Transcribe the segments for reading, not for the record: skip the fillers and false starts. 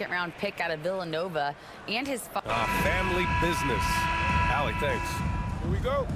second-round pick out of Villanova, and his family business. Allie, thanks. Here we go.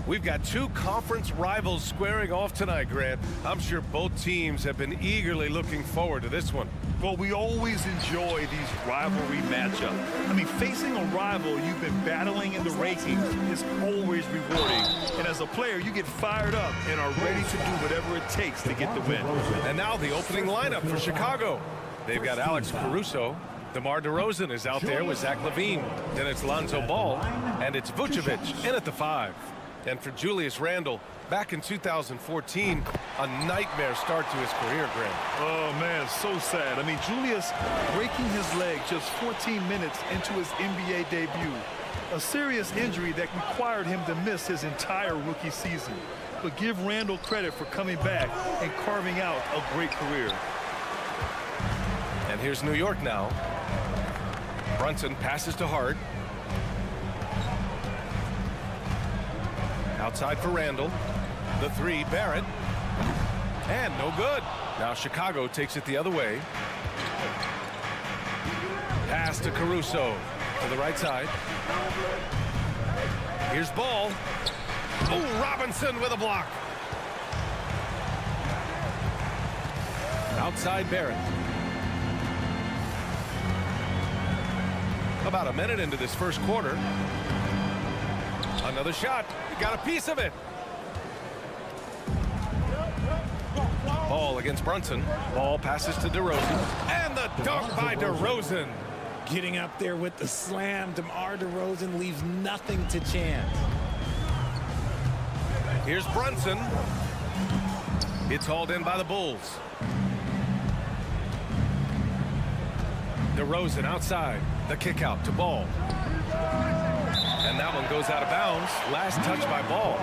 We've got two conference rivals squaring off tonight, Grant. I'm sure both teams have been eagerly looking forward to this one. Well, we always enjoy these rivalry matchups. I mean, facing a rival you've been battling in the rankings is always rewarding. And as a player, you get fired up and are ready to do whatever it takes to get the win. And now the opening lineup for Chicago. They've got Alex Caruso. DeMar DeRozan is out there with Zach LaVine. Then it's Lonzo Ball. And it's Vucevic in at the 5. And for Julius Randle, back in 2014, a nightmare start to his career, Grant. Oh, man, so sad. I mean, Julius breaking his leg just 14 minutes into his NBA debut. A serious injury that required him to miss his entire rookie season. But give Randle credit for coming back and carving out a great career. And here's New York now. Brunson passes to Hart. Outside for Randle. The 3, Barrett. And no good. Now Chicago takes it the other way. Pass to Caruso to the right side. Here's Ball. Oh, Robinson with a block. Outside Barrett. About a minute into this first quarter. Another shot. He got a piece of it. Ball against Brunson. Ball passes to DeRozan. And the dunk by DeRozan. Getting up there with the slam. DeMar DeRozan leaves nothing to chance. Here's Brunson. It's hauled in by the Bulls. DeRozan outside. The kick out to Ball. And that one goes out of bounds. Last touch by Ball.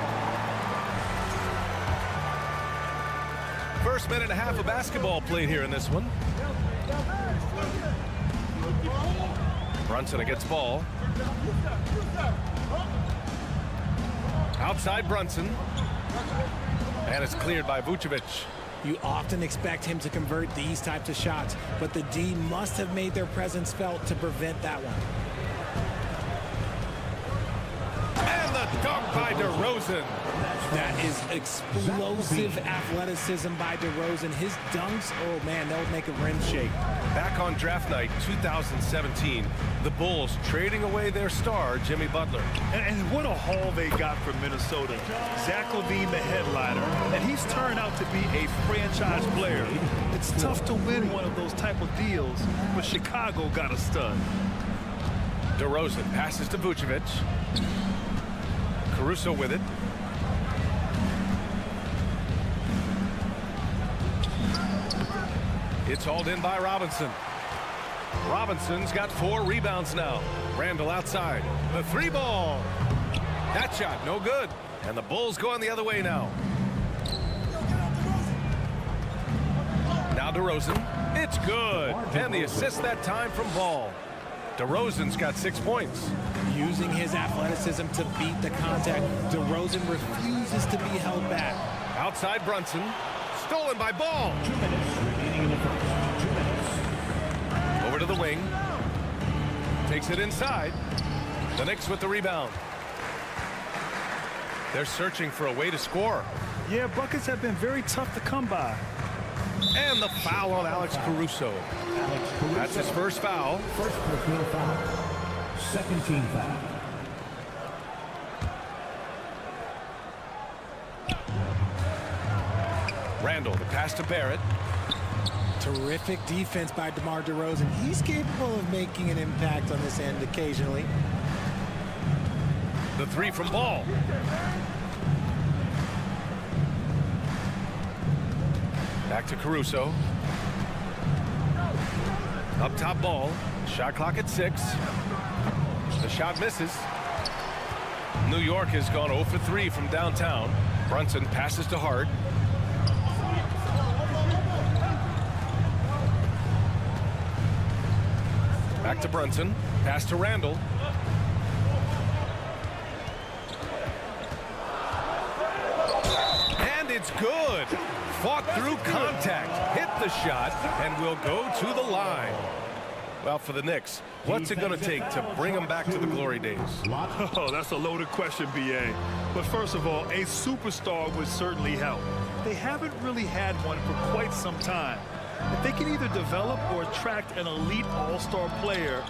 First minute and a half of basketball played here in this one. Brunson against Ball. Outside Brunson. And it's cleared by Vucevic. You often expect him to convert these types of shots, but the D must have made their presence felt to prevent that one. And the dunk by DeRozan. That is explosive athleticism by DeRozan. His dunks, oh man, they'll make a rim shake. Back on draft night 2017, the Bulls trading away their star, Jimmy Butler. And what a haul they got from Minnesota. Zach LaVine, the headliner, and he's turned out to be a franchise player. It's tough to win one of those type of deals, but Chicago got a stud. DeRozan passes to Vucevic. Caruso with it. It's hauled in by Robinson. Robinson's got 4 rebounds now. Randle outside. The 3 ball. That shot, no good. And the Bulls going the other way now. Now DeRozan. It's good. And the assist that time from Ball. DeRozan's got 6 points. Using his athleticism to beat the contact, DeRozan refuses to be held back. Outside Brunson. Stolen by Ball. 2 minutes remaining in the first. 2 minutes. Over to the wing. Takes it inside. The Knicks with the rebound. They're searching for a way to score. Yeah, buckets have been very tough to come by. And the foul on Alex Caruso. That's his first foul. First personal foul. Second team foul. Randle, the pass to Barrett. Terrific defense by DeMar DeRozan. He's capable of making an impact on this end occasionally. The 3 from Ball. Back to Caruso. Up top Ball. Shot clock at 6. The shot misses. New York has gone 0 for 3 from downtown. Brunson passes to Hart. Back to Brunson. Pass to Randle. And it's good. fought through contact, hit the shot, and will go to the line. Well, for the Knicks, what's it going to take to bring them back to the glory days? Oh, that's a loaded question, B.A. But first of all, a superstar would certainly help. They haven't really had one for quite some time. If they can either develop or attract an elite all-star player,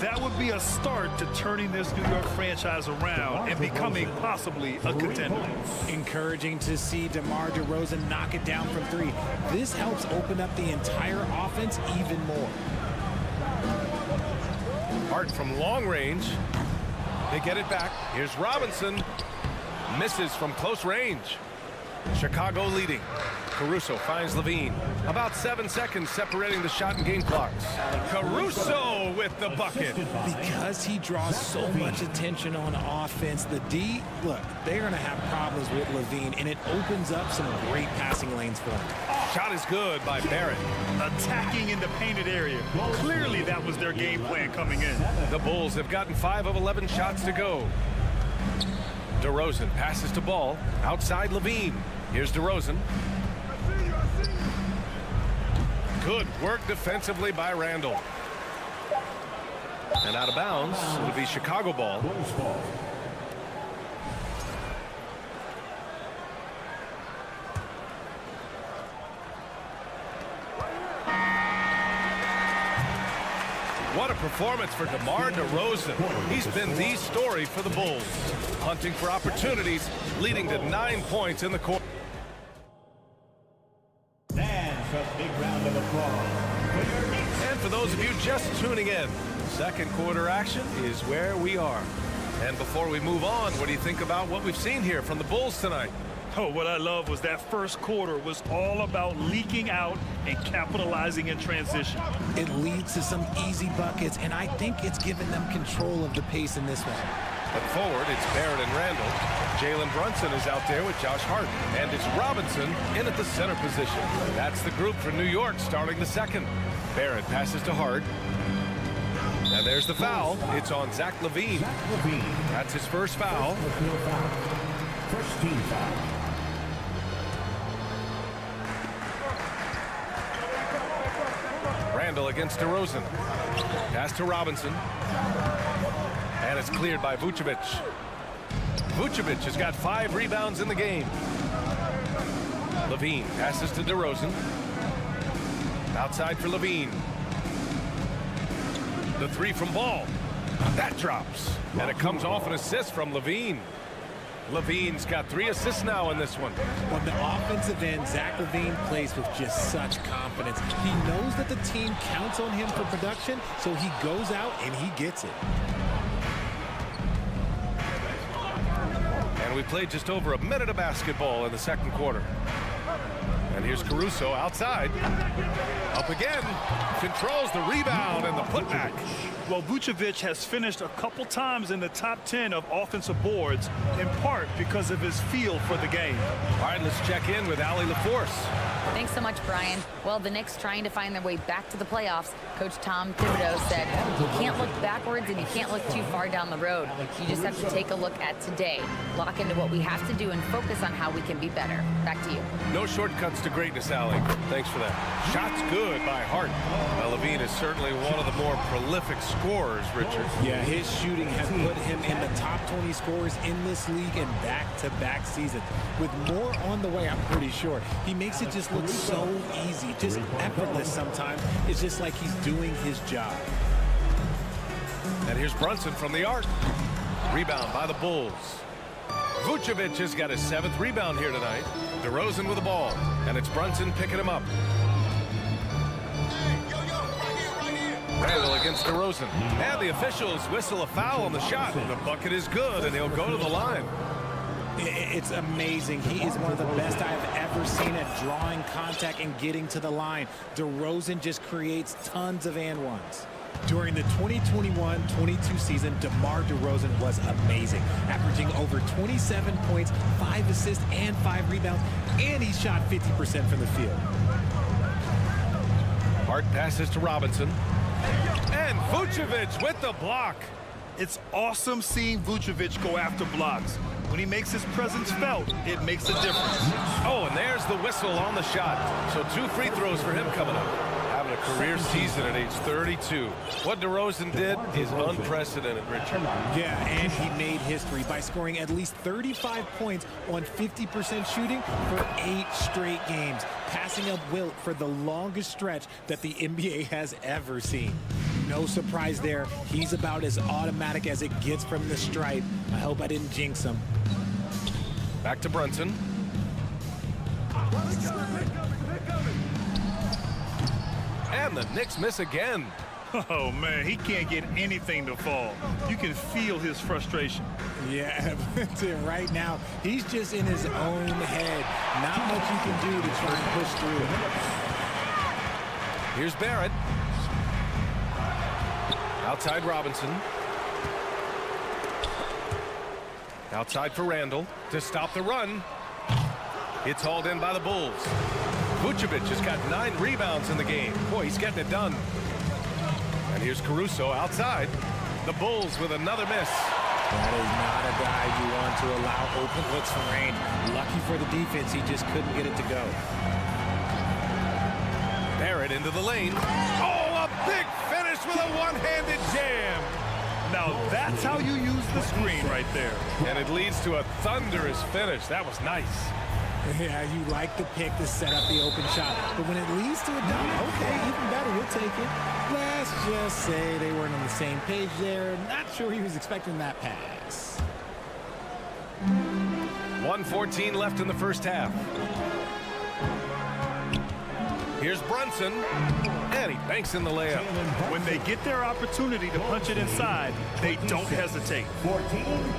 that would be a start to turning this New York franchise around and becoming possibly a contender. Encouraging to see DeMar DeRozan knock it down from three. This helps open up the entire offense even more. Hart from long range. They get it back. Here's Robinson. Misses from close range. Chicago leading. Caruso finds Levine. About 7 seconds separating the shot and game clocks. Caruso with the bucket. Because he draws so much attention on offense, the D, look, they're going to have problems with Levine, and it opens up some great passing lanes for him. Shot is good by Barrett. Attacking in the painted area. Clearly that was their game plan coming in. The Bulls have gotten 5 of 11 shots to go. DeRozan passes to Ball. Outside Levine. Here's DeRozan. Good work defensively by Randall. And out of bounds, it'll be Chicago ball. What a performance for DeMar DeRozan. He's been the story for the Bulls. Hunting for opportunities, leading to 9 points in the quarter. Big round of applause. And for those of you just tuning in, second quarter action is where we are. And before we move on, what do you think about what we've seen here from the Bulls tonight? Oh, what I love was that first quarter was all about leaking out and capitalizing in transition. It leads to some easy buckets, and I think it's given them control of the pace in this one. But forward, it's Barrett and Randall. Jalen Brunson is out there with Josh Hart. And it's Robinson in at the center position. That's the group for New York starting the second. Barrett passes to Hart. And there's the foul. It's on Zach LaVine. That's his first foul. First team foul. Randall against DeRozan. Pass to Robinson. And it's cleared by Vucevic. Vucevic has got 5 rebounds in the game. LaVine passes to DeRozan. Outside for LaVine. The 3 from Ball. That drops. And it comes off an assist from LaVine. LaVine's got 3 assists now in this one. On the offensive end, Zach LaVine plays with just such confidence. He knows that the team counts on him for production, so he goes out and he gets it. And we played just over a minute of basketball in the second quarter. And here's Caruso outside. Up again. Controls the rebound and the putback. Well, Vucevic has finished a couple times in the top 10 of offensive boards, in part because of his feel for the game. All right, let's check in with Allie LaForce. Thanks so much, Brian. Well, the Knicks trying to find their way back to the playoffs. Coach Tom Thibodeau said, you can't look backwards and you can't look too far down the road. You just have to take a look at today, lock into what we have to do, and focus on how we can be better. Back to you. No shortcuts to greatness, Allie. Thanks for that. Shots good by Hart. Well, LaVine is certainly one of the more prolific scorers, Richard. Yeah, his shooting has put him in the top 20 scorers in this league in back-to-back seasons. With more on the way, I'm pretty sure. He makes it just look so easy, just effortless sometimes. It's just like he's doing his job. And here's Brunson from the arc. Rebound by the Bulls. Vucevic has got his 7th rebound here tonight. DeRozan with the ball, and it's Brunson picking him up. Randall against DeRozan. And the officials whistle a foul on the shot. The bucket is good, and he'll go to the line. It's amazing. He is one of the best I have ever seen at drawing contact and getting to the line. DeRozan just creates tons of and ones. During the 2021-22 season, DeMar DeRozan was amazing, averaging over 27 points, 5 assists, and 5 rebounds, and he shot 50% from the field. Hart passes to Robinson. And Vucevic with the block. It's awesome seeing Vucevic go after blocks. When he makes his presence felt, it makes a difference. Oh, and there's the whistle on the shot. So 2 free throws for him coming up. Having a career season at age 32. What DeRozan did is unprecedented, Richard. Yeah, and he made history by scoring at least 35 points on 50% shooting for 8 straight games, passing up Wilt for the longest stretch that the NBA has ever seen. No surprise there. He's about as automatic as it gets from the stripe. I hope I didn't jinx him. Back to Brunson. And the Knicks miss again. Oh, man, he can't get anything to fall. You can feel his frustration. Yeah, but right now, he's just in his own head. Not much you can do to try and push through it. Here's Barrett. Outside Robinson. Outside for Randall to stop the run. It's hauled in by the Bulls. Vucevic has got 9 rebounds in the game. Boy, he's getting it done. And here's Caruso outside. The Bulls with another miss. That is not a guy you want to allow open looks from range. Lucky for the defense, he just couldn't get it to go. Barrett into the lane. Oh, a big finish with a one-handed jam. Now, that's how you use the screen right there. And it leads to a thunderous finish. That was nice. Yeah, you like the pick to set up the open shot. But when it leads to a dunk, okay, even better, we'll take it. Let's just say they weren't on the same page there. Not sure he was expecting that pass. 1:14 left in the first half. Here's Brunson, and he banks in the layup. When they get their opportunity to punch it inside, they don't hesitate. 14.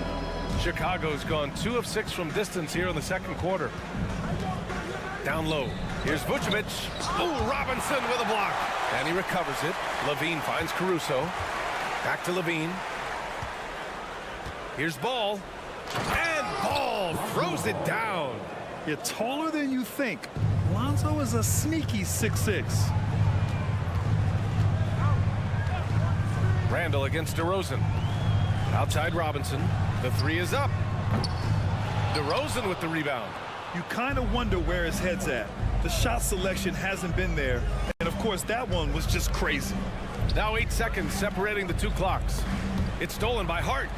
Chicago's gone 2 of 6 from distance here in the second quarter. Down low. Here's Vucevic. Oh, Robinson with a block. And he recovers it. Levine finds Caruso. Back to Levine. Here's Ball. And Ball throws it down. You're taller than you think. Lonzo is a sneaky 6'6". Randall against DeRozan. Outside Robinson. The 3 is up. DeRozan with the rebound. You kind of wonder where his head's at. The shot selection hasn't been there. And, of course, that one was just crazy. Now 8 seconds separating the 2 clocks. It's stolen by Hart.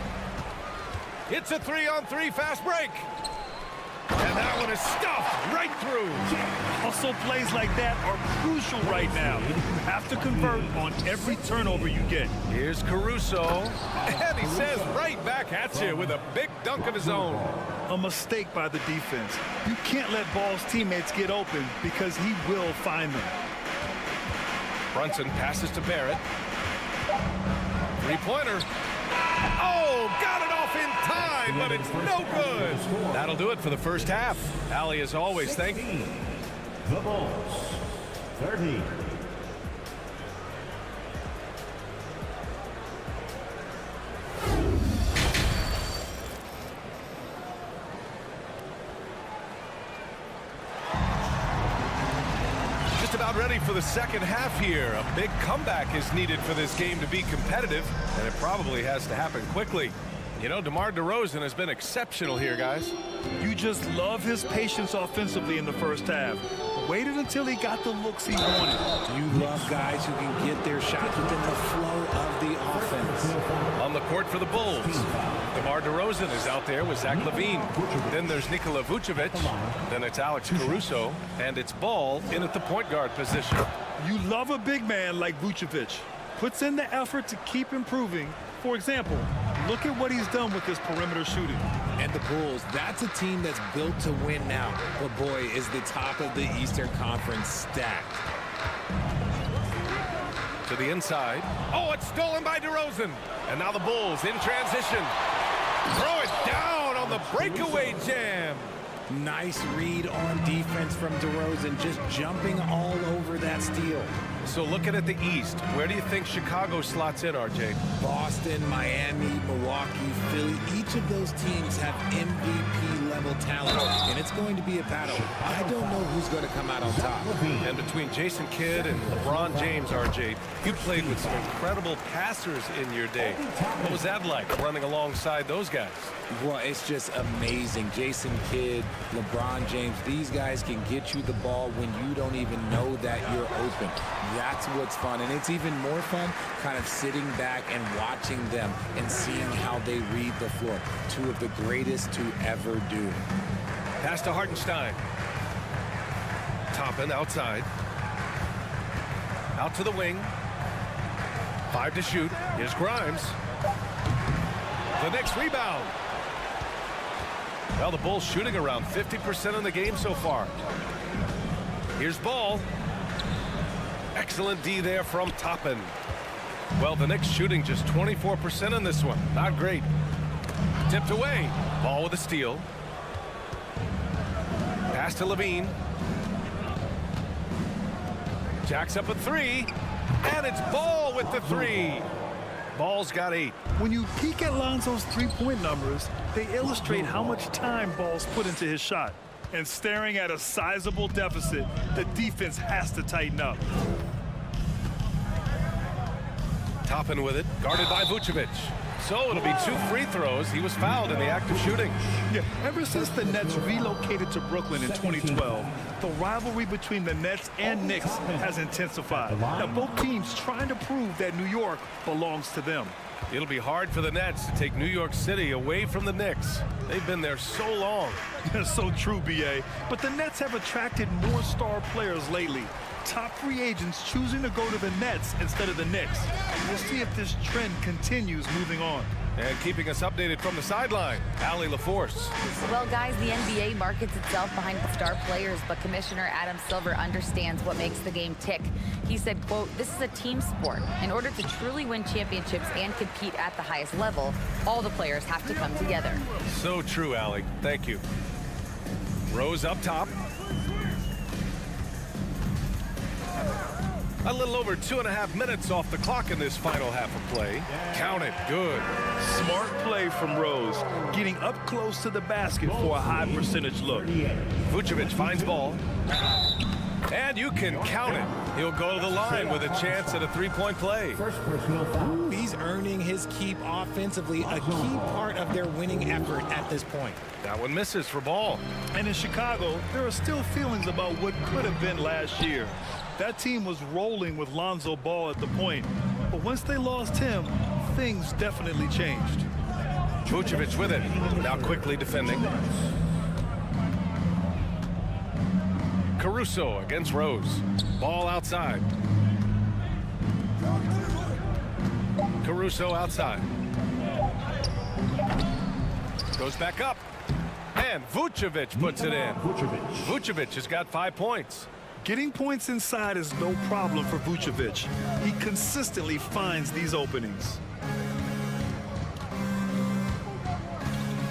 It's a 3-on-3 fast break. And that one is stuffed right through. Hustle plays like that are crucial right now. You have to convert on every turnover you get. Here's Caruso. And he says right back at you with a big dunk of his own. A mistake by the defense. You can't let Ball's teammates get open because he will find them. Brunson passes to Barrett. 3-pointer. Oh, got it off in time, but it's no good. That'll do it for the first half. Allie, as always, thank you. The Bulls, 30. Just about ready for the second half here. A big comeback is needed for this game to be competitive, and it probably has to happen quickly. You know, DeMar DeRozan has been exceptional here, guys. You just love his patience offensively in the first half. Waited until he got the looks he wanted. You love guys who can get their shots within the flow of the offense. On the court for the Bulls, DeMar DeRozan is out there with Zach LaVine. Then there's Nikola Vucevic. Then it's Alex Caruso. And it's Ball in at the point guard position. You love a big man like Vucevic. Puts in the effort to keep improving. For example, look at what he's done with his perimeter shooting. And the Bulls, that's a team that's built to win now. But boy, is the top of the Eastern Conference stacked. To the inside. Oh, it's stolen by DeRozan. And now the Bulls in transition. Throw it down on the breakaway jam. Nice read on defense from DeRozan, just jumping all over that steal. So looking at the East, where do you think Chicago slots in, RJ? Boston, Miami, Milwaukee, Philly, each of those teams have MVP-level talent, and it's going to be a battle. I don't know who's going to come out on top. And between Jason Kidd and LeBron James, RJ, you played with some incredible passers in your day. What was that like, running alongside those guys? Well, it's just amazing. Jason Kidd, LeBron James, these guys can get you the ball when you don't even know that you're open. That's what's fun, and it's even more fun kind of sitting back and watching them and seeing how they read the floor. Two of the greatest to ever do. Pass to Hartenstein. Toppin outside. Out to the wing. 5 to shoot. Here's Grimes. The Knicks rebound. Well, the Bulls shooting around 50% in the game so far. Here's Ball. Excellent D there from Toppin. Well, the Knicks shooting just 24% in this one. Not great. Tipped away. Ball with a steal. Pass to Levine. Jacks up a 3. And it's Ball with the 3. Ball's got 8. When you peek at Lonzo's three-point numbers, they illustrate how much time Ball's put into his shot. And staring at a sizable deficit, the defense has to tighten up. Toppin with it, guarded by Vucevic. So it'll be 2 free throws. He was fouled in the act of shooting. Yeah, ever since the Nets relocated to Brooklyn in 2012, the rivalry between the Nets and Knicks has intensified. Now, both teams trying to prove that New York belongs to them. It'll be hard for the Nets to take New York City away from the Knicks. They've been there so long. That's so true, B.A. But the Nets have attracted more star players lately. Top free agents choosing to go to the Nets instead of the Knicks. We'll see if this trend continues moving on. And keeping us updated from the sideline, Allie LaForce. Well, guys, the NBA markets itself behind star players, but Commissioner Adam Silver understands what makes the game tick. He said, quote, "This is a team sport. In order to truly win championships and compete at the highest level, all the players have to come together." So true, Allie. Thank you. Rose up top. A little over 2.5 minutes off the clock in this final half of play. Count it. Good. Smart play from Rose, getting up close to the basket for a high percentage look. Vucevic finds Ball. And you can count it. He'll go to the line with a chance at a three-point play. First personal foul. He's earning his keep offensively, a key part of their winning effort at this point. That one misses for Ball. And in Chicago, there are still feelings about what could have been last year. That team was rolling with Lonzo Ball at the point. But once they lost him, things definitely changed. Vucevic with it. Now quickly defending. Caruso against Rose. Ball outside. Caruso outside. Goes back up. And Vucevic puts it in. Vucevic has got 5 points. Getting points inside is no problem for Vucevic. He consistently finds these openings.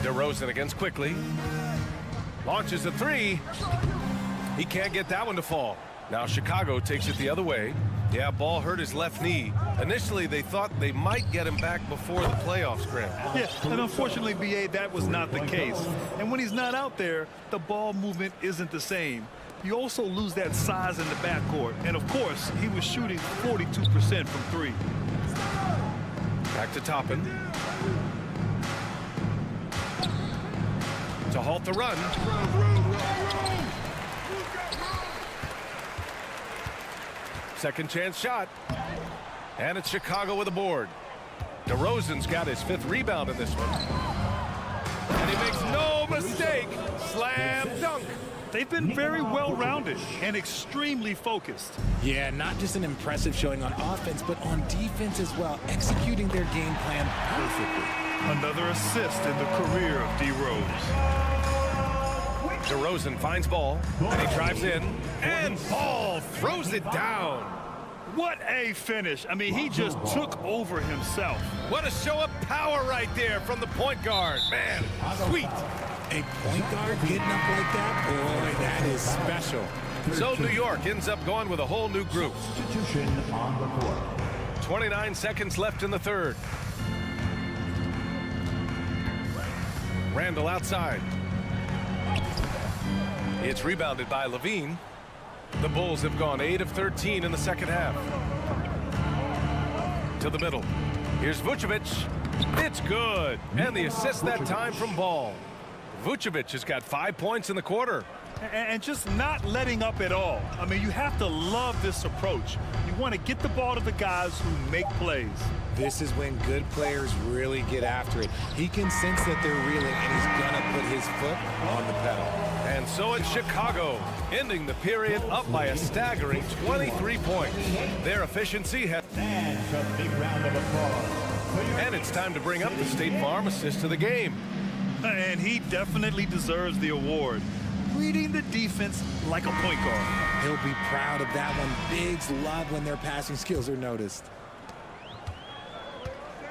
DeRozan against quickly. Launches a 3. He can't get that one to fall. Now Chicago takes it the other way. Yeah, Ball hurt his left knee. Initially, they thought they might get him back before the playoffs scramble. Yeah, and unfortunately, B.A., that was not the case. And when he's not out there, the ball movement isn't the same. You also lose that size in the backcourt. And, of course, he was shooting 42% from 3. Back to Toppin. To halt the run. Second chance shot. And it's Chicago with a board. DeRozan's got his 5th rebound in this one. And he makes no mistake. Slam dunk. They've been very well-rounded and extremely focused. Yeah, not just an impressive showing on offense, but on defense as well, executing their game plan perfectly. Another assist in the career of D. Rose. DeRozan finds Ball, and he drives in, and Ball throws it down. What a finish. I mean, he just took over himself. What a show of Power right there from the point guard. Man, sweet. A point guard getting up like that? Boy, that is special. So New York ends up going with a whole new group. Substitution on the court. 29 seconds left in the third. Randall outside. It's rebounded by Levine. The Bulls have gone 8 of 13 in the second half. To the middle. Here's Vucevic. It's good. And the assist that time from Ball. Vucevic has got 5 points in the quarter. And just not letting up at all. I mean, you have to love this approach. You want to get the ball to the guys who make plays. This is when good players really get after it. He can sense that they're reeling, and he's going to put his foot on the pedal. And so it's Chicago, ending the period up by a staggering 23 points. Their efficiency has... And a big round of applause. And it's time to bring up the State Farm assist of the game. And he definitely deserves the award. Reading the defense like a point guard. He'll be proud of that one. Bigs love when their passing skills are noticed.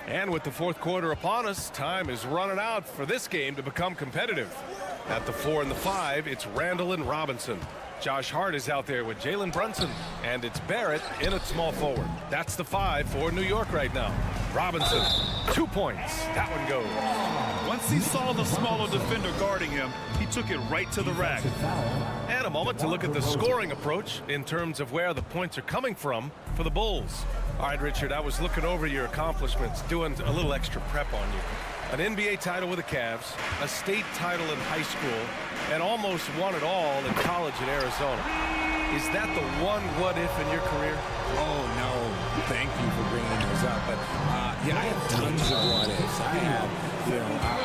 And with the fourth quarter upon us, time is running out for this game to become competitive. At the 4 and the 5, it's Randall and Robinson. Josh Hart is out there with Jalen Brunson, and it's Barrett in at small forward. That's the 5 for New York right now. Robinson, 2 points. That one goes. Once he saw the smaller defender guarding him, he took it right to the rack. And a moment to look at the scoring approach in terms of where the points are coming from for the Bulls. All right, Richard, I was looking over your accomplishments, doing a little extra prep on you. An NBA title with the Cavs, a state title in high school, and almost won it all in college at Arizona. Is that the one what-if in your career? Oh, no. Thank you for bringing those up. But, yeah, I have tons of what-ifs. I have,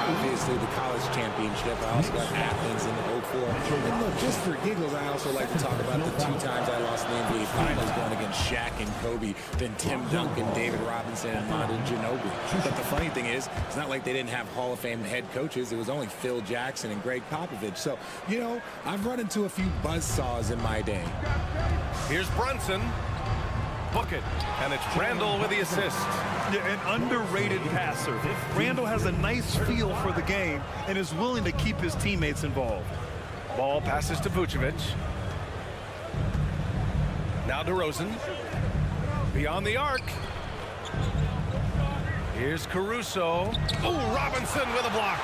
obviously the college championship. I also got Athens in the 04. And look, just for giggles, I also like to talk about the 2 times I lost in the NBA Finals going against Shaq and Kobe, then Tim Duncan, David Robinson, and Manu Ginobili. But the funny thing is, it's not like they didn't have Hall of Fame head coaches. It was only Phil Jackson and Greg Popovich. So, I've run into a few buzzsaws in my day. Here's Brunson. Book it. And it's Randall with the assist. Yeah, an underrated passer. Randall has a nice feel for the game and is willing to keep his teammates involved. Ball passes to Vucevic. Now DeRozan. Beyond the arc. Here's Caruso. Oh, Robinson with a block.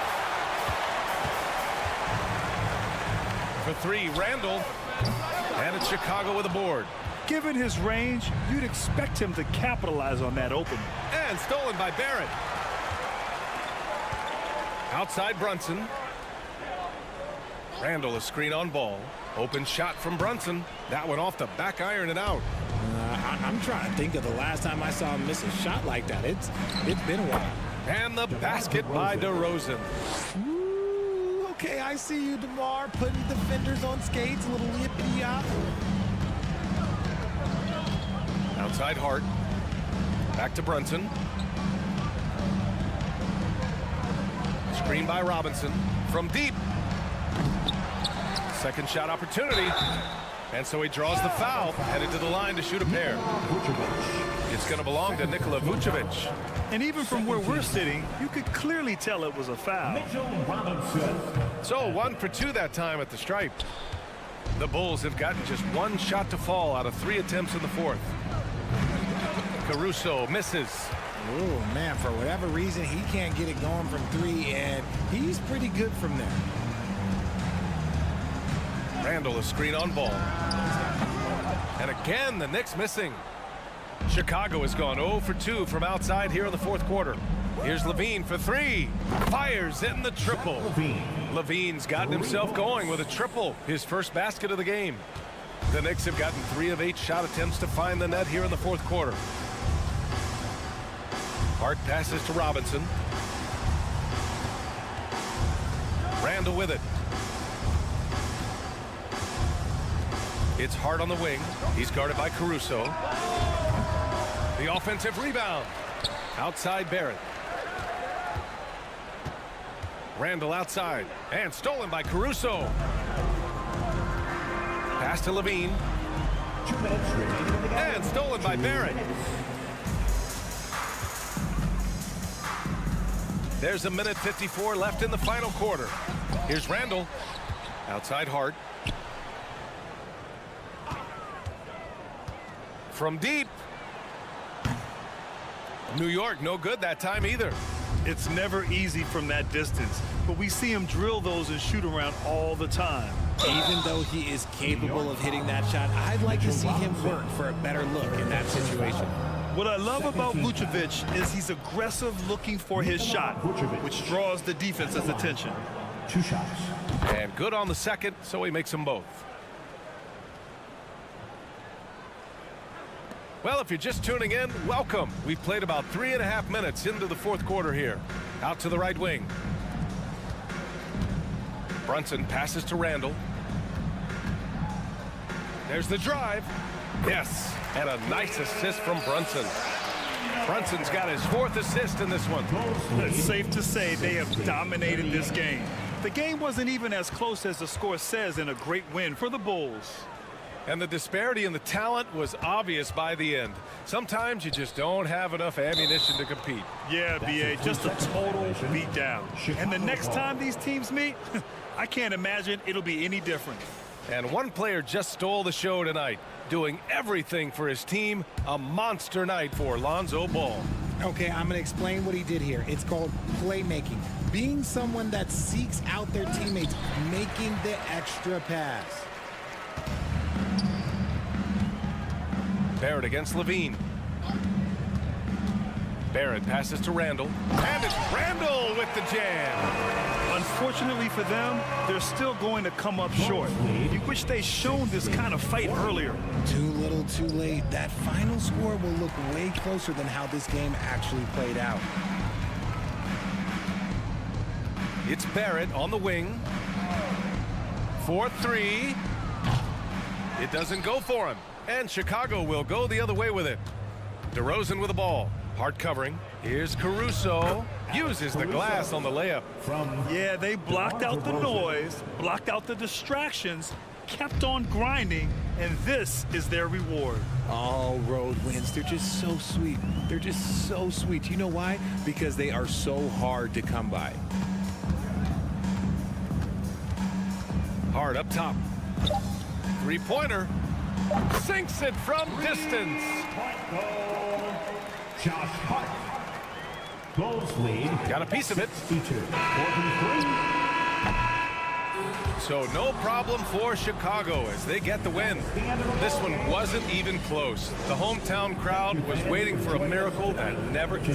For 3, Randall. And it's Chicago with a board. Given his range, you'd expect him to capitalize on that opening. And stolen by Barrett. Outside Brunson. Randall, a screen on Ball. Open shot from Brunson. That one off the back iron and out. I'm trying to think of the last time I saw him miss a shot like that. It's been a while. And the basket by DeRozan. Ooh, okay, I see you, DeMar, putting defenders on skates, a little yippity-yop. Outside Hart. Back to Brunson. Screen by Robinson. From deep. Second shot opportunity. And so he draws the foul. Headed to the line to shoot a pair. It's going to belong to Nikola Vucevic. And even from where we're sitting, you could clearly tell it was a foul. So 1 for 2 that time at the stripe. The Bulls have gotten just 1 shot to fall out of 3 attempts in the fourth. Caruso misses. Oh, man, for whatever reason, he can't get it going from 3, and he's pretty good from there. Randall, a screen on Ball. And again, the Knicks missing. Chicago has gone 0 for 2 from outside here in the fourth quarter. Here's Levine for 3. Fires in the triple. Levine's gotten himself going with a triple. His first basket of the game. The Knicks have gotten 3 of 8 shot attempts to find the net here in the fourth quarter. Hart passes to Robinson. Randall with it. It's Hart on the wing. He's guarded by Caruso. The offensive rebound. Outside Barrett. Randall outside. And stolen by Caruso. Pass to Levine. And stolen by Barrett. There's a minute 54 left in the final quarter. Here's Randall. Outside Hart. From deep. New York, no good that time either. It's never easy from that distance, but we see him drill those and shoot around all the time. Even though he is capable of hitting that shot, I'd like to see him work for a better look in that situation. What I love about Vucevic is he's aggressive looking for his shot, which draws the defense's attention. 2 shots. And good on the second, so he makes them both. Well, if you're just tuning in, welcome. We've played about 3.5 minutes into the fourth quarter here. Out to the right wing. Brunson passes to Randall. There's the drive. Yes, and a nice assist from Brunson. Brunson's got his 4th assist in this one. It's safe to say they have dominated this game. The game wasn't even as close as the score says in a great win for the Bulls. And the disparity in the talent was obvious by the end. Sometimes you just don't have enough ammunition to compete. Yeah, B.A., just a total beatdown. And the next time these teams meet, I can't imagine it'll be any different. And one player just stole the show tonight, doing everything for his team. A monster night for Lonzo Ball. Okay, I'm going to explain what he did here. It's called playmaking. Being someone that seeks out their teammates, making the extra pass. Barrett against Levine. Barrett passes to Randall. And it's Randall with the jam. Unfortunately for them, they're still going to come up short. You wish they'd shown this kind of fight earlier. Too little, too late. That final score will look way closer than how this game actually played out. It's Barrett on the wing. 4-3. It doesn't go for him. And Chicago will go the other way with it. DeRozan with the ball. Hard covering. Here's Caruso. Uses the glass on the layup. Yeah, they blocked out the noise, blocked out the distractions, kept on grinding, and this is their reward. All road wins. They're just so sweet. They're just so sweet. You know why? Because they are so hard to come by. Hard up top. 3-pointer. Sinks it from distance. Josh Hart. Bulls lead. Got a piece of it. 62. So no problem for Chicago as they get the win. This one wasn't even close. The hometown crowd was waiting for a miracle that never came.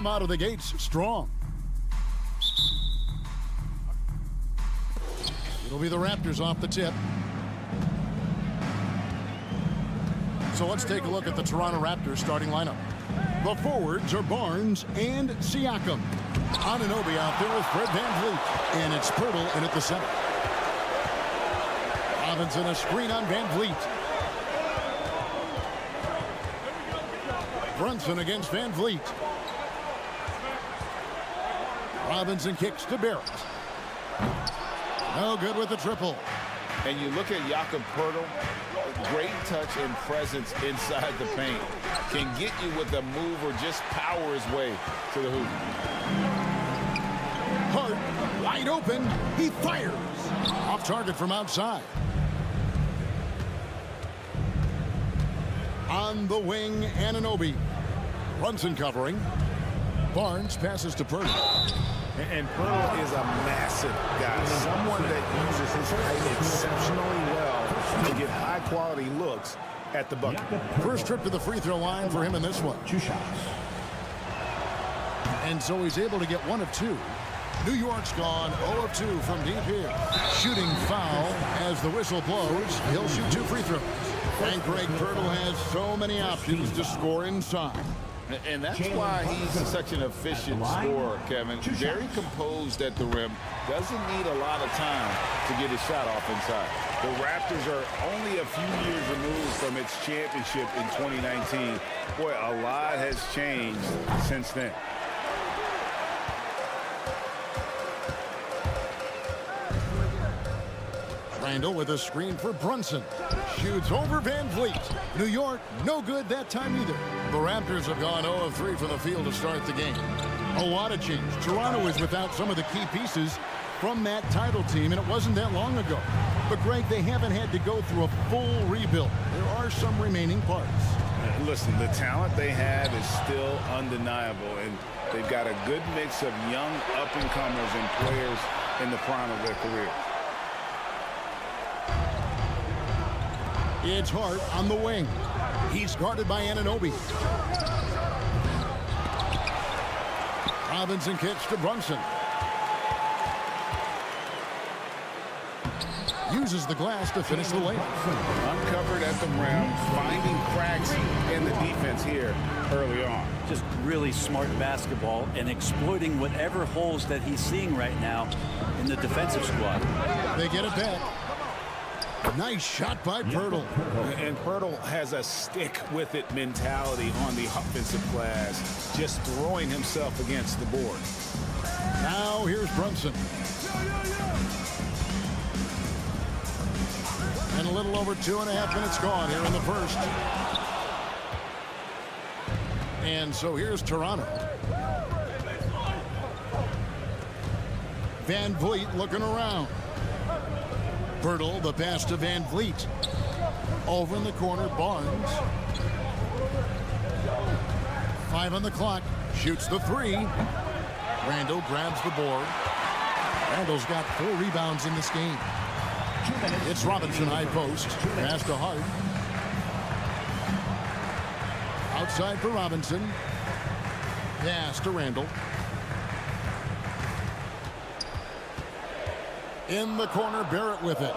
come out of the gates strong. It'll be the Raptors off the tip. So let's take a look at the Toronto Raptors starting lineup. The forwards are Barnes and Siakam. Anunoby out there with Fred VanVleet. And it's Pirtle in at the center. Robinson a screen on VanVleet. Brunson against VanVleet. Robinson kicks to Barrett. No good with the triple. And you look at Jakob Poeltl, great touch and presence inside the paint. Can get you with a move or just power his way to the hoop. Hart, wide open, he fires. Off target from outside. On the wing, Anunoby. Brunson covering. Barnes passes to Poeltl. And Pirtle is a massive guy, someone that uses his height exceptionally well to get high-quality looks at the bucket. First trip to the free throw line for him in this one. 2 shots. And so he's able to get 1 of 2. New York's gone 0 of 2 from deep here. Shooting foul as the whistle blows. He'll shoot 2 free throws. And Greg Pirtle has so many options to score inside. And that's why he's such an efficient scorer, Kevin. Very composed at the rim. Doesn't need a lot of time to get his shot off inside. The Raptors are only a few years removed from its championship in 2019. Boy, a lot has changed since then. Randall with a screen for Brunson. Shoots over VanVleet. New York, no good that time either. The Raptors have gone 0 of 3 from the field to start the game. A lot of change. Toronto is without some of the key pieces from that title team, and it wasn't that long ago. But, Greg, they haven't had to go through a full rebuild. There are some remaining parts. Listen, the talent they have is still undeniable, and they've got a good mix of young up-and-comers and players in the prime of their career. It's Hart on the wing. He's guarded by Anunoby. Robinson kicks to Brunson. Uses the glass to finish the layup. Uncovered at the rim, finding cracks in the defense here early on. Just really smart basketball and exploiting whatever holes that he's seeing right now in the defensive squad. They get it back. Nice shot by Pirtle. And Pirtle has a stick-with-it mentality on the offensive glass, just throwing himself against the board. Now here's Brunson. And a little over 2.5 minutes gone here in the first. And so here's Toronto. VanVleet looking around. Pirtle, the pass to VanVleet. Over in the corner, Barnes. 5 on the clock. Shoots the 3. Randall grabs the board. Randall's got 4 rebounds in this game. It's Robinson, high post. Pass to Hart. Outside for Robinson. Pass to Randall. In the corner, Barrett with it.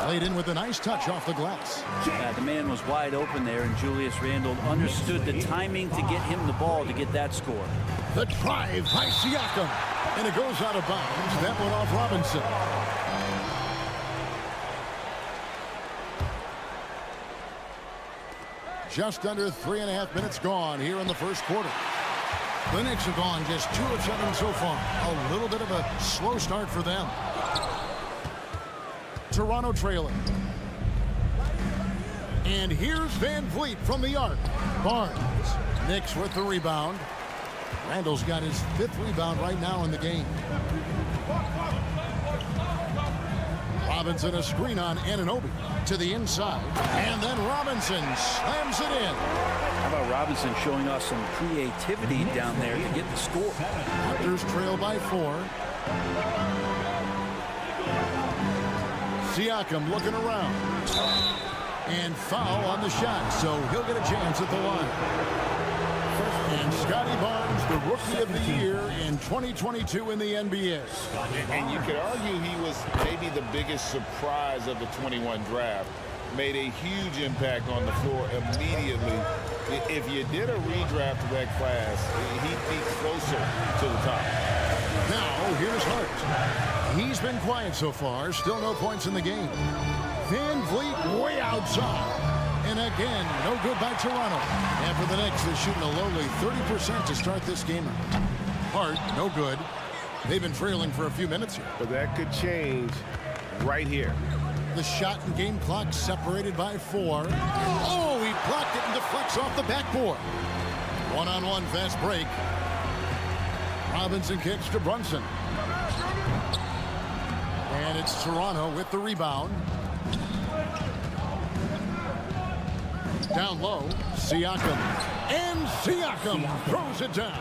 Played in with a nice touch off the glass. Yeah, the man was wide open there, and Julius Randle understood the timing to get him the ball to get that score. The drive by Siakam. And it goes out of bounds. That one off Robinson. Just under 3.5 minutes gone here in the first quarter. The Knicks have gone just 2 of 7 so far. A little bit of a slow start for them. Toronto trailing. And here's VanVleet from the arc. Barnes. Knicks with the rebound. Randall's got his 5th rebound right now in the game. Robinson a screen on Anunoby to the inside. And then Robinson slams it in. How about Robinson showing us some creativity down there to get the score? Raptors trail by 4. Siakam looking around. And foul on the shot, so he'll get a chance at the line. And Scotty Barnes, the Rookie of the Year in 2022 in the NBA. And you could argue he was maybe the biggest surprise of the 21 draft. Made a huge impact on the floor immediately. If you did a redraft of that class, he'd be closer to the top. Now, here's Hart. He's been quiet so far. Still no points in the game. Van Vliet way outside. And again, no good by Toronto. And for the Knicks, they're shooting a lowly 30% to start this game out. Hart, no good. They've been trailing for a few minutes here. But that could change right here. The shot and game clock separated by 4. Oh, he blocked it and deflects off the backboard. One-on-one fast break. Robinson kicks to Brunson. And it's Toronto with the rebound. Down low, Siakam. And Siakam throws it down.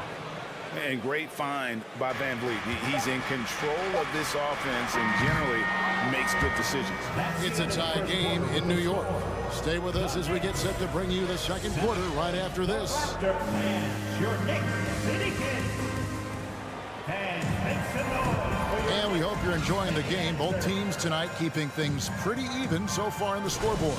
And great find by Van Vliet. He's in control of this offense and generally makes good decisions. It's a tie game in New York. Stay with us as we get set to bring you the second quarter right after this. Your Knicks City Kid. And make some noise. And we hope you're enjoying the game. Both teams tonight keeping things pretty even so far on the scoreboard.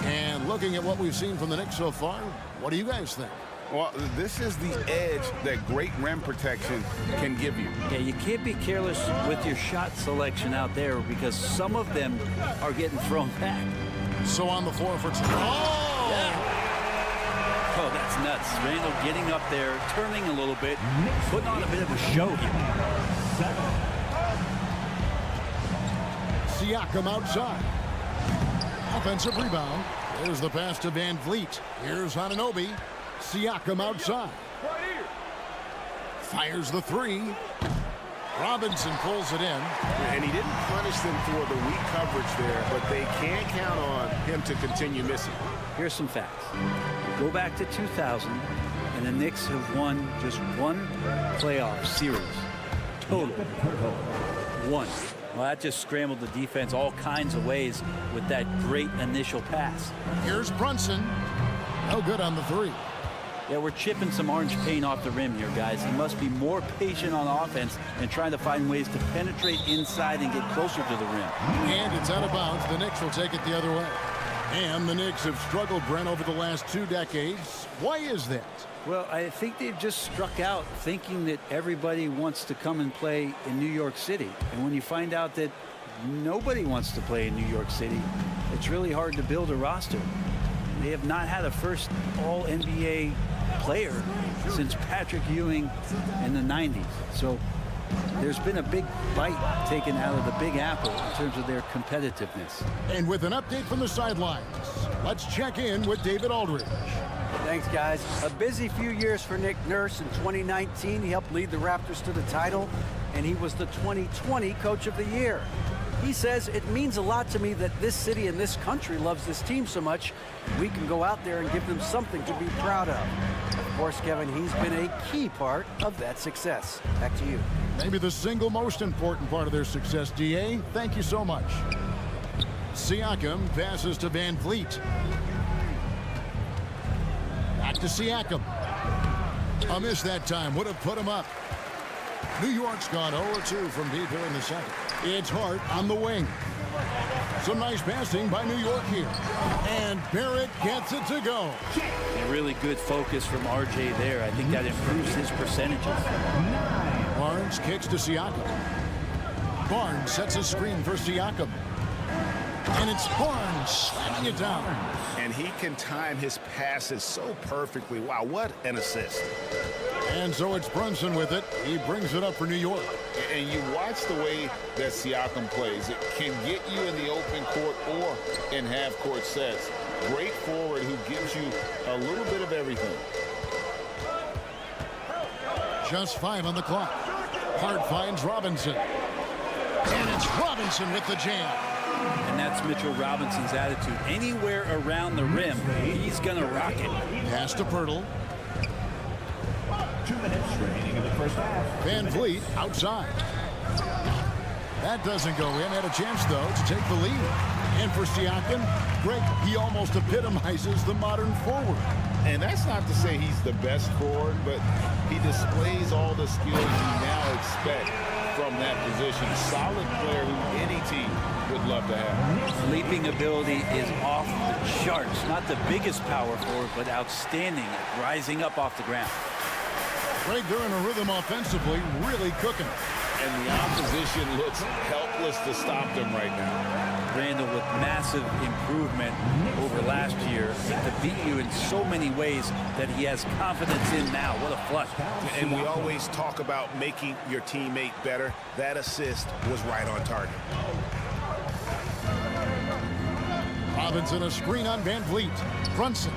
And looking at what we've seen from the Knicks so far, what do you guys think? Well, this is the edge that great rim protection can give you. Yeah, you can't be careless with your shot selection out there because some of them are getting thrown back. So on the floor for Toronto. Oh! Yeah. Oh, that's nuts. Randall getting up there, turning a little bit, putting on a bit of a show here. Siakam outside. Offensive rebound. There's the pass to Van Vliet. Here's Anunoby. Siakam outside. Fires the 3. Robinson pulls it in. And he didn't punish them for the weak coverage there, but they can't count on him to continue missing. Here's some facts. Go back to 2000, and the Knicks have won just one playoff series. Total. One. Well, that just scrambled the defense all kinds of ways with that great initial pass. Here's Brunson. No good on the 3. Yeah, we're chipping some orange paint off the rim here, guys. He must be more patient on offense and trying to find ways to penetrate inside and get closer to the rim. And it's out of bounds. The Knicks will take it the other way. And the Knicks have struggled, Brent, over the last 2 decades. Why is that? Well, I think they've just struck out thinking that everybody wants to come and play in New York City. And when you find out that nobody wants to play in New York City, it's really hard to build a roster. They have not had a first all-NBA player since Patrick Ewing in the 90s. So there's been a big bite taken out of the Big Apple in terms of their competitiveness. And with an update from the sidelines, let's check in with David Aldridge. Thanks, guys. A busy few years for Nick Nurse. In 2019, he helped lead the Raptors to the title, and he was the 2020 Coach of the Year. He says, it means a lot to me that this city and this country loves this team so much, we can go out there and give them something to be proud of. Of course, Kevin, he's been a key part of that success. Back to you. Maybe the single most important part of their success, D.A. Thank you so much. Siakam passes to Van Vliet. Back to Siakam. A miss that time. Would have put him up. New York's gone 0-2 from deep here in the second. It's Hart on the wing. Some nice passing by New York here. And Barrett gets it to go. A really good focus from RJ there. I think that improves his percentages. Barnes kicks to Siakam. Barnes sets a screen for Siakam. And it's Barnes slamming it down. And he can time his passes so perfectly. Wow, what an assist. And so it's Brunson with it. He brings it up for New York. And you watch the way that Siakam plays. It can get you in the open court or in half-court sets. Great forward who gives you a little bit of everything. Just 5 on the clock. Hart finds Robinson. And it's Robinson with the jam. And that's Mitchell Robinson's attitude. Anywhere around the rim, he's going to rock it. Pass to Pirtle. 2 minutes remaining in the first half. Van Vliet outside. That doesn't go in. Had a chance, though, to take the lead. And for Siakam, Greg, he almost epitomizes the modern forward. And that's not to say he's the best forward, but he displays all the skills you now expect from that position. Solid player who any team would love to have. Leaping ability is off the charts. Not the biggest power forward, but outstanding at rising up off the ground. Greg, they're in a rhythm offensively, really cooking. And the opposition looks helpless to stop them right now. Randall with massive improvement over last year to beat you in so many ways that he has confidence in now. What a flush. And we always talk about making your teammate better. That assist was right on target. Robinson, a screen on Van Vliet. Brunson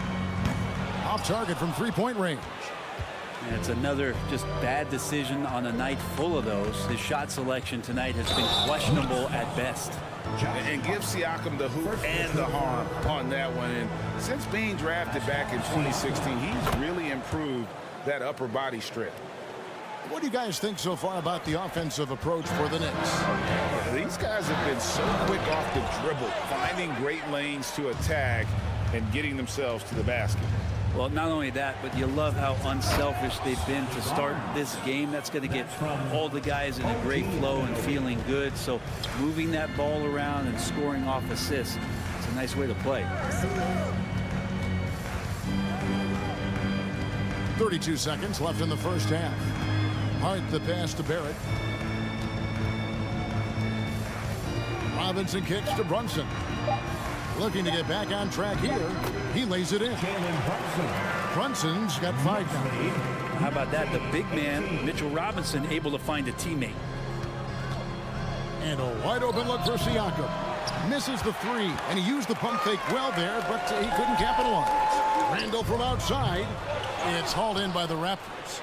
off target from three-point range. And it's another just bad decision on a night full of those. His shot selection tonight has been questionable at best. And give Siakam the hoop and the harm on that one. And since being drafted back in 2016, he's really improved that upper body strip. What do you guys think so far about the offensive approach for the Knicks? These guys have been so quick off the dribble, finding great lanes to attack and getting themselves to the basket. Well, not only that, but you love how unselfish they've been to start this game. That's going to get all the guys in a great flow and feeling good. So moving that ball around and scoring off assists, it's a nice way to play. 32 seconds left in the first half. Hart the pass to Barrett. Robinson kicks to Brunson. Looking to get back on track here. He lays it in. Brunson's got 5 now. How about that? The big man, Mitchell Robinson, able to find a teammate. And a wide open look for Siakam. Misses the 3, and he used the pump fake well there, but he couldn't capitalize. Randall from outside. It's hauled in by the Raptors.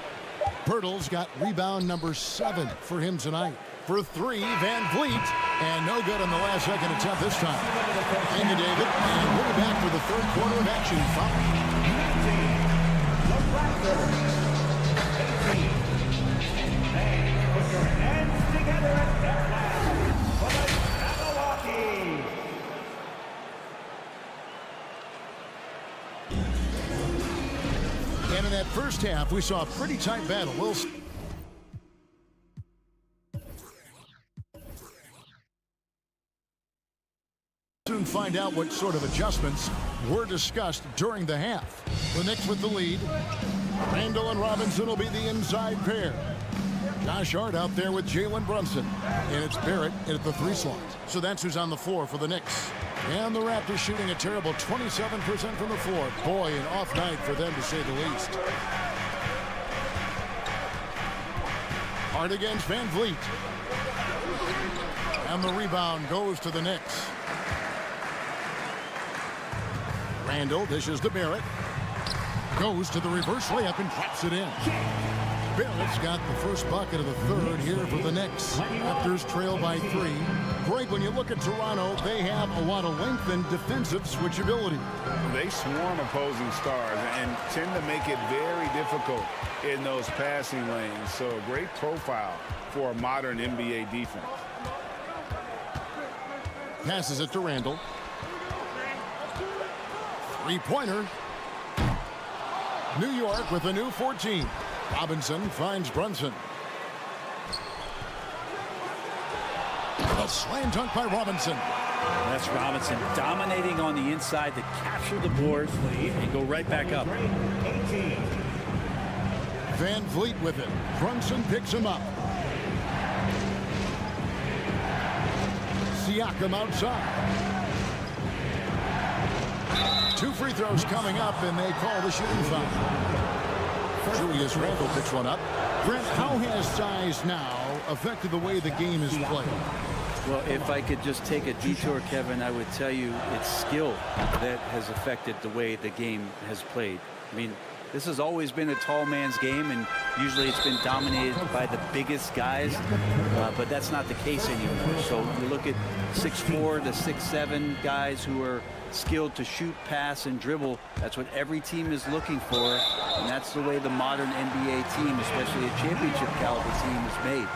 Pirtle's got rebound number 7 for him tonight. For 3, Van Vliet, and no good on the last second attempt this time. Thank you, David, and we'll be back for the third quarter of action. Put your hands together at their line for the Milwaukee. And in that first half, we saw a pretty tight battle. We'll soon find out what sort of adjustments were discussed during the half. The Knicks with the lead. Randall and Robinson will be the inside pair. Josh Hart out there with Jalen Brunson. And it's Barrett at the 3 slot. So that's who's on the floor for the Knicks. And the Raptors shooting a terrible 27% from the floor. Boy, an off night for them to say the least. Hart against Van Vliet. And the rebound goes to the Knicks. Randall dishes to Barrett. Goes to the reverse layup and drops it in. Barrett's got the first bucket of the third here for the Knicks. Raptors trail by 3. Greg, when you look at Toronto, they have a lot of length and defensive switchability. They swarm opposing stars and tend to make it very difficult in those passing lanes. So a great profile for a modern NBA defense. Passes it to Randall. 3-pointer. New York with a new 14. Robinson finds Brunson. A slam dunk by Robinson. That's Robinson dominating on the inside to capture the board and go right back up. Van Vliet with it. Brunson picks him up. Siakam outside. 2 free throws coming up, and they call the shooting foul. Julius Randle picks one up. Brent, how has size now affected the way the game is played? Well, if I could just take a detour, Kevin, I would tell you it's skill that has affected the way the game has played. I mean, this has always been a tall man's game, and usually it's been dominated by the biggest guys, but that's not the case anymore. So you look at 6'4" to 6'7" guys who are skilled to shoot, pass, and dribble. That's what every team is looking for, and that's the way the modern NBA team, especially a championship caliber team, is made.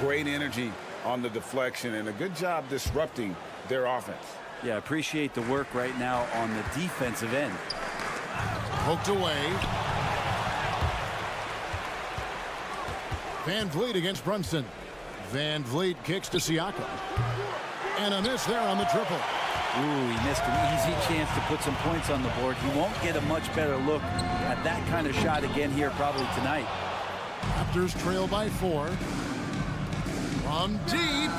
Great energy on the deflection and a good job disrupting their offense. Yeah, appreciate the work right now on the defensive end. Poked away. Van Vliet against Brunson. Van Vliet kicks to Siakam. And a miss there on the triple. Ooh, he missed an easy chance to put some points on the board. He won't get a much better look at that kind of shot again here probably tonight. Raptors trail by 4. From deep.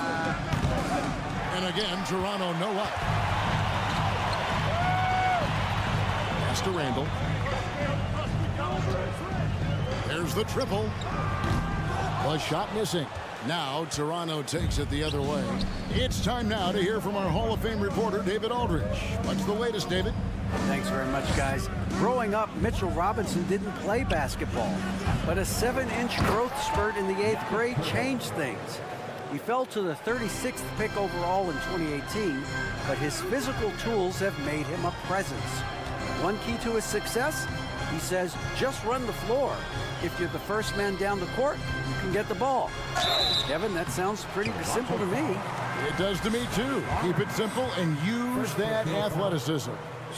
And again, Toronto no up. Pass to Randall. There's the triple. A shot missing. Now Toronto takes it the other way. It's time now to hear from our Hall of Fame reporter, David Aldridge. What's the latest, David? Thanks very much, guys. Growing up, Mitchell Robinson didn't play basketball, but a 7-inch growth spurt in the 8th grade changed things. He fell to the 36th pick overall in 2018, but his physical tools have made him a presence. One key to his success, he says, just run the floor. If you're the first man down the court, you can get the ball. Kevin, that sounds pretty simple to me. It does to me, too. Keep it simple and use that athleticism.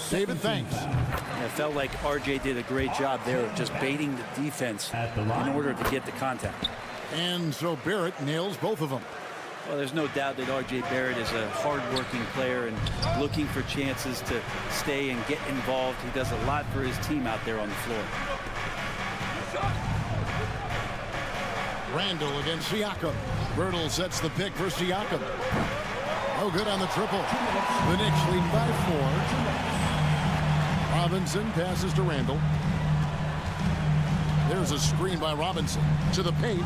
David, thanks. It felt like RJ did a great job there of just baiting the defense in order to get the contact. And so Barrett nails both of them. Well, there's no doubt that RJ Barrett is a hard-working player and looking for chances to stay and get involved. He does a lot for his team out there on the floor. Randall against Siakam. Bertle sets the pick for Siakam. No good on the triple. The Knicks lead by 4. Robinson passes to Randall. There's a screen by Robinson to the paint.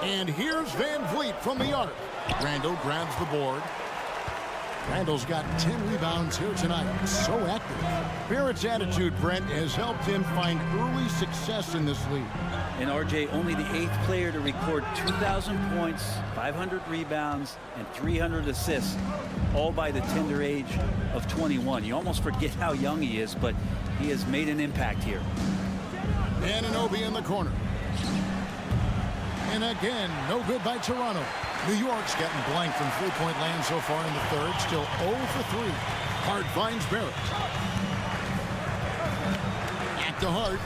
And here's Van Vliet from the arc. Randall grabs the board. Randall's got 10 rebounds here tonight. So active. Barrett's attitude, Brent, has helped him find early success in this league. And RJ, only the 8th player to record 2,000 points, 500 rebounds, and 300 assists, all by the tender age of 21. You almost forget how young he is, but he has made an impact here. Anunoby in the corner. And again, no good by Toronto. New York's getting blank from three-point land so far in the third. Still 0 for 3. Hart finds Barrett. Back to Hart.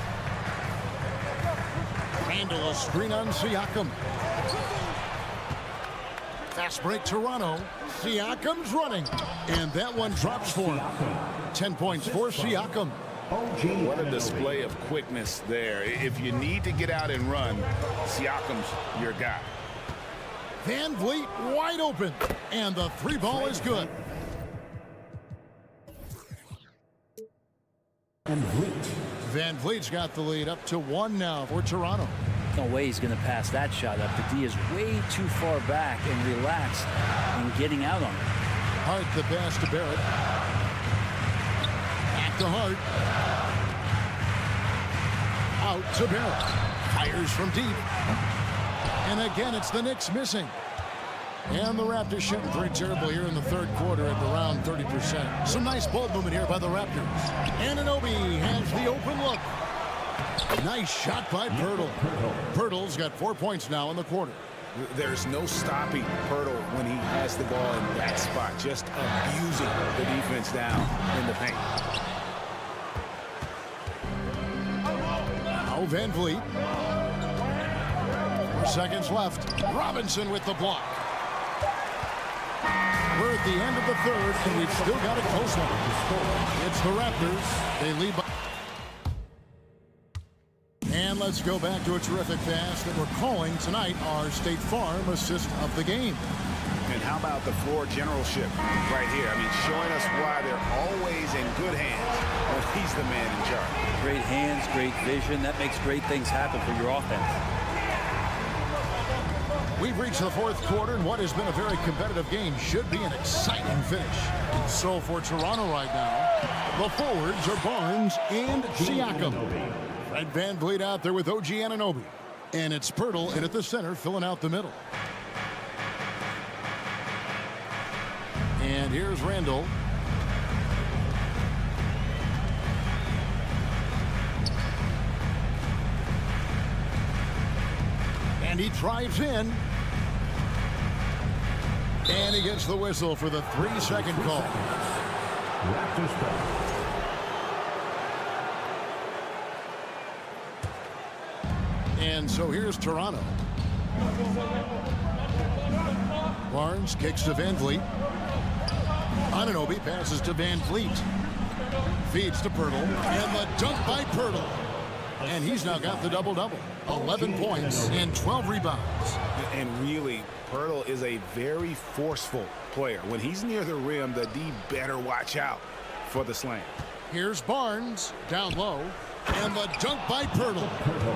Randall a screen on Siakam. Fast break Toronto. Siakam's running. And that one drops for him. 10 points for Siakam. What a display of quickness there. If you need to get out and run, Siakam's your guy. Van Vliet wide open, and the 3-ball is good. Van Vliet's got the lead up to 1 now for Toronto. No way he's going to pass that shot up. The D is way too far back and relaxed in getting out on it. Hart the pass to Barrett. Back to Hart. Out to Barrett. Fires from deep. And again, it's the Knicks missing. And the Raptors shooting pretty terrible here in the third quarter at around 30%. Some nice ball movement here by the Raptors. Anunoby has the open look. Nice shot by Pirtle. Pirtle's got 4 points now in the quarter. There's no stopping Pirtle when he has the ball in that spot, just abusing the defense down in the paint. Now Van Vliet. 4 seconds left. Robinson with the block. We're at the end of the third, and we've still got a close one. It's the Raptors. They lead by... And let's go back to a terrific pass that we're calling tonight our State Farm assist of the game. And how about the floor generalship right here? I mean, showing us why they're always in good hands when he's the man in charge. Great hands, great vision. That makes great things happen for your offense. We've reached the fourth quarter, and what has been a very competitive game should be an exciting finish. So for Toronto right now, the forwards are Barnes and Siakam. Fred Van Vliet out there with OG Anunoby. And it's Pirtle in at the center, filling out the middle. And here's Randall. And he drives in. And he gets the whistle for the 3-second call. Raptors play. And so here's Toronto. Barnes kicks to Van Vliet. Anunoby passes to Van Vliet. Feeds to Pirtle. And the dunk by Pirtle. And he's now got the double-double. 11 points and 12 rebounds. And really, Pirtle is a very forceful player. When he's near the rim, the D better watch out for the slam. Here's Barnes down low. And the dunk by Pirtle.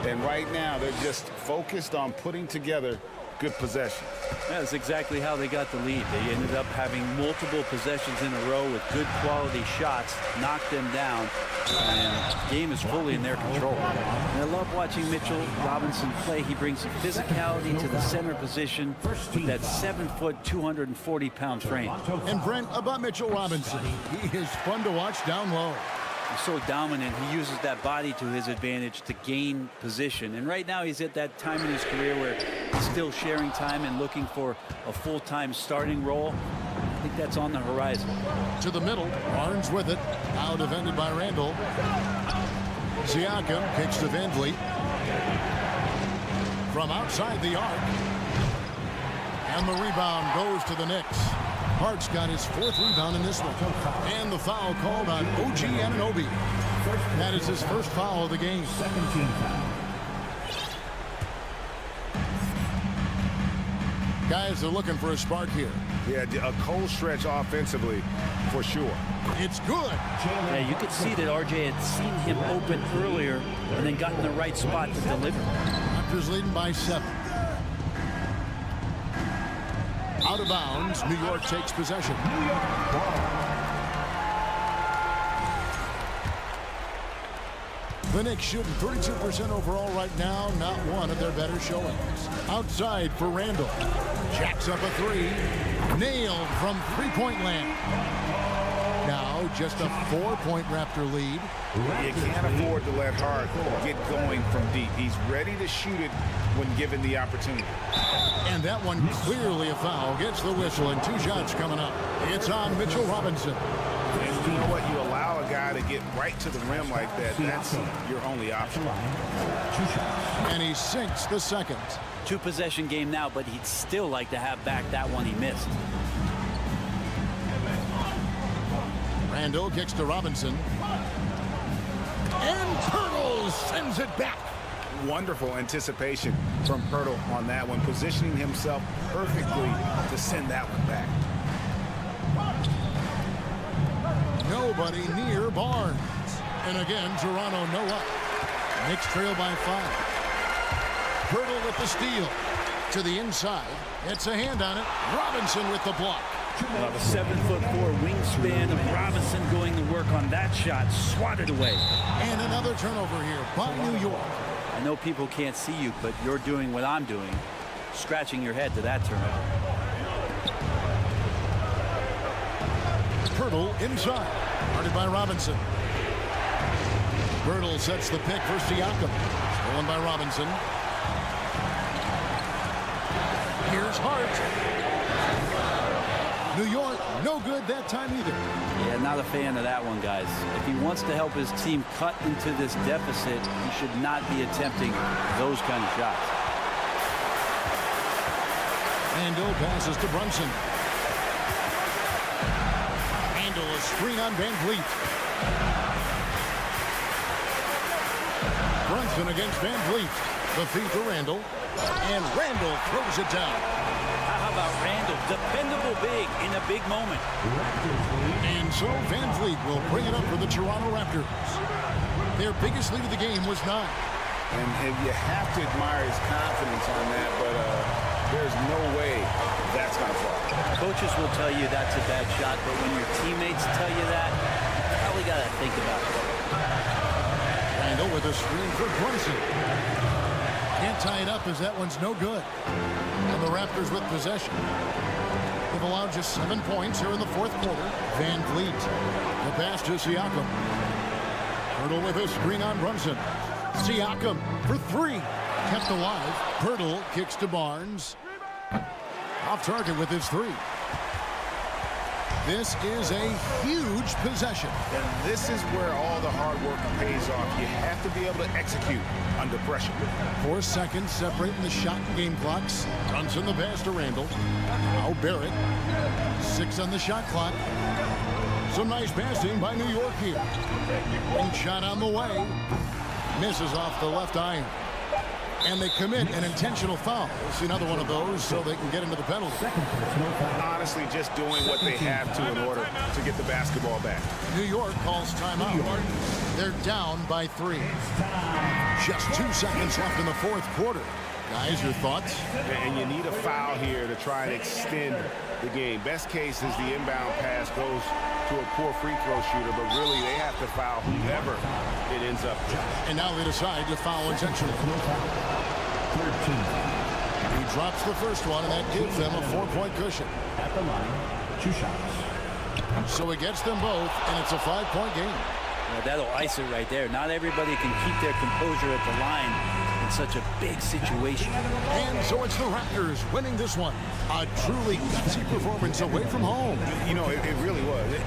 And right now, they're just focused on putting together good possession. That's exactly how they got the lead. They ended up having multiple possessions in a row with good quality shots, knocked them down, and the game is fully in their control. And I love watching Mitchell Robinson play. He brings physicality to the center position with that 7-foot, 240-pound frame. And Brent, about Mitchell Robinson, he is fun to watch down low. He's so dominant. He uses that body to his advantage to gain position. And right now he's at that time in his career where he's still sharing time and looking for a full-time starting role. I think that's on the horizon. To the middle, Barnes with it. Now defended by Randall. Siakam kicks to Van Vliet. From outside the arc. And the rebound goes to the Knicks. Hart's got his 4th rebound in this one. And the foul called on OG Anunoby. That is his first foul of the game. 17 foul. Guys are looking for a spark here. Yeah, a cold stretch offensively, for sure. It's good. Yeah, you could see that RJ had seen him open earlier and then got in the right spot to deliver. Raptors leading by 7. Out of bounds, New York takes possession. The Knicks shooting 32% overall right now, not one of their better showings. Outside for Randall. Jacks up a 3. Nailed from three-point land. Now just a 4-point Raptor lead. You can't afford to let Hart get going from deep. He's ready to shoot it when given the opportunity. And that one clearly a foul. Gets the whistle and 2 shots coming up. It's on Mitchell Robinson. And you know what? You allow a guy to get right to the rim like that. That's your only option. And he sinks the second. 2-possession game now, but he'd still like to have back that one he missed. Randall kicks to Robinson. And Pirtle sends it back. Wonderful anticipation from Pirtle on that one, positioning himself perfectly to send that one back. Nobody near Barnes. And again, Toronto no up. Knicks trail by 5. Pirtle with the steal. To the inside. It's a hand on it. Robinson with the block. Well, the 7'4" wingspan of Robinson going to work on that shot. Swatted away. And another turnover here by New York. I know people can't see you, but you're doing what I'm doing. Scratching your head to that turnover. Pirtle inside. Guarded by Robinson. Pirtle sets the pick for Siakam. Stolen by Robinson. Here's Hart. New York, no good that time either. Yeah, not a fan of that one, guys. If he wants to help his team cut into this deficit, he should not be attempting those kind of shots. Randall passes to Brunson. Randall a screen on Van Vliet. Brunson against Van Vliet. The feed to Randall. And Randall throws it down. How about Randall? Dependable big in a big moment. And so Van Vliet will bring it up for the Toronto Raptors. Their biggest lead of the game was 9. And you have to admire his confidence on that, but there's no way that's going to fall. Coaches will tell you that's a bad shot, but when your teammates tell you that, you probably got to think about it. Randall with a screen for Brunson. Can't tie it up as that one's no good. And the Raptors with possession. They've allowed just 7 points here in the 4th quarter. Van Vliet. The pass to Siakam. Pirtle with a screen on Brunson. Siakam for 3. Kept alive. Pirtle kicks to Barnes. Off target with his 3. This is a huge possession. And this is where all the hard work pays off. You have to be able to execute under pressure. 4 seconds separating the shot and game clocks. Brunson the pass to Randall. Now Barrett. 6 on the shot clock. Some nice passing by New York here. One shot on the way. Misses off the left iron. And they commit an intentional foul. We'll see another one of those so they can get into the penalty. Honestly, just doing what they have to in order to get the basketball back. New York calls timeout. They're down by 3. Just 2 seconds left in the fourth quarter. Guys, your thoughts? And you need a foul here to try and extend the game. Best case is the inbound pass goes to a poor free throw shooter, but really they have to foul whoever it ends up with. And now they decide to foul intentionally. He drops the first one, and that gives them a 4-point cushion. At the line, 2 shots. So it gets them both, and it's a 5-point game. Well, that'll ice it right there. Not everybody can keep their composure at the line in such a big situation. And so it's the Raptors winning this one. A truly gutsy performance away from home. You know, it really was.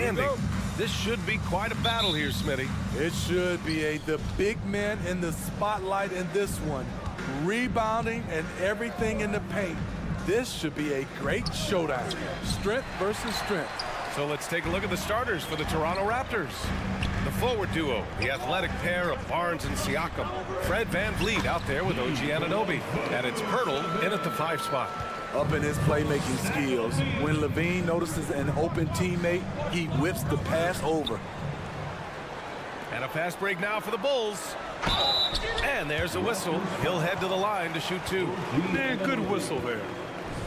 outstanding. This should be quite a battle here, Smitty. It should be. The big man in the spotlight in this one. Rebounding and everything in the paint. This should be a great showdown. Strength versus strength. So let's take a look at the starters for the Toronto Raptors. The forward duo, the athletic pair of Barnes and Siakam. Fred VanVleet out there with OG Anunoby. And it's Pirtle in at the 5 spot. Up in his playmaking skills. When Levine notices an open teammate, he whips the pass over. And a fast break now for the Bulls. And there's a whistle. He'll head to the line to shoot 2. Man, good whistle there.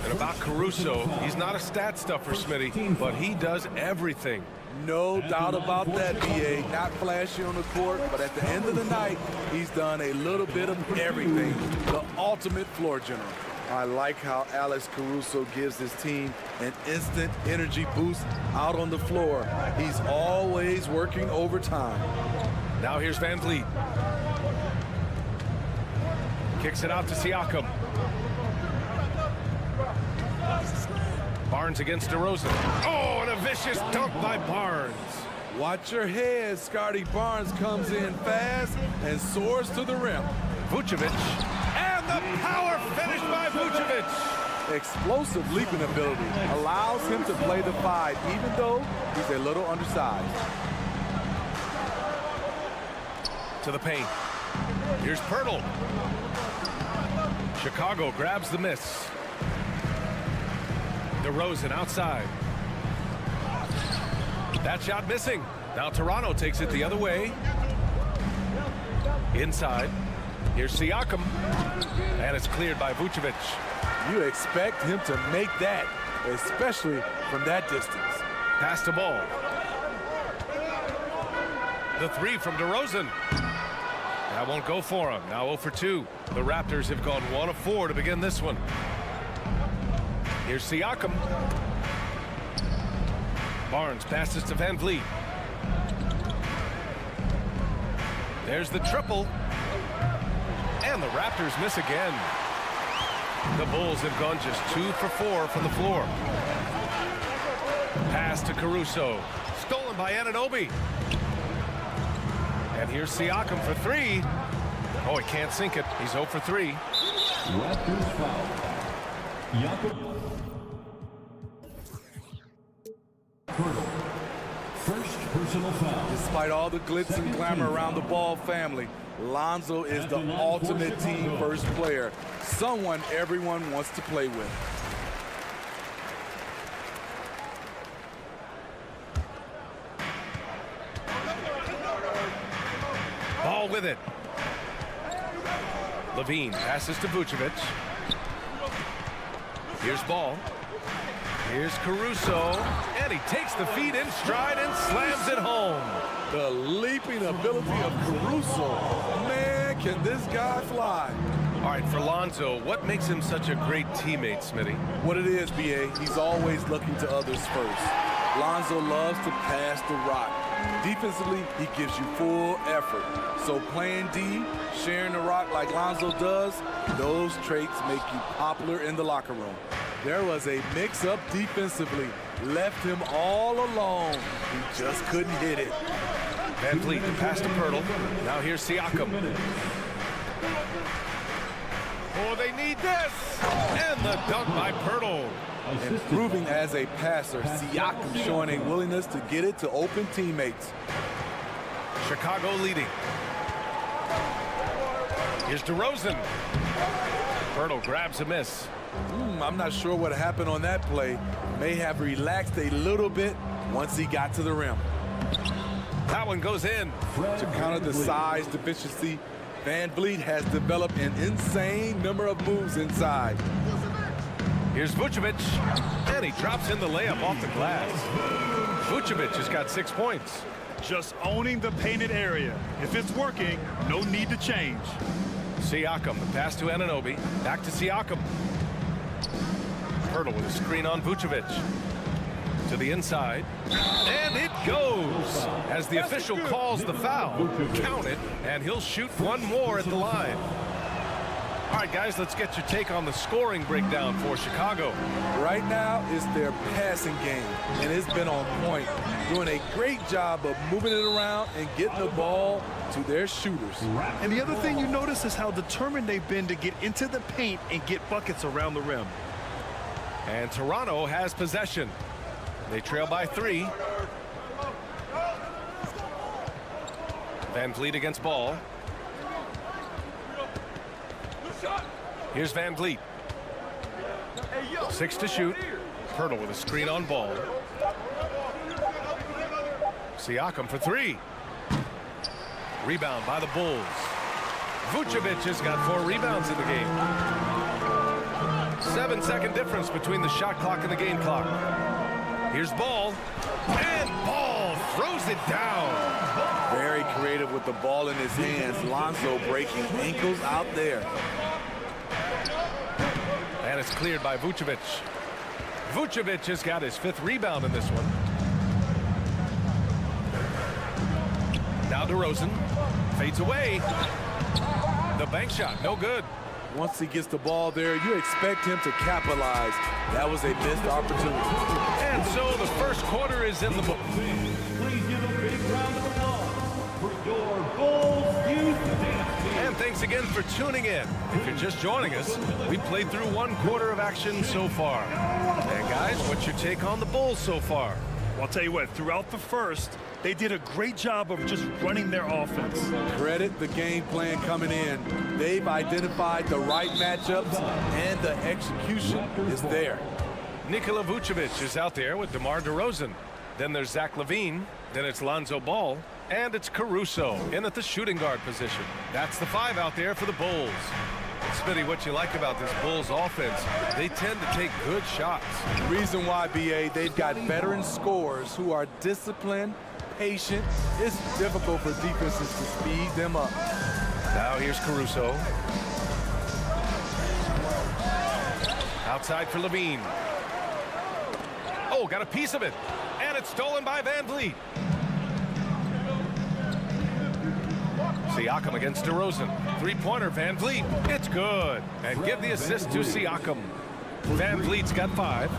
And about Caruso, he's not a stat stuffer, Smitty, but he does everything. No doubt about that, BA. Not flashy on the court, but at the end of the night, he's done a little bit of everything. The ultimate floor general. I like how Alex Caruso gives his team an instant energy boost out on the floor. He's always working overtime. Now here's VanVleet. Kicks it out to Siakam. Barnes against DeRozan. Oh, and a vicious dunk by Barnes. Watch your head. Scotty Barnes comes in fast and soars to the rim. Vucevic. And the power finish by Vucevic. Explosive leaping ability allows him to play the 5, even though he's a little undersized. To the paint. Here's Pirtle. Chicago grabs the miss. DeRozan outside. That shot missing. Now Toronto takes it the other way. Inside. Here's Siakam. And it's cleared by Vucevic. You expect him to make that, especially from that distance. Pass the ball. The 3 from DeRozan. That won't go for him. Now 0 for 2. The Raptors have gone 1 of 4 to begin this one. Here's Siakam. Barnes passes to VanVleet. There's the triple. And the Raptors miss again. The Bulls have gone just 2 for 4 from the floor. Pass to Caruso. Stolen by Anunoby. And here's Siakam for 3. Oh, he can't sink it. He's 0 for 3. Raptors foul. Jakob. First personal foul. Despite all the glitz and glamour around the Ball family, Lonzo is the ultimate team first player. Someone everyone wants to play with. Ball with it. Levine passes to Vucevic. Here's Ball. Here's Caruso. And he takes the feed in stride and slams it home. The leaping ability of Caruso. Man, can this guy fly. All right, for Lonzo, what makes him such a great teammate, Smitty? What it is, BA, he's always looking to others first. Lonzo loves to pass the rock. Defensively, he gives you full effort. So playing D, sharing the rock like Lonzo does, those traits make you popular in the locker room. There was a mix-up defensively. Left him all alone. He just couldn't hit it. VanVleet to pass to Pirtle. Now here's Siakam. Oh, they need this! And the dunk by Pirtle. Improving as a passer, Siakam showing a willingness to get it to open teammates. Chicago leading. Here's DeRozan. Pirtle grabs a miss. I'm not sure what happened on that play. May have relaxed a little bit once he got to the rim. That one goes in. To counter the size deficiency, VanVleet has developed an insane number of moves inside. Here's Vucevic, and he drops in the layup off the glass. Vucevic has got 6 points. Just owning the painted area. If it's working, no need to change. Siakam, the pass to Anunoby. Back to Siakam. Pirtle with a screen on Vucevic. To the inside. And it goes! As the official calls the foul. Count it, and he'll shoot one more at the line. All right, guys, let's get your take on the scoring breakdown for Chicago. Right now, it's their passing game, and it's been on point, doing a great job of moving it around and getting the ball to their shooters. And the other thing you notice is how determined they've been to get into the paint and get buckets around the rim. And Toronto has possession. They trail by 3. Van Vliet against Ball. Here's Van Vliet. 6 to shoot. Pirtle with a screen on Ball. Siakam for 3. Rebound by the Bulls. Vucevic has got 4 rebounds in the game. 7-second difference between the shot clock and the game clock. Here's Ball. And Ball throws it down. Very creative with the ball in his hands. Lonzo breaking ankles out there. And it's cleared by Vucevic. Vucevic has got his 5th rebound in this one. Now DeRozan fades away. The bank shot, no good. Once he gets the ball there, you expect him to capitalize. That was a missed opportunity. And so the first quarter is in the book. Please give a big round of applause for your Bulls Youth Dynasty. And thanks again for tuning in. If you're just joining us, we played through 1 quarter of action so far. And guys, what's your take on the Bulls so far? Well, I'll tell you what, throughout the first, they did a great job of just running their offense. Credit the game plan coming in. They've identified the right matchups, and the execution is there. Nikola Vucevic is out there with DeMar DeRozan. Then there's Zach LaVine. Then it's Lonzo Ball. And it's Caruso in at the shooting guard position. That's the 5 out there for the Bulls. Smitty, what you like about this Bulls offense, they tend to take good shots. Reason why, BA, they've got veteran scorers who are disciplined, patient. It's difficult for defenses to speed them up. Now here's Caruso. Outside for LaVine. Oh, got a piece of it. And it's stolen by Van Vliet. Siakam against DeRozan. 3-pointer, Van Vliet. It's good. And give the assist to Siakam. Van Vliet's got 5.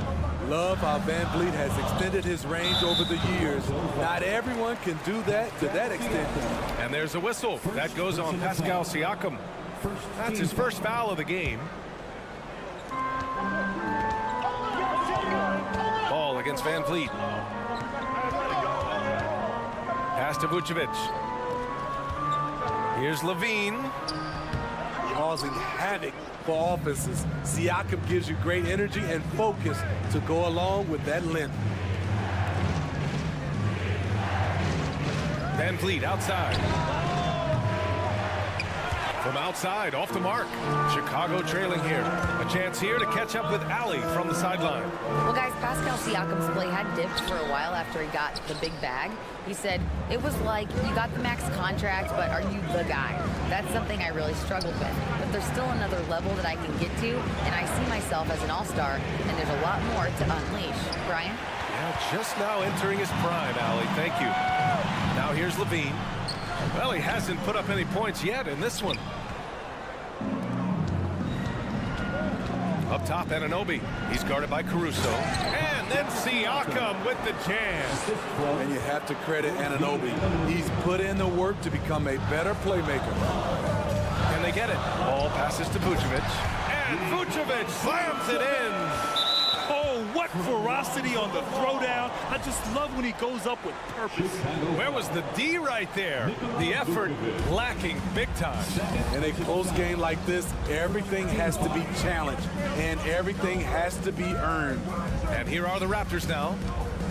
Love how Van Vliet has extended his range over the years. Not everyone can do that to that extent. And there's a whistle. That goes on Pascal Siakam. That's his first foul of the game. Ball against Van Vliet. Pass to Vucevic. Here's LaVine. Causing havoc for offenses. Siakam gives you great energy and focus to go along with that length. Van Vliet outside. From outside, off the mark. Chicago trailing here. A chance here to catch up with Allie from the sideline. Well, guys, Pascal Siakam's play had dipped for a while after he got the big bag. He said, it was like, you got the max contract, but are you the guy? That's something I really struggled with. But there's still another level that I can get to, and I see myself as an all-star, and there's a lot more to unleash. Brian? Yeah, just now entering his prime, Allie. Thank you. Now here's LaVine. Well, he hasn't put up any points yet in this one. Up top, Anunoby. He's guarded by Caruso. And then Siakam with the jam. And you have to credit Anunoby. He's put in the work to become a better playmaker. Can they get it? Ball passes to Vucevic. And Vucevic slams it in. Oh, what ferocity on the throwdown. I just love when he goes up with purpose. Where was the D right there? The effort lacking big time. In a close game like this, everything has to be challenged, and everything has to be earned. And here are the Raptors now,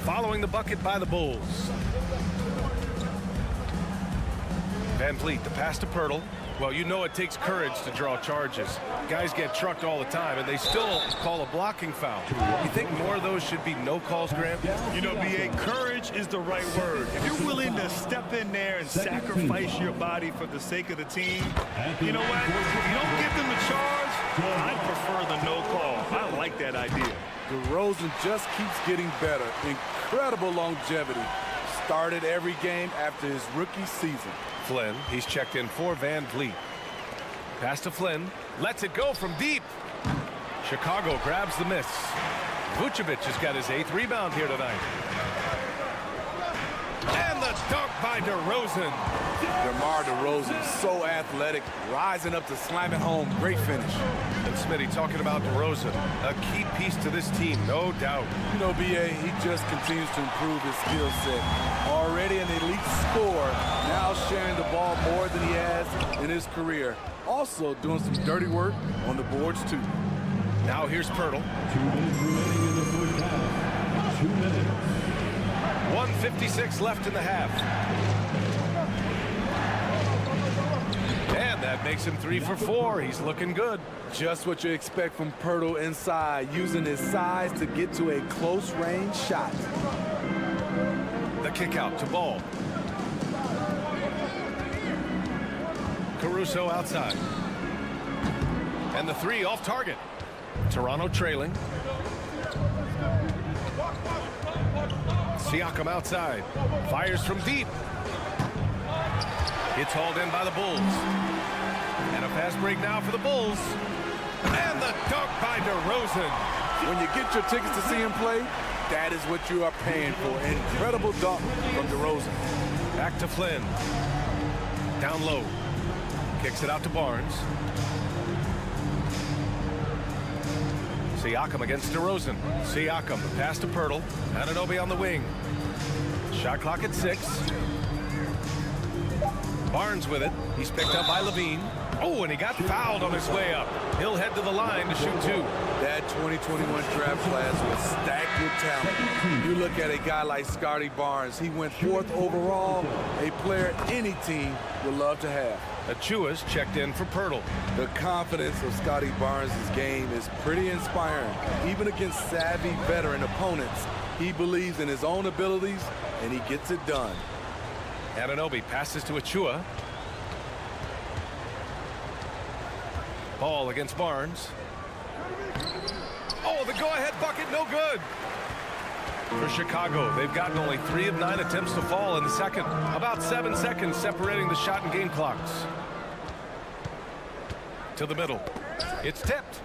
following the bucket by the Bulls. Van Vliet, the pass to Pirtle. Well, you know it takes courage to draw charges. Guys get trucked all the time, and they still call a blocking foul. You think more of those should be no calls, Grant? You know, B.A., courage is the right word. If you're willing to step in there and sacrifice your body for the sake of the team, you know what? If you don't give them the charge, I prefer the no call. I like that idea. DeRozan just keeps getting better. Incredible longevity. Started every game after his rookie season. Flynn, he's checked in for Van Vliet. Pass to Flynn. Lets it go from deep. Chicago grabs the miss. Vucevic has got his 8th rebound here tonight. And the dunk by DeRozan. DeMar DeRozan, so athletic, rising up to slam it home. Great finish. And Smitty talking about DeRozan, a key piece to this team, no doubt. You know, BA, he just continues to improve his skill set. Already an elite scorer, now sharing the ball more than he has in his career. Also doing some dirty work on the boards, too. Now here's Pirtle. 2 minutes remaining in the first half. 2 minutes. 1:56 left in the half. And that makes him 3 for 4. He's looking good. Just what you expect from Pirtle inside, using his size to get to a close-range shot. The kick out to Ball. Caruso outside. And the 3 off target. Toronto trailing. Siakam outside. Fires from deep. Gets hauled in by the Bulls. And a fast break now for the Bulls. And the dunk by DeRozan. When you get your tickets to see him play, that is what you are paying for. Incredible dunk from DeRozan. Back to Flynn. Down low. Kicks it out to Barnes. Siakam against DeRozan. Siakam, the pass to Pirtle. Anunoby on the wing. Shot clock at 6. Barnes with it. He's picked up by Levine. Oh, and he got fouled on his way up. He'll head to the line to shoot 2. That 2021 draft class was stacked with talent. You look at a guy like Scotty Barnes. He went 4th overall, a player any team would love to have. Achua's checked in for Pirtle. The confidence of Scotty Barnes' game is pretty inspiring. Even against savvy veteran opponents, he believes in his own abilities, and he gets it done. Anunoby passes to Achua. Ball against Barnes. Oh, the go-ahead bucket, no good. For Chicago, they've gotten only 3 of 9 attempts to fall in the second. About 7 seconds separating the shot and game clocks. To the middle. It's tipped.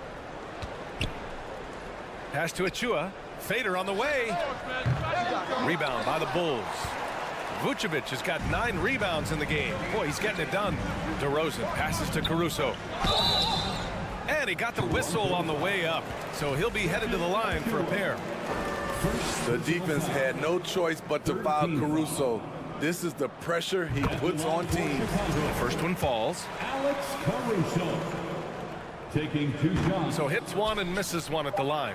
Pass to Achua. Fader on the way. Rebound by the Bulls. Vucevic has got 9 rebounds in the game. Boy, he's getting it done. DeRozan passes to Caruso. And he got the whistle on the way up. So he'll be headed to the line for a pair. The defense had no choice but to foul Caruso. This is the pressure he puts on teams. The first one falls. Alex Caruso taking 2 shots. So hits 1 and misses 1 at the line.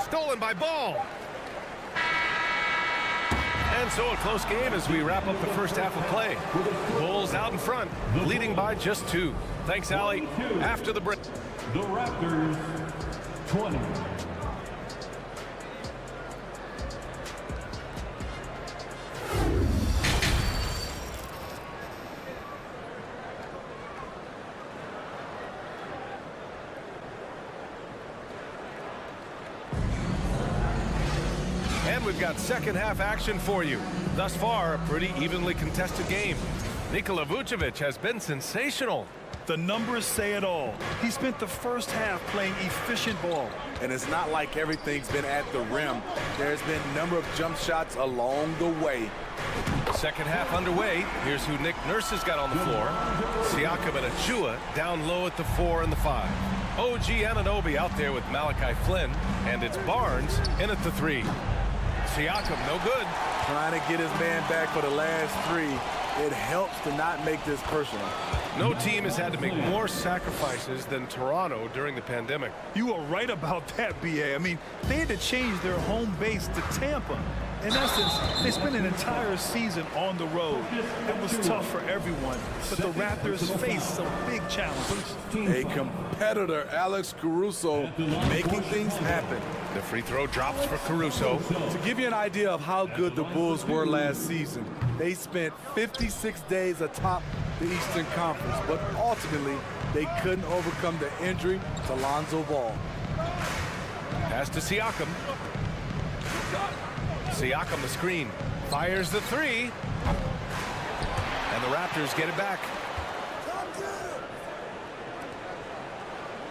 Stolen by Ball. And so a close game as we wrap up the first half of play. Bulls out in front, leading by just 2. Thanks, Allie. After the break. The Raptors 20. And we've got second half action for you. Thus far, a pretty evenly contested game. Nikola Vucevic has been sensational. The numbers say it all. He spent the first half playing efficient ball. And it's not like everything's been at the rim. There's been a number of jump shots along the way. Second half underway. Here's who Nick Nurse has got on the floor. Siakam and Achua down low at the 4 and the 5. OG Anunoby out there with Malachi Flynn. And it's Barnes in at the 3. Siakam, no good. Trying to get his man back for the last 3. It helps to not make this personal. No team has had to make more sacrifices than Toronto during the pandemic. You are right about that, BA. I mean, they had to change their home base to Tampa. In essence, they spent an entire season on the road. It was tough for everyone, but the Raptors faced some big challenges. A competitor, Alex Caruso, making things happen. The free throw drops for Caruso. To give you an idea of how good the Bulls were last season, they spent 56 days atop the Eastern Conference, but ultimately they couldn't overcome the injury to Lonzo Ball. Pass to Siakam. Siakam the screen. Fires the 3. And the Raptors get it back.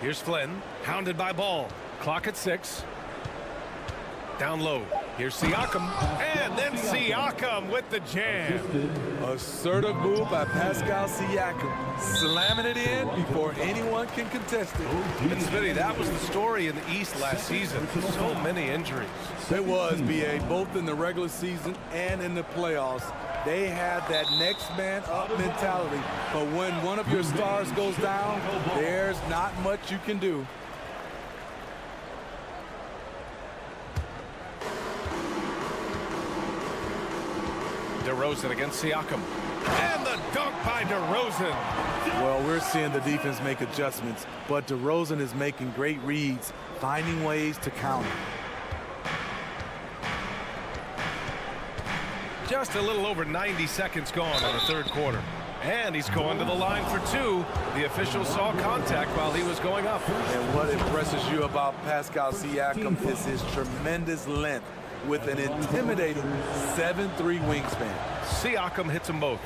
Here's Flynn, hounded by Ball. Clock at 6. Down low. Here's Siakam. And then Siakam with the jam. Assertive move by Pascal Siakam. Slamming it in before anyone can contest it. And Smitty, that was the story in the East last season. So many injuries. It was, B.A., both in the regular season and in the playoffs. They had that next man up mentality. But when one of your stars goes down, there's not much you can do. DeRozan against Siakam. And the dunk by DeRozan. Well, we're seeing the defense make adjustments, but DeRozan is making great reads, finding ways to counter. Just a little over 90 seconds gone in the third quarter. And he's going to the line for 2. The official saw contact while he was going up. And what impresses you about Pascal Siakam is his tremendous length with an intimidating 7'3" wingspan. Siakam hits them both.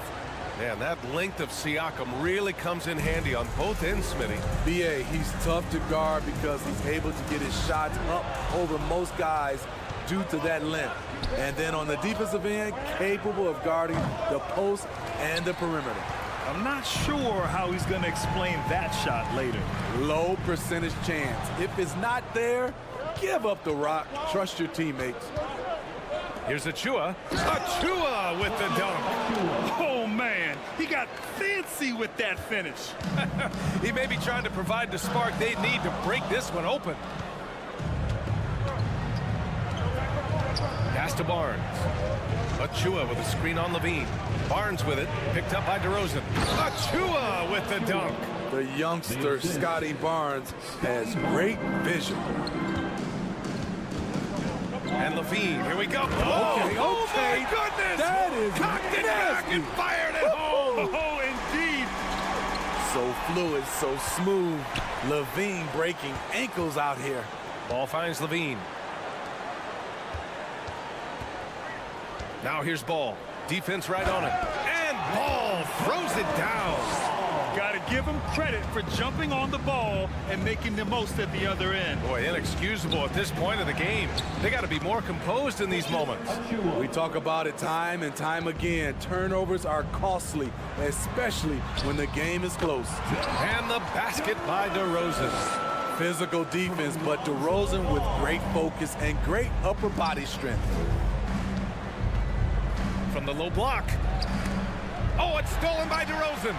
Man, that length of Siakam really comes in handy on both ends, Smitty. B.A., he's tough to guard because he's able to get his shots up over most guys due to that length. And then on the defensive end, capable of guarding the post and the perimeter. I'm not sure how he's going to explain that shot later. Low percentage chance. If it's not there, give up the rock. Trust your teammates. Here's Achua. Achua with the dunk. Oh, man. He got fancy with that finish. He may be trying to provide the spark they need to break this one open. Pass to Barnes. Achua with a screen on Levine. Barnes with it. Picked up by DeRozan. Achua with the dunk. The youngster, Scotty Barnes, has great vision. And Levine, here we go. Okay, oh okay. My goodness! That is cocked it nasty. back and fired it home. Oh, indeed. So fluid, so smooth. Levine breaking ankles out here. Ball finds Levine. Now here's Ball. Defense right on it. And Ball throws it down. Got to give him credit for jumping on the ball and making the most at the other end. Boy, inexcusable at this point of the game. They got to be more composed in these moments. We talk about it time and time again. Turnovers are costly, especially when the game is close. And the basket by DeRozan. Physical defense, but DeRozan with great focus and great upper body strength. From the low block. Oh, it's stolen by DeRozan.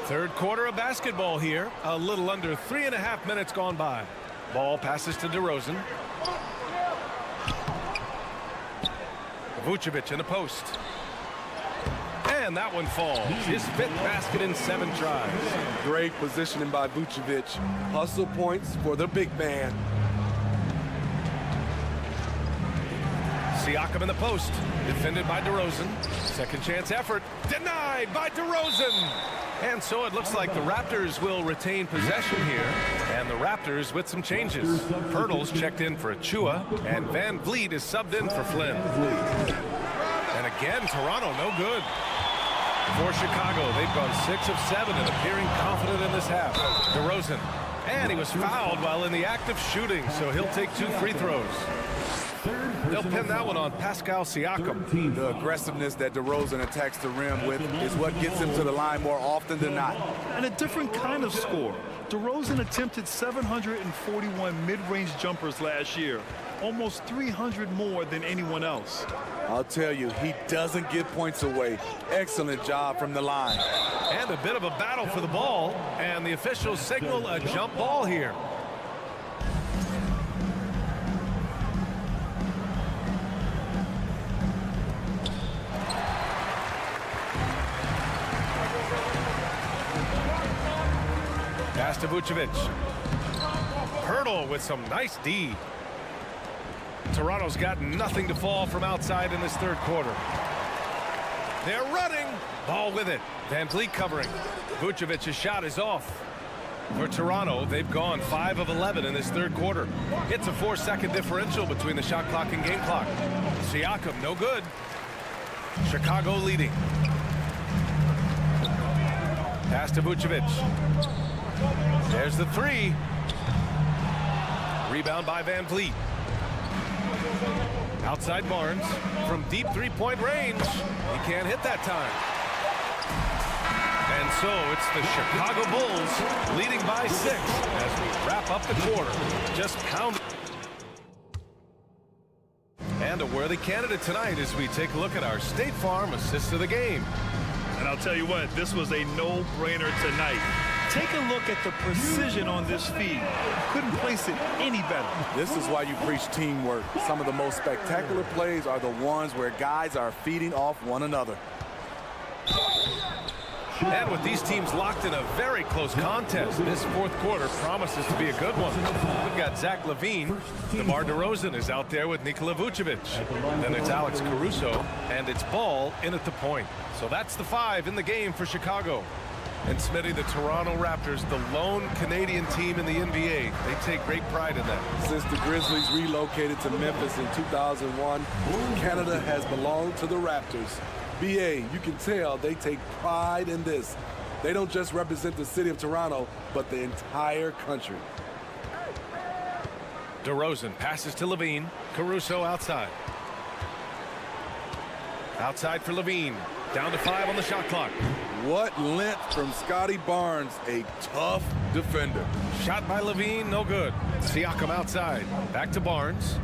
Third quarter of basketball here. A little under 3.5 minutes gone by. Ball passes to DeRozan. Vucevic in the post. And that one falls. His 5th basket in 7 tries. Great positioning by Vucevic. Hustle points for the big man. Siakam in the post. Defended by DeRozan. Second chance effort. Denied by DeRozan. And so it looks like the Raptors will retain possession here. And the Raptors with some changes. Pirtle's checked in for Achua. And Van Vliet is subbed in for Flynn. And again, Toronto no good. For Chicago, they've gone 6 of 7 and appearing confident in this half. DeRozan. And he was fouled while in the act of shooting, so he'll take 2 free throws. They'll pin that one on Pascal Siakam. The aggressiveness that DeRozan attacks the rim with is what gets him to the line more often than not. And a different kind of score. DeRozan attempted 741 mid-range jumpers last year, almost 300 more than anyone else. I'll tell you, he doesn't give points away. Excellent job from the line. And a bit of a battle for the ball, and the officials signal a jump ball here. Pass to Vucevic. Pirtle with some nice D. Toronto's got nothing to fall from outside in this third quarter. They're running. Ball with it. Van Vliet covering. Vucevic's shot is off. For Toronto, they've gone 5 of 11 in this third quarter. It's a 4-second differential between the shot clock and game clock. Siakam, no good. Chicago leading. Pass to Vucevic. There's the three. Rebound by Van Vliet. Outside Barnes from deep three-point range. He can't hit that time. And so it's the Chicago Bulls leading by 6 as we wrap up the quarter. Just pounding. And a worthy candidate tonight as we take a look at our State Farm assist of the game. And I'll tell you what, this was a no-brainer tonight. Take a look at the precision on this feed. Couldn't place it any better. This is why you preach teamwork. Some of the most spectacular plays are the ones where guys are feeding off one another. And with these teams locked in a very close contest, this fourth quarter promises to be a good one. We've got Zach LaVine. DeMar DeRozan is out there with Nikola Vucevic. Then it's Alex Caruso, and it's Ball in at the point. So that's the 5 in the game for Chicago. And Smitty, the Toronto Raptors, the lone Canadian team in the NBA. They take great pride in that. Since the Grizzlies relocated to Memphis in 2001, Canada has belonged to the Raptors. BA, you can tell they take pride in this. They don't just represent the city of Toronto, but the entire country. DeRozan passes to LaVine. Caruso outside. Outside for LaVine. Down to 5 on the shot clock. What length from Scotty Barnes, a tough defender. Shot by LaVine, no good. Siakam outside. Back to Barnes.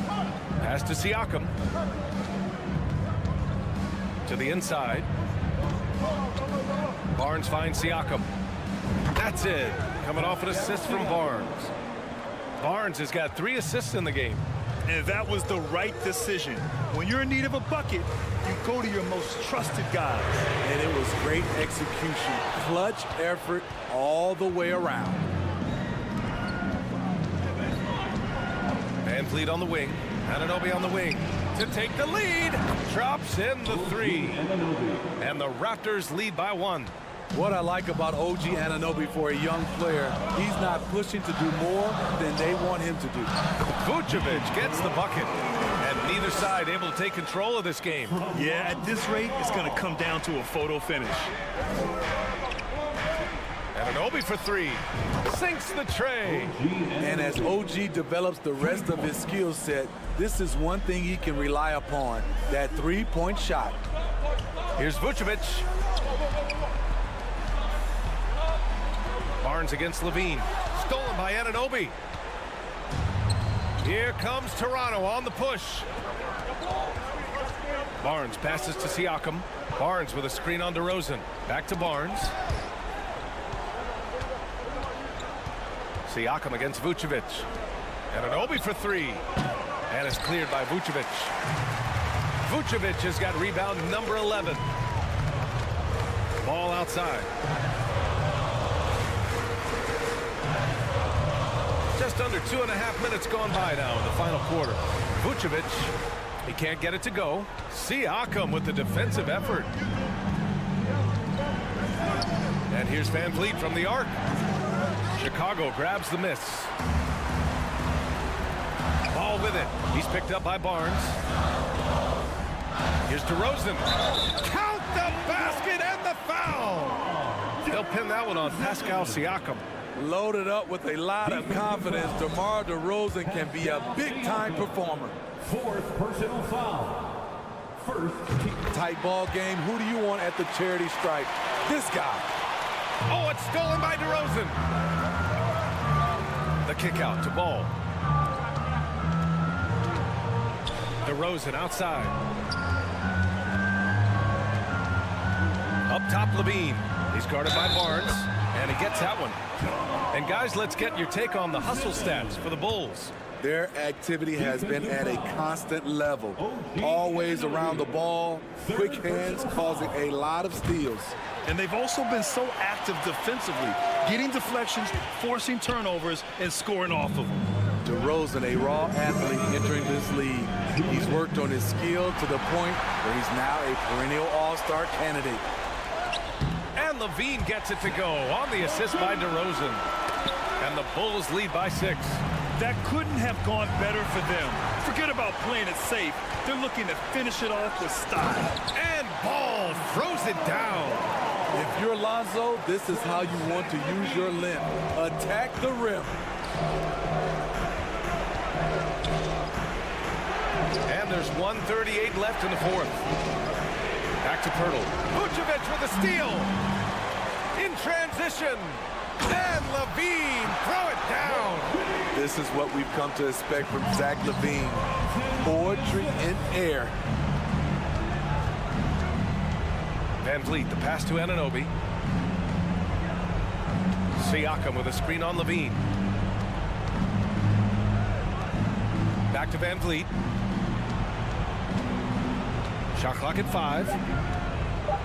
Pass to Siakam. To the inside. Barnes finds Siakam. That's it. Coming off an assist from Barnes. Barnes has got 3 assists in the game. And that was the right decision. When you're in need of a bucket, you go to your most trusted guys. And it was great execution. Clutch effort all the way around. Van Vliet on the wing. Anunoby on the wing to take the lead. Drops in the 3. And the Raptors lead by 1. What I like about OG Anunoby for a young player, he's not pushing to do more than they want him to do. Vucevic gets the bucket. And neither side able to take control of this game. Yeah, at this rate, it's going to come down to a photo finish. Anunoby for 3. Sinks the tray. And as OG develops the rest of his skill set, this is one thing he can rely upon, that three-point shot. Here's Vucevic. Barnes against LaVine. Stolen by Anunoby. Here comes Toronto on the push. Barnes passes to Siakam. Barnes with a screen on DeRozan. Back to Barnes. Siakam against Vucevic. Anunoby for 3. And it's cleared by Vucevic. Vucevic has got rebound number 11. Ball outside. Just under 2.5 minutes gone by now in the final quarter. Vucevic, he can't get it to go. Siakam with the defensive effort. And here's Van Vliet from the arc. Chicago grabs the miss. Ball with it. He's picked up by Barnes. Here's DeRozan. Count the basket and the foul. They'll pin that one on Pascal Siakam. Loaded up with a lot of confidence, DeMar DeRozan can be a big-time performer. 4th personal foul. First team. Tight ball game. Who do you want at the charity stripe? This guy. Oh, it's stolen by DeRozan. The kick out to Ball. DeRozan outside. Up top, LaVine. He's guarded by Barnes, and he gets that one. And guys, let's get your take on the hustle stats for the Bulls. Their activity has been at a constant level. Always around the ball, quick hands causing a lot of steals. And they've also been so active defensively, getting deflections, forcing turnovers, and scoring off of them. DeRozan, a raw athlete entering this league. He's worked on his skill to the point where he's now a perennial all-star candidate. And LaVine gets it to go on the assist by DeRozan. And the Bulls lead by 6. That couldn't have gone better for them. Forget about playing it safe. They're looking to finish it off with style. And Ball throws it down. If you're you're Lonzo, this is how you want to use your length. Attack the rim. And there's 1:38 left in the fourth. Back to Pirtle. Vucevic with a steal. In transition. And Levine, throw it down. This is what we've come to expect from Zach LaVine. Poetry in air. Van Vliet, the pass to Anunoby. Siakam with a screen on Levine. Back to Van Vliet. Shot clock at 5.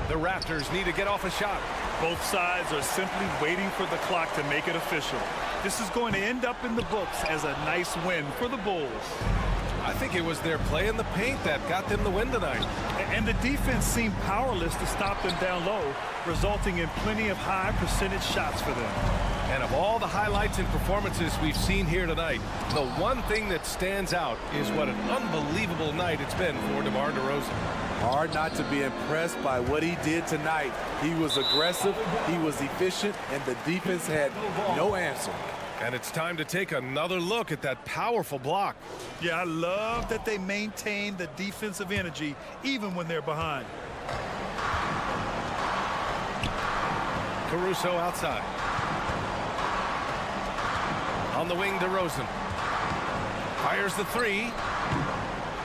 The Raptors need to get off a shot. Both sides are simply waiting for the clock to make it official. This is going to end up in the books as a nice win for the Bulls. I think it was their play in the paint that got them the win tonight. And the defense seemed powerless to stop them down low, resulting in plenty of high percentage shots for them. And of all the highlights and performances we've seen here tonight, the one thing that stands out is what an unbelievable night it's been for DeMar DeRozan. Hard not to be impressed by what he did tonight. He was aggressive, he was efficient, and the defense had no answer. And it's time to take another look at that powerful block. Yeah, I love that they maintain the defensive energy even when they're behind. Caruso outside. On the wing, DeRozan. Fires the 3.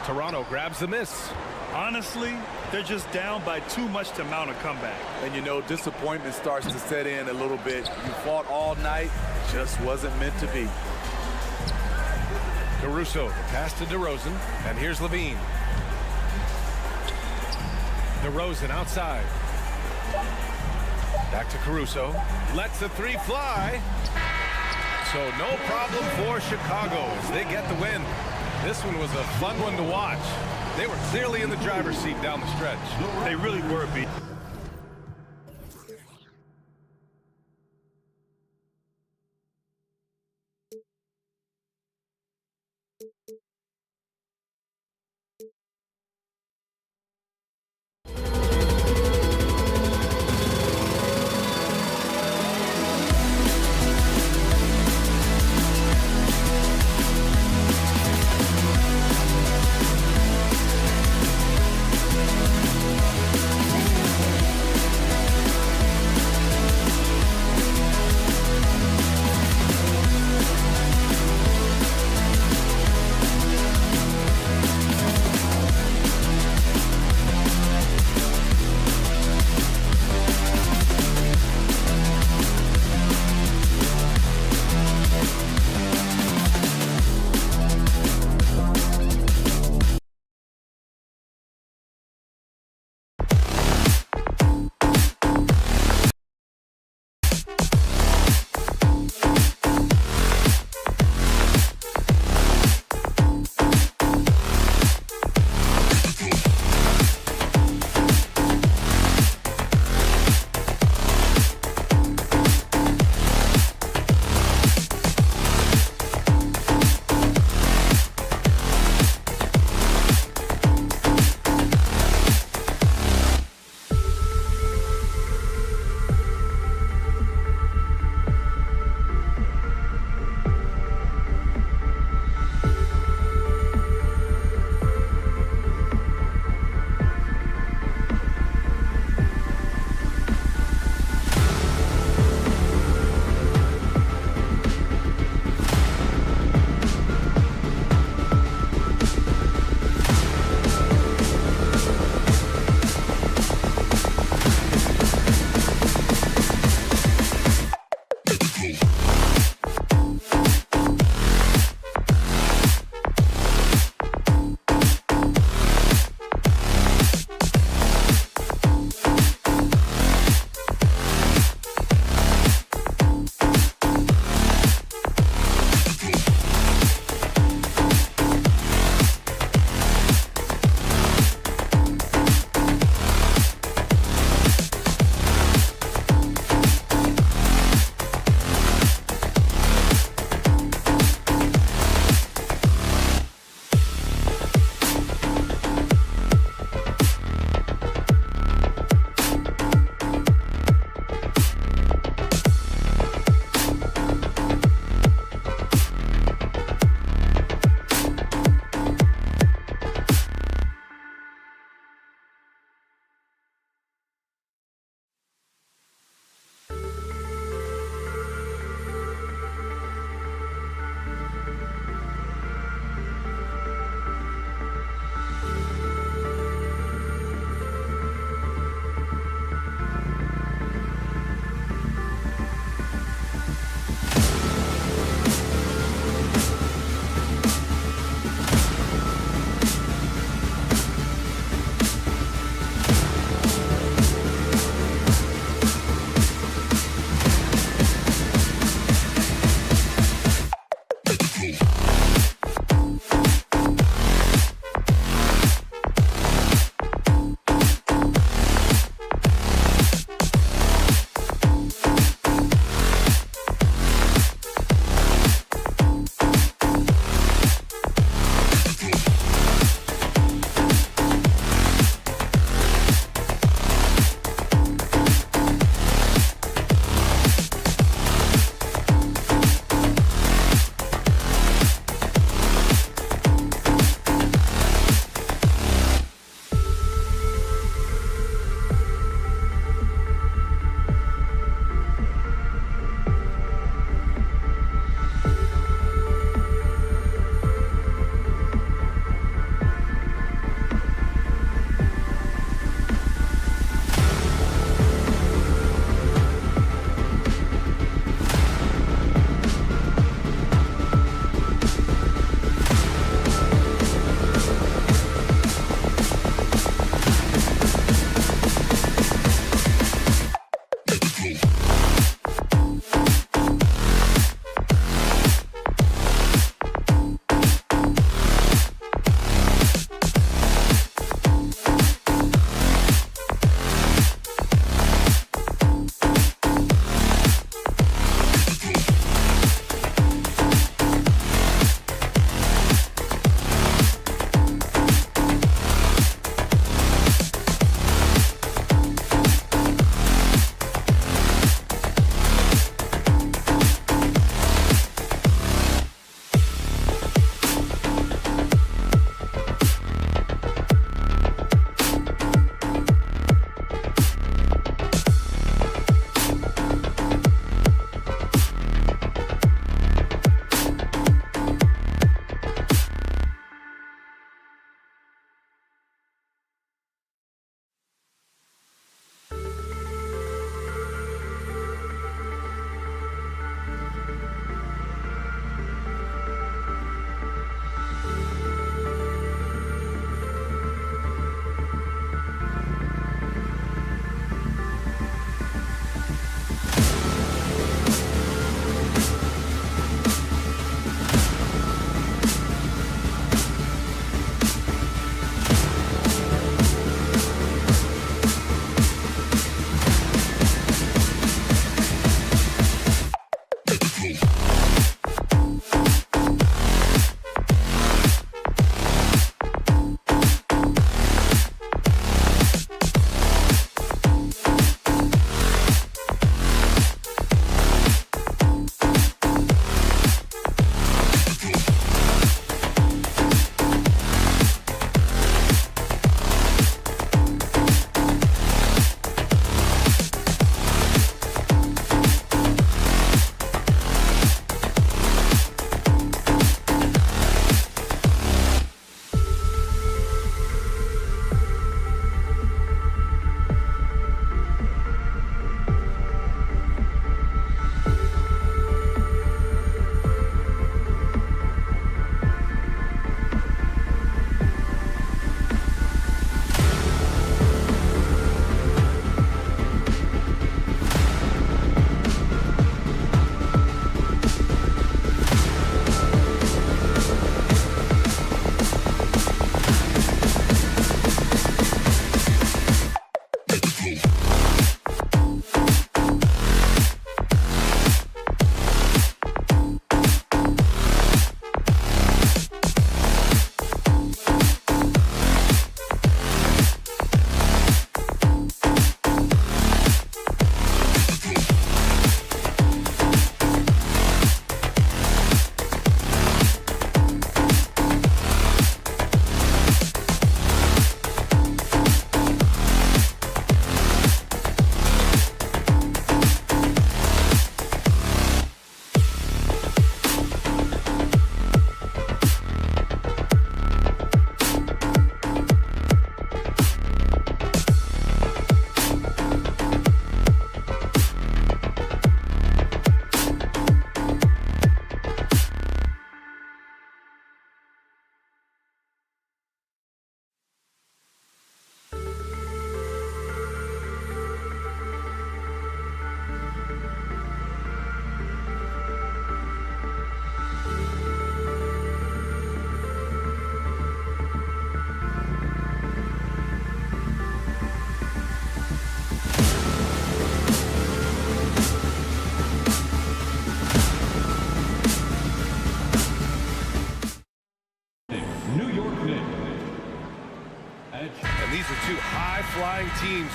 Toronto grabs the miss. Honestly, they're just down by too much to mount a comeback. And you know, disappointment starts to set in a little bit. You fought all night, just wasn't meant to be. Caruso, the pass to DeRozan, and here's Levine. DeRozan outside. Back to Caruso. Lets the 3 fly. So no problem for Chicago as they get the win. This one was a fun one to watch. They were clearly in the driver's seat down the stretch. They really were beat.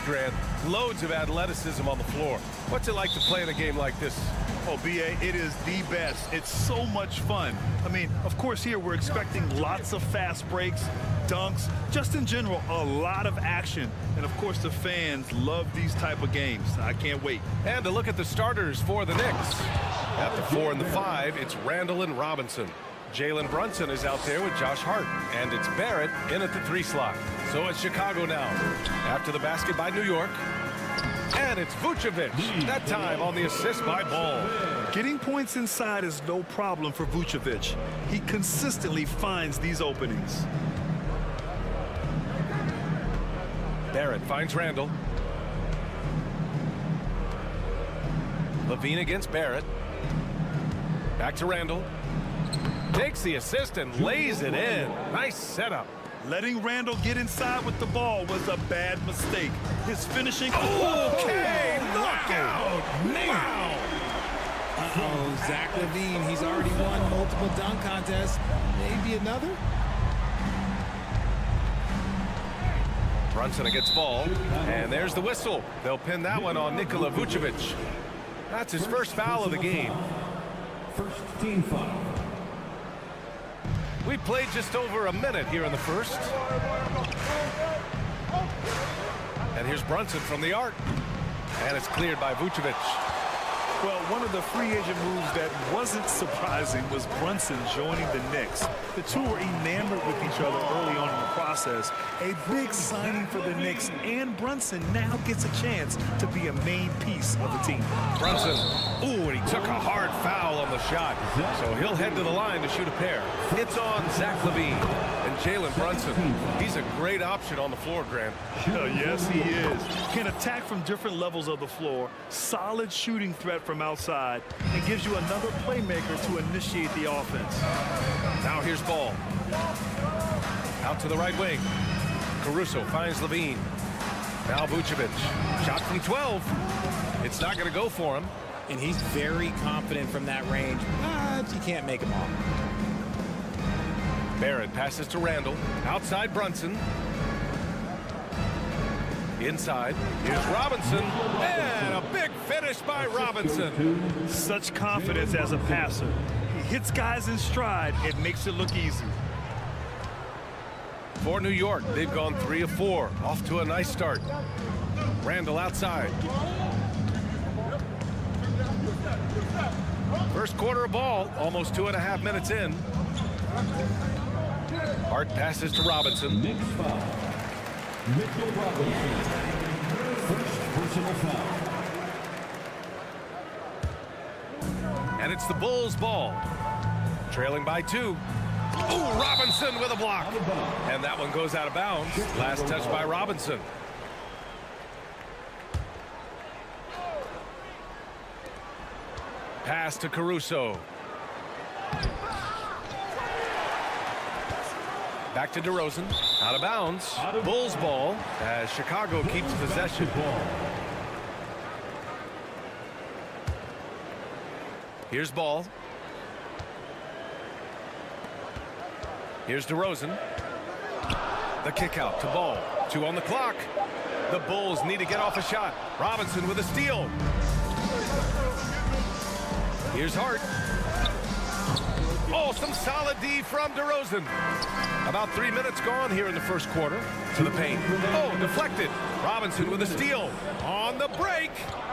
Grant. Loads of athleticism on the floor. What's it like to play in a game like this? Oh, B.A., it is the best. It's so much fun. I mean, of course, here we're expecting lots of fast breaks, dunks, just in general, a lot of action. And, of course, the fans love these type of games. I can't wait. And to look at the starters for the Knicks. At the 4 and the 5, it's Randall and Robinson. Jalen Brunson is out there with Josh Hart. And it's Barrett in at the 3 slot. So it's Chicago now. After the basket by New York. And it's Vucevic, that time on the assist by Ball. Getting points inside is no problem for Vucevic. He consistently finds these openings. Barrett finds Randall. Levine against Barrett. Back to Randall. Takes the assist and lays it in. Nice setup. Letting Randall get inside with the ball was a bad mistake. His finishing... Okay, knockout! Wow! Uh-oh, Zach Levine, he's already won multiple dunk contests. Maybe another? Brunson against Ball, and there's the whistle. They'll pin that one on Nikola Vucevic. That's his first foul of the game. First team foul. We played just over a minute here in the first. And here's Brunson from the arc. And it's cleared by Vucevic. Well, one of the free agent moves that wasn't surprising was Brunson joining the Knicks. The two were enamored with each other early on in the process. A big signing for the Knicks, and Brunson now gets a chance to be a main piece of the team. Brunson, ooh, and he took a hard foul on the shot. So he'll head to the line to shoot a pair. It's on Zach Levine and Jalen Brunson. He's a great option on the floor, Grant. Yes, he is. Can attack from different levels of the floor. Solid shooting threat from outside, and gives you another playmaker to initiate the offense. Now here's Ball. Out to the right wing. Caruso finds Levine. Now Vucevic. Shot from 12. It's not going to go for him. And he's very confident from that range, but you can't make him all. Barrett passes to Randall. Outside Brunson. Inside, here's Robinson, and a big finish by Robinson. Such confidence as a passer. He hits guys in stride. It makes it look easy. For New York, they've gone 3 of 4, off to a nice start. Randall outside. First quarter of ball, almost 2.5 minutes in. Hart passes to Robinson. Knicks foul. Mitchell Robinson. First personal foul. And it's the Bulls' ball. Trailing by 2. Ooh, Robinson with a block. And that one goes out of bounds. Last touch by Robinson. Pass to Caruso. Back to DeRozan. Out of bounds. Bulls ball as Chicago keeps possession. Here's Ball. Here's DeRozan. The kick out to Ball. 2 on the clock. The Bulls need to get off a shot. Robinson with a steal. Here's Hart. Oh, some solid D from DeRozan. About 3 minutes gone here in the first quarter. To the paint. Oh, deflected. Robinson with a steal. On the break.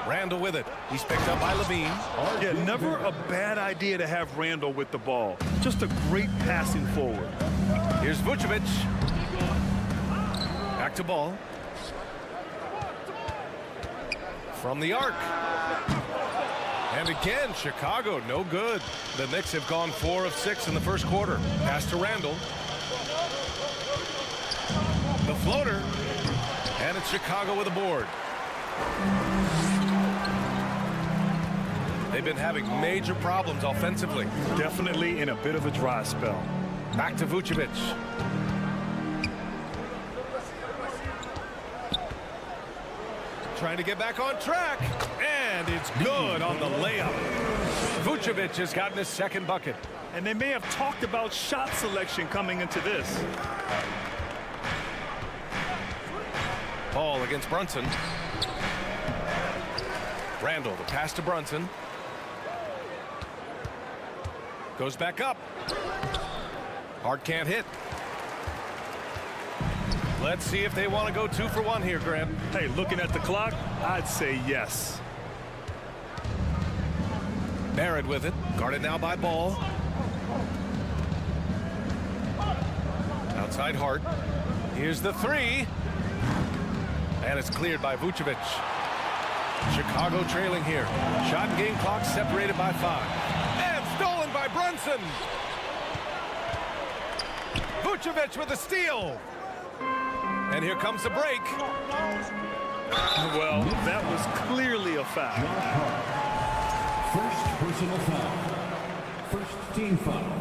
Randall with it. He's picked up by Levine. Yeah, never a bad idea to have Randall with the ball. Just a great passing forward. Here's Vucevic. Back to Ball. From the arc. And again, Chicago, no good. The Knicks have gone 4 of 6 in the first quarter. Pass to Randall. The floater. And it's Chicago with a board. They've been having major problems offensively. Definitely in a bit of a dry spell. Back to Vucevic. Trying to get back on track. And it's good on the layup. Vucevic has gotten his second bucket. And they may have talked about shot selection coming into this. Ball against Brunson. Randall, the pass to Brunson. Goes back up. Hart can't hit. Let's see if they want to go 2 for 1 here, Grant. Hey, looking at the clock, I'd say yes. Barrett with it. Guarded now by Ball. Outside Hart. Here's the 3. And it's cleared by Vucevic. Chicago trailing here. Shot and game clock separated by 5. And stolen by Brunson. Vucevic with a steal. And here comes the break. Well, that was clearly a foul. First personal foul. First team foul.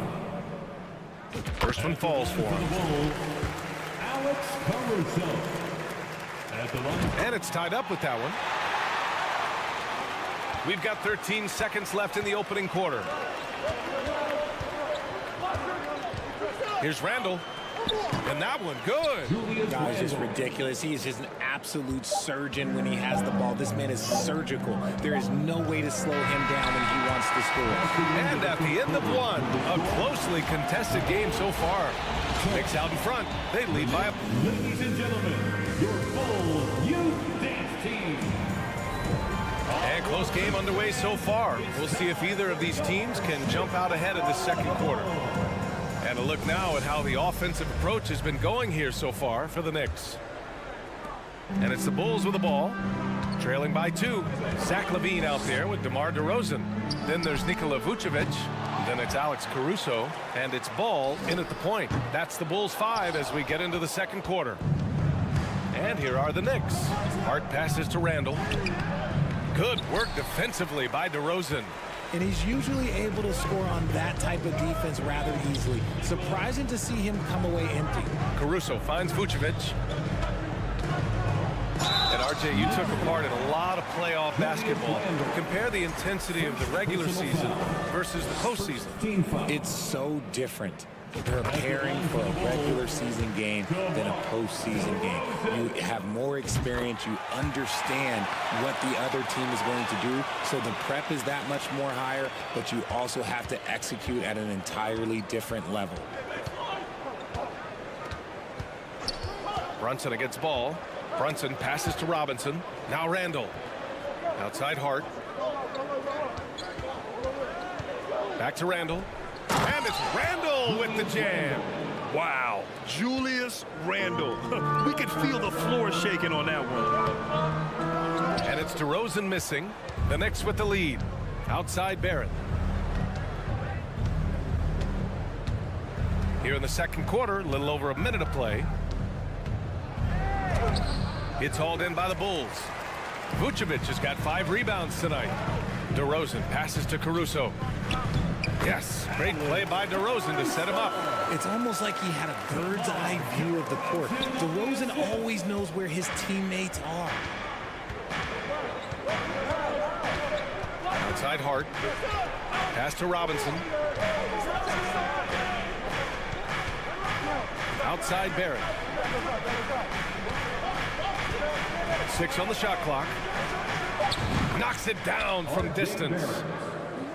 First one falls for him. Alex Caruso. At the line. And it's tied up with that one. We've got 13 seconds left in the opening quarter. Here's Randall. And that one, good. Guys, just ridiculous. He is just an absolute surgeon when he has the ball. This man is surgical. There is no way to slow him down when he wants to score. And at the end of one, a closely contested game so far. Knicks out in front. They lead by a... Ladies and gentlemen, your full youth dance team. And close game underway so far. We'll see if either of these teams can jump out ahead of the second quarter. And a look now at how the offensive approach has been going here so far for the Knicks. And it's the Bulls with the ball, trailing by 2. Zach LaVine out there with DeMar DeRozan. Then there's Nikola Vucevic. Then it's Alex Caruso. And it's Ball in at the point. That's the Bulls 5 as we get into the second quarter. And here are the Knicks. Hart passes to Randall. Good work defensively by DeRozan. And he's usually able to score on that type of defense rather easily. Surprising to see him come away empty. Caruso finds Vucevic. And RJ, you took a part in a lot of playoff basketball. Compare the intensity of the regular season versus the postseason. It's so different preparing for a regular season game than a postseason game. You have more experience. You understand what the other team is going to do. So the prep is that much more higher, but you also have to execute at an entirely different level. Brunson against Ball. Brunson passes to Robinson. Now Randall. Outside Hart. Back to Randall. And it's Randall with the jam. Wow, Julius Randall. We could feel the floor shaking on that one. And it's DeRozan missing. The Knicks with the lead. Outside Barrett. Here in the second quarter, a little over a minute of play. It's hauled in by the Bulls. Vucevic has got 5 rebounds tonight. DeRozan passes to Caruso. Yes, great play by DeRozan to set him up. It's almost like he had a bird's eye view of the court. DeRozan always knows where his teammates are. Outside Hart. Pass to Robinson. Outside Barrett. 6 on the shot clock. Knocks it down from distance.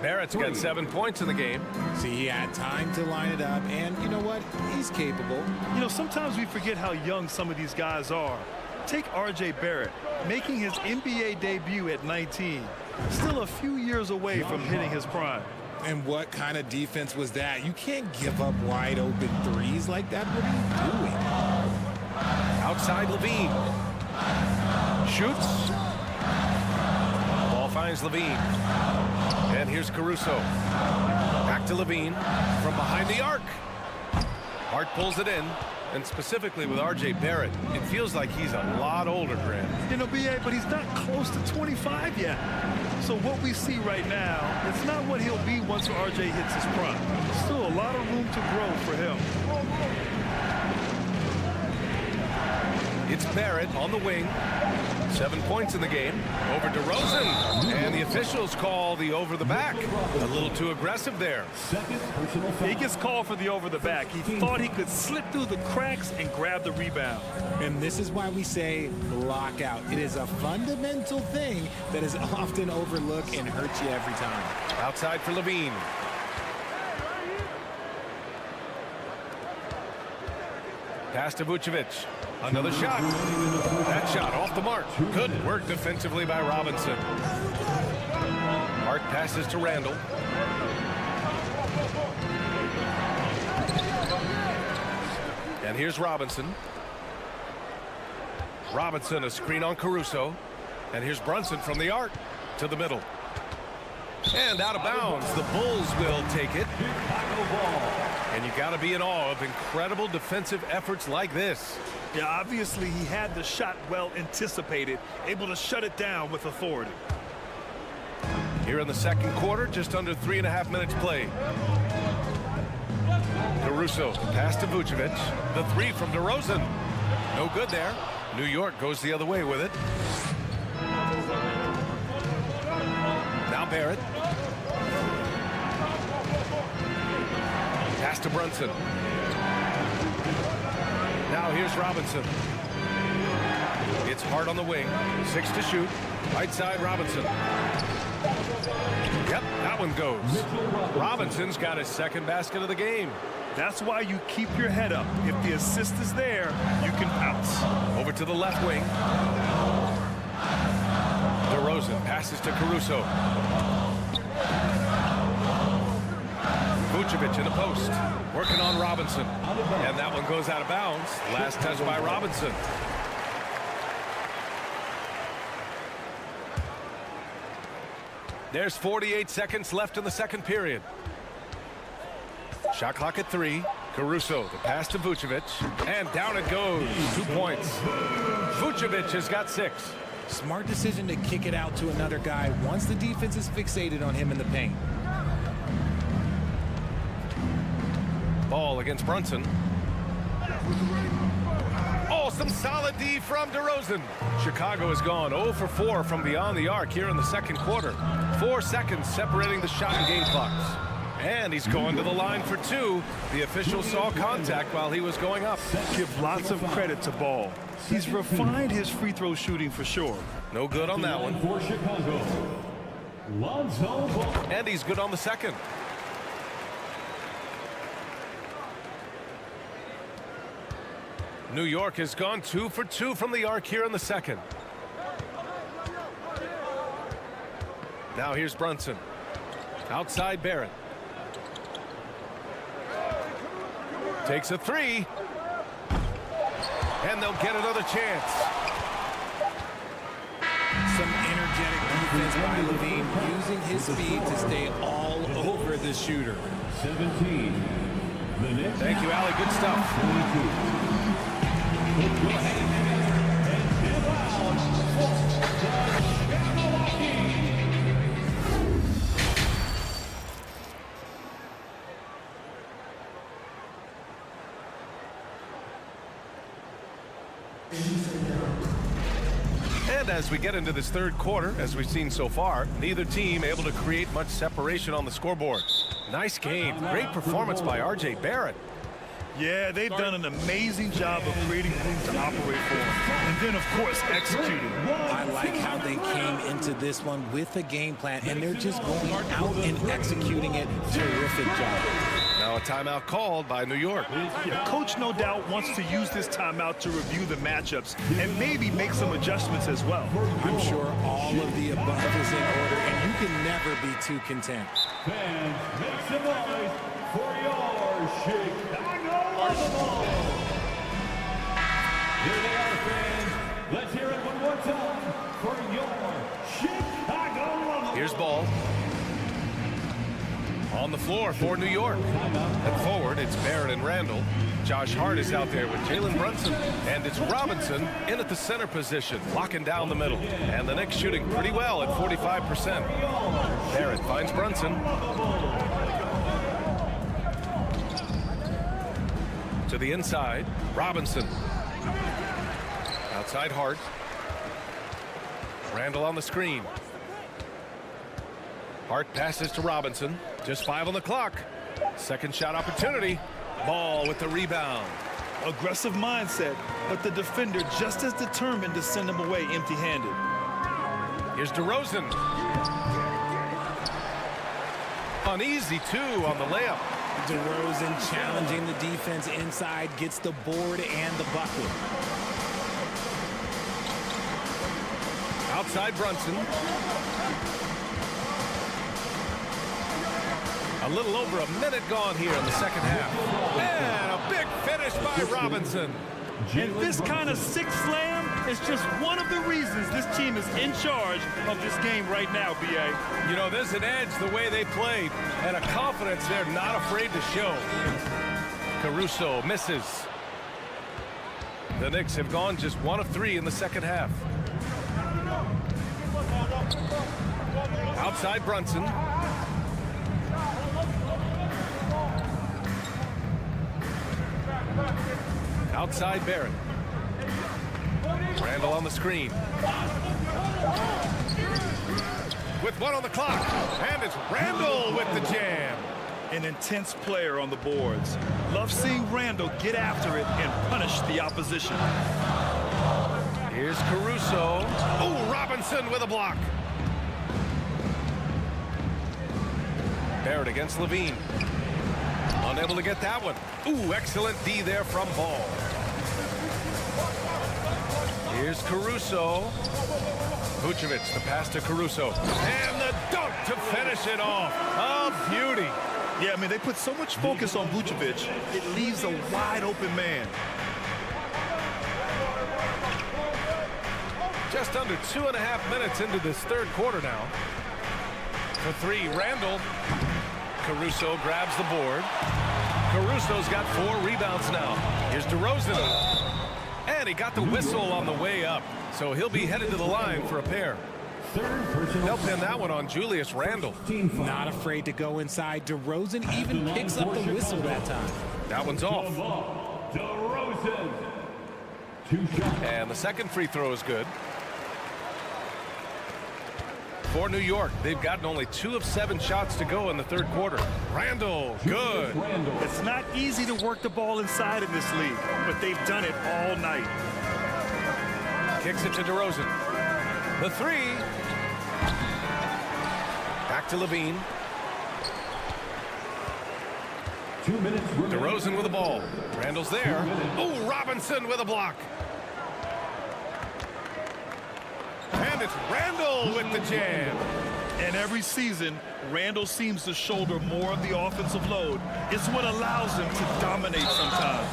Barrett's got 7 points in the game. See, he had time to line it up, and you know what? He's capable. You know, sometimes we forget how young some of these guys are. Take R.J. Barrett, making his NBA debut at 19. Still a few years away from hitting his prime. And what kind of defense was that? You can't give up wide open threes like that. What are you doing? Outside LaVine. Shoots. Ball finds LaVine. And here's Caruso. Back to LaVine from behind the arc. Hart pulls it in. And specifically with R.J. Barrett, it feels like he's a lot older, Grant. You know, B.A., but he's not close to 25 yet. So what we see right now, it's not what he'll be once R.J. hits his prime. Still a lot of room to grow for him. It's Barrett on the wing. 7 points in the game. Over DeRozan. And the officials call the over the back. A little too aggressive there. He gets called for the over the back. He thought he could slip through the cracks and grab the rebound. And this is why we say lockout. It is a fundamental thing that is often overlooked and hurts you every time. Outside for Levine. Pass to Vucevic. Another shot. That shot off the mark. Good work defensively by Robinson. Hart passes to Randall. And here's Robinson. Robinson, a screen on Caruso. And here's Brunson from the arc to the middle. And out of bounds. The Bulls will take it. And you got to be in awe of incredible defensive efforts like this. Yeah, obviously he had the shot well anticipated, able to shut it down with authority. Here in the second quarter, just under 3.5 minutes played. Caruso, pass to Vucevic. The three from DeRozan. No good there. New York goes the other way with it. Now Barrett. Pass to Brunson. Now here's Robinson. It's Hart on the wing. 6 to shoot. Right side Robinson. Yep, that one goes. Robinson's got his second basket of the game. That's why you keep your head up. If the assist is there, you can pounce. Over to the left wing. DeRozan passes to Caruso. Vucevic in the post. Working on Robinson. And that one goes out of bounds. Last touch by Robinson. There's 48 seconds left in the second period. Shot clock at 3. Caruso, the pass to Vucevic. And down it goes. 2 points. Vucevic has got 6. Smart decision to kick it out to another guy once the defense is fixated on him in the paint. Ball against Brunson. Oh, some solid D from DeRozan. Chicago has gone 0 for 4 from beyond the arc here in the second quarter. 4 seconds separating the shot and game clocks. And he's going to the line for 2. The official saw contact while he was going up. Give lots of credit to Ball. He's refined his free throw shooting for sure. No good on that one. For Chicago, Lonzo Ball. And he's good on the second. New York has gone 2 for 2 from the arc here in the second. Now here's Brunson. Outside Barrett. Takes a 3. And they'll get another chance. Some energetic defense by Levine, using his speed to stay all over the shooter. 17. The Knicks. Thank you, Allie. Good stuff. And as we get into this third quarter, as we've seen so far, neither team able to create much separation on the scoreboard. Nice game. Great performance by R.J. Barrett. Yeah, they've done an amazing job of creating room to operate for him. And then, of course, executing. I like how they came into this one with a game plan, and they're just going out and executing it. Terrific job. Now a timeout called by New York. Yeah, Coach no doubt wants to use this timeout to review the matchups and maybe make some adjustments as well. I'm sure all of the above is in order, and you can never be too content. Fans, make some noise for your Chicago Bulls. Here they are, fans. Let's hear it one more time for your Chicago Bulls. Here's Ball. On the floor for New York. At forward, it's Barrett and Randall. Josh Hart is out there with Jalen Brunson. And it's Robinson in at the center position, locking down the middle. And the Knicks shooting pretty well at 45%. Barrett finds Brunson. To the inside, Robinson. Outside Hart. Randall on the screen. Hart passes to Robinson. Just 5 on the clock. Second shot opportunity. Ball with the rebound. Aggressive mindset, but the defender just as determined to send him away empty-handed. Here's DeRozan. Uneasy, too, on the layup. DeRozan challenging the defense inside, gets the board and the bucket. Outside Brunson. A little over a minute gone here in the second half. And a big finish by Robinson. And this kind of six slam is just one of the reasons this team is in charge of this game right now, B.A. You know, there's an edge the way they played and a confidence they're not afraid to show. Caruso misses. The Knicks have gone just 1 of 3 in the second half. Outside Brunson. Outside Barrett. Randall on the screen. With 1 on the clock. And it's Randall with the jam. An intense player on the boards. Love seeing Randall get after it and punish the opposition. Here's Caruso. Oh, Robinson with a block. Barrett against Levine. Unable to get that one. Ooh, excellent D there from Ball. Here's Caruso. Vucevic, the pass to Caruso. And the dunk to finish it off. A beauty. Yeah, I mean, they put so much focus on Vucevic, it leaves a wide open man. Just under 2.5 minutes into this third quarter now. For 3, Randall. Caruso grabs the board. Caruso's got 4 rebounds now. Here's DeRozan. And he got the whistle on the way up. So he'll be headed to the line for a pair. They'll pin that one on Julius Randle. Not afraid to go inside. DeRozan even picks up the whistle that time. That one's off. DeRozan. And the second free throw is good. For New York, they've gotten only 2 of 7 shots to go in the third quarter. Randall, good. It's not easy to work the ball inside in this league, but they've done it all night. Kicks it to DeRozan. The 3. Back to Levine. 2 minutes. DeRozan with the ball. Randall's there. Oh, Robinson with a block. And it's Randall with the jam. And every season, Randall seems to shoulder more of the offensive load. It's what allows him to dominate sometimes.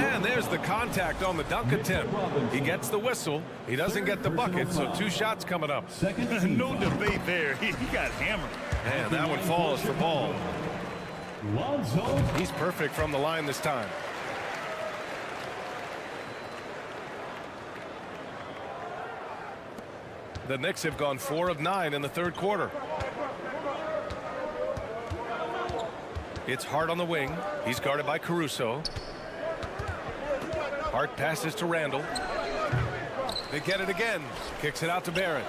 And there's the contact on the dunk attempt. He gets the whistle. He doesn't get the bucket, so 2 shots coming up. No debate there. He got hammered. And that one falls for Ball. He's perfect from the line this time. The Knicks have gone 4 of 9 in the third quarter. It's Hart on the wing. He's guarded by Caruso. Hart passes to Randall. They get it again. Kicks it out to Barrett.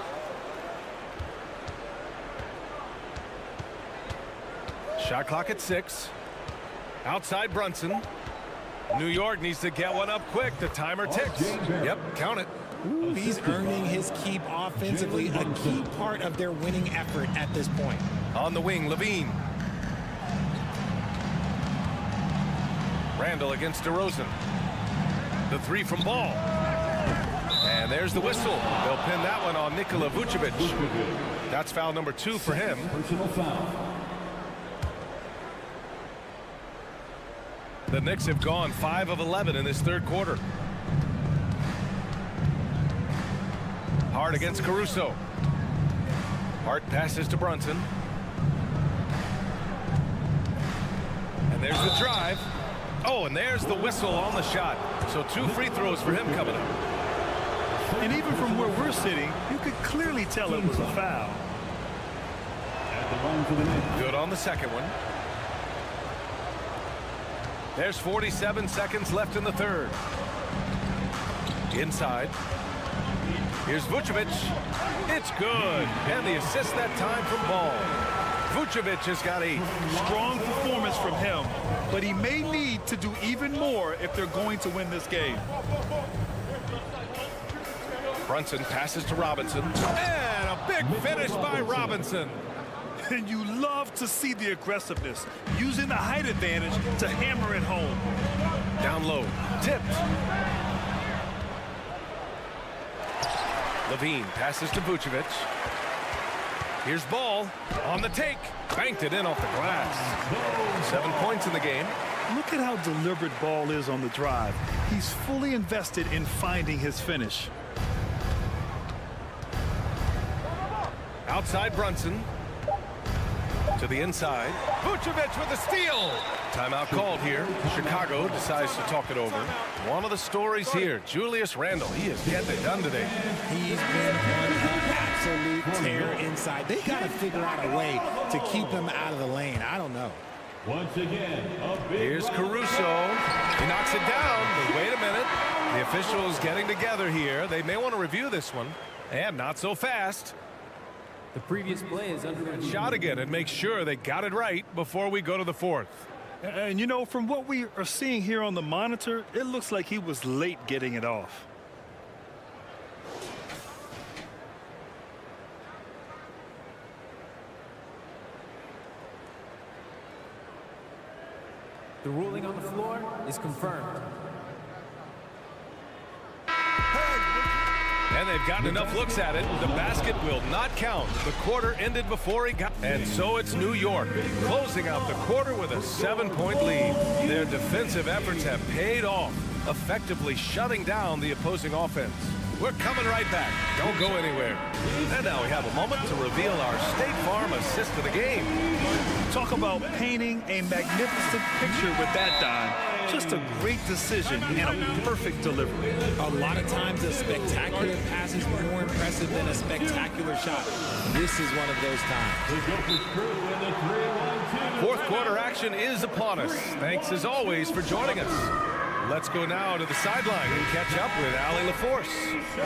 Shot clock at 6. Outside Brunson. New York needs to get one up quick. The timer ticks. Yep, count it. Ooh, he's earning his keep offensively, a key part of their winning effort at this point. On the wing, Levine. Randall against DeRozan. The 3 from Ball. And there's the whistle. They'll pin that one on Nikola Vucevic. That's foul number 2 for him. Personal foul. The Knicks have gone 5 of 11 in this third quarter. Hart against Caruso. Hart passes to Brunson. And there's the drive. Oh, and there's the whistle on the shot. So 2 free throws for him coming up. And even from where we're sitting, you could clearly tell it was a foul. Good on the second one. There's 47 seconds left in the third. Inside. Here's Vucevic. It's good. And the assist that time from Ball. Vucevic has got 8. Strong performance from him, but he may need to do even more if they're going to win this game. Brunson passes to Robinson. And a big finish by Robinson. And you love to see the aggressiveness, using the height advantage to hammer it home. Down low. Tipped. Levine passes to Vucevic. Here's Ball on the take. Banked it in off the glass. 7 points in the game. Look at how deliberate Ball is on the drive. He's fully invested in finding his finish. Outside Brunson. To the inside. Vucevic with a steal. Timeout called here. Chicago decides to talk it over. One of the stories here, Julius Randle. He is getting it done today. He's been on an absolute tear inside. They got to figure out a way to keep him out of the lane. I don't know. Once again, Here's Caruso. He knocks it down. But wait a minute. The officials getting together here. They may want to review this one. And not so fast. The previous play is under review. Shot again and make sure they got it right before we go to the 4th. And you know, from what we are seeing here on the monitor, it looks like he was late getting it off. The ruling on the floor is confirmed. And they've gotten enough looks at it. The basket will not count. The quarter ended before he got. And so it's New York closing out the quarter with a 7-point lead. Their defensive efforts have paid off, effectively shutting down the opposing offense. We're coming right back. Don't go anywhere. And now we have a moment to reveal our State Farm assist of the game. Talk about painting a magnificent picture with that dime. Just a great decision and a perfect delivery. A lot of times a spectacular pass is more impressive than a spectacular shot. This is one of those times. 4th quarter action is upon us. Thanks as always for joining us. Let's go now to the sideline and catch up with Allie LaForce.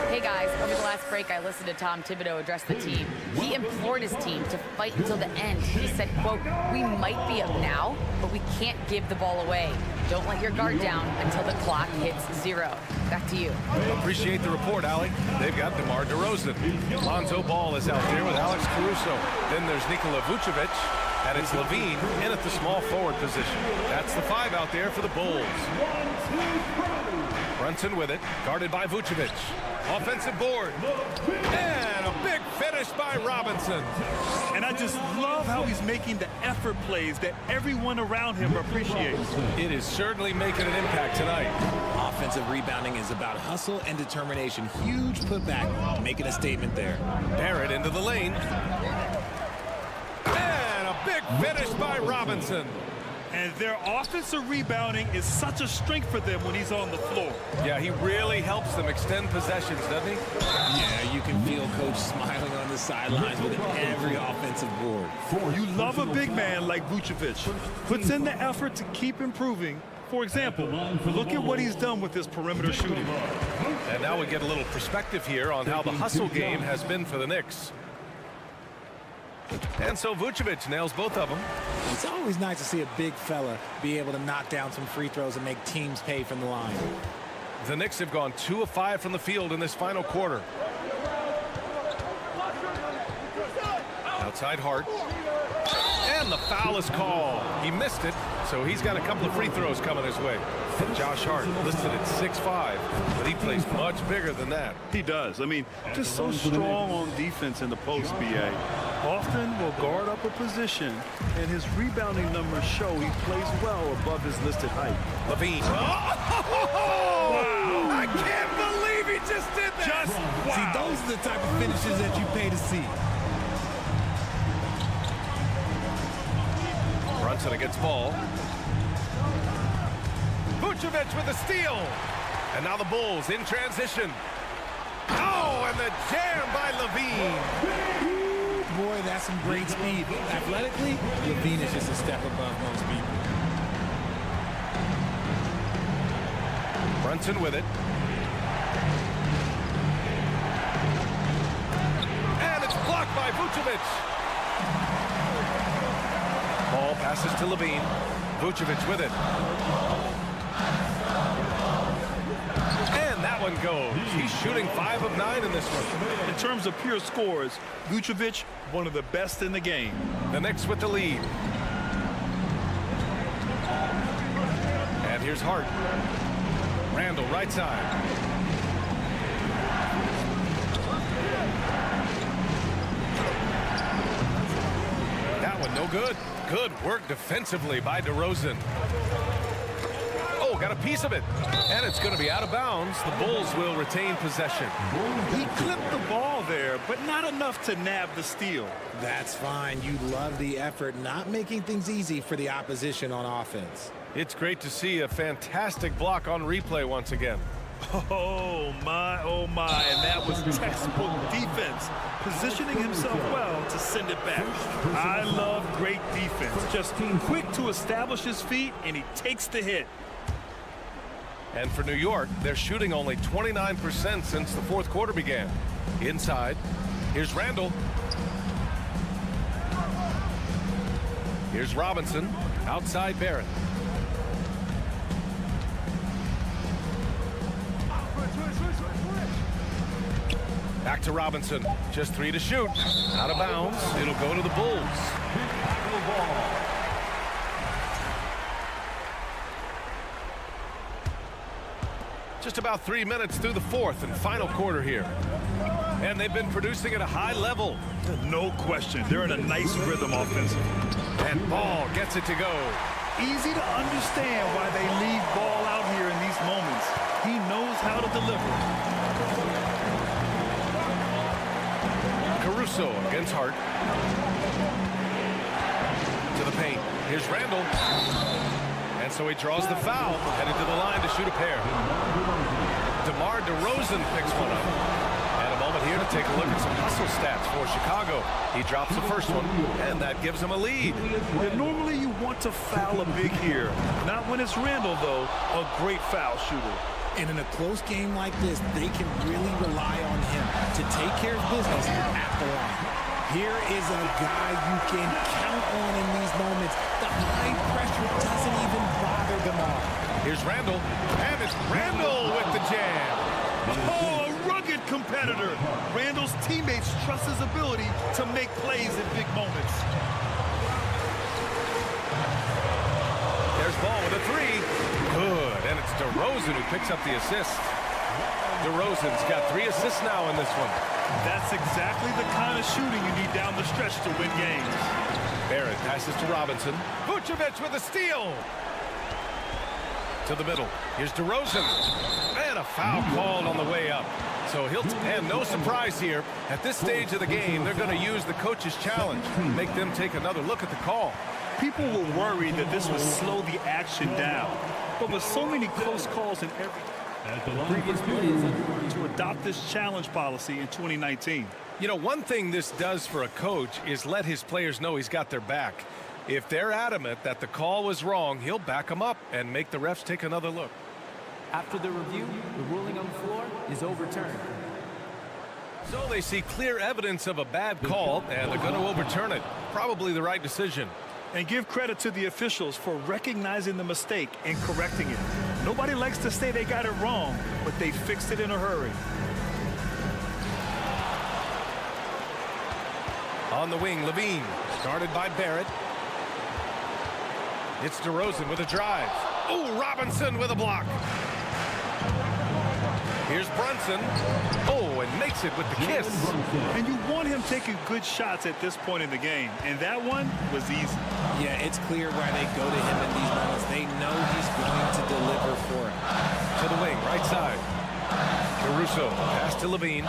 Hey guys, over the last break, I listened to Tom Thibodeau address the team. He implored his team to fight until the end. He said, quote, "We might be up now, but we can't give the ball away. Don't let your guard down until the clock hits 0. Back to you. Appreciate the report, Allie. They've got DeMar DeRozan. Lonzo Ball is out there with Alex Caruso. Then there's Nikola Vucevic. And it's Levine in at the small forward position. That's the 5 out there for the Bulls. Brunson with it, guarded by Vucevic. Offensive board. And a big finish by Robinson. And I just love how he's making the effort plays that everyone around him appreciates. It is certainly making an impact tonight. Offensive rebounding is about hustle and determination. Huge putback, making a statement there. Barrett into the lane. Big finish by Robinson. And their offensive rebounding is such a strength for them when he's on the floor. Yeah, he really helps them extend possessions, doesn't he? Yeah, you can feel Coach smiling on the sidelines with every offensive board. You love a big man like Vucevic. Puts in the effort to keep improving. For example, look at what he's done with his perimeter shooting. And now we get a little perspective here on how the hustle game has been for the Knicks. And so Vucevic nails both of them. It's always nice to see a big fella be able to knock down some free throws and make teams pay from the line. The Knicks have gone 2 of 5 from the field in this final quarter. Outside Hart. And the foul is called. He missed it, so he's got a couple of free throws coming his way. Josh Hart listed at 6'5", but he plays much bigger than that. He does. I mean, just so strong on defense in the post, B.A. Often will guard up a position, and his rebounding numbers show he plays well above his listed height. Levine. Oh! Wow. I can't believe he just did that. Wow. See, those are the type of finishes that you pay to see. Brunson against Ball. Vucevic with a steal. And now the Bulls in transition. Oh, and the jam by Levine. Boy, that's some great speed. Athletically, Levine is just a step above most people. Brunson with it. Vucevic. Ball passes to Levine. Vucevic with it. And that one goes. He's shooting 5 of 9 in this one. In terms of pure scores, Vucevic, one of the best in the game. The Knicks with the lead. And here's Hart. Randall, right side. That one no good. Good work defensively by DeRozan. Oh, got a piece of it. And it's going to be out of bounds. The Bulls will retain possession. He clipped the ball there, but not enough to nab the steal. That's fine. You love the effort, not making things easy for the opposition on offense. It's great to see a fantastic block on replay once again. Oh my, and that was textbook defense, positioning himself well to send it back. I love great defense, just quick to establish his feet, and he takes the hit. And for New York, they're shooting only 29% since the fourth quarter began. Inside, here's Randall. Here's Robinson, outside Barrett. Back to Robinson. Just 3 to shoot. Out of bounds. It'll go to the Bulls. Just about 3 minutes through the fourth and final quarter here. And they've been producing at a high level. No question. They're in a nice rhythm offensively. And Ball gets it to go. Easy to understand why they leave Ball out here in these moments. He knows how to deliver. Caruso against Hart. To the paint. Here's Randall. And so he draws the foul. Headed to the line to shoot a pair. DeMar DeRozan picks one up. And a moment here to take a look at some hustle stats for Chicago. He drops the first one, and that gives him a lead. And normally you want to foul a big here. Not when it's Randall, though. A great foul shooter. And in a close game like this, they can really rely on him to take care of business at the line. Here is a guy you can count on in these moments. The high pressure doesn't even bother them all. Here's Randall, and it's Randall with the jam. Oh, a rugged competitor. Randall's teammates trust his ability to make plays in big moments. There's Ball with a 3. Good, and it's DeRozan who picks up the assist. DeRozan's got 3 assists now in this one. That's exactly the kind of shooting you need down the stretch to win games. Barrett passes to Robinson. Vucevic with a steal. To the middle. Here's DeRozan. And a foul called on the way up. So and no surprise here. At this stage of the game, they're going to use the coach's challenge. Make them take another look at the call. People were worried that this would slow the action down. But with so many close calls in every to adopt this challenge policy in 2019. You know, one thing this does for a coach is let his players know he's got their back. If they're adamant that the call was wrong, he'll back them up and make the refs take another look. After the review, the ruling on the floor is overturned. So they see clear evidence of a bad call, and they're going to overturn it. Probably the right decision. And give credit to the officials for recognizing the mistake and correcting it. Nobody likes to say they got it wrong, but they fixed it in a hurry. On the wing, Levine, guarded by Barrett. It's DeRozan with a drive. Oh, Robinson with a block. Here's Brunson. Oh, and makes it with the kiss. And you want him taking good shots at this point in the game. And that one was easy. Yeah, it's clear why they go to him in these moments. They know he's going to deliver for him. To the wing, right side. Caruso, pass to Levine.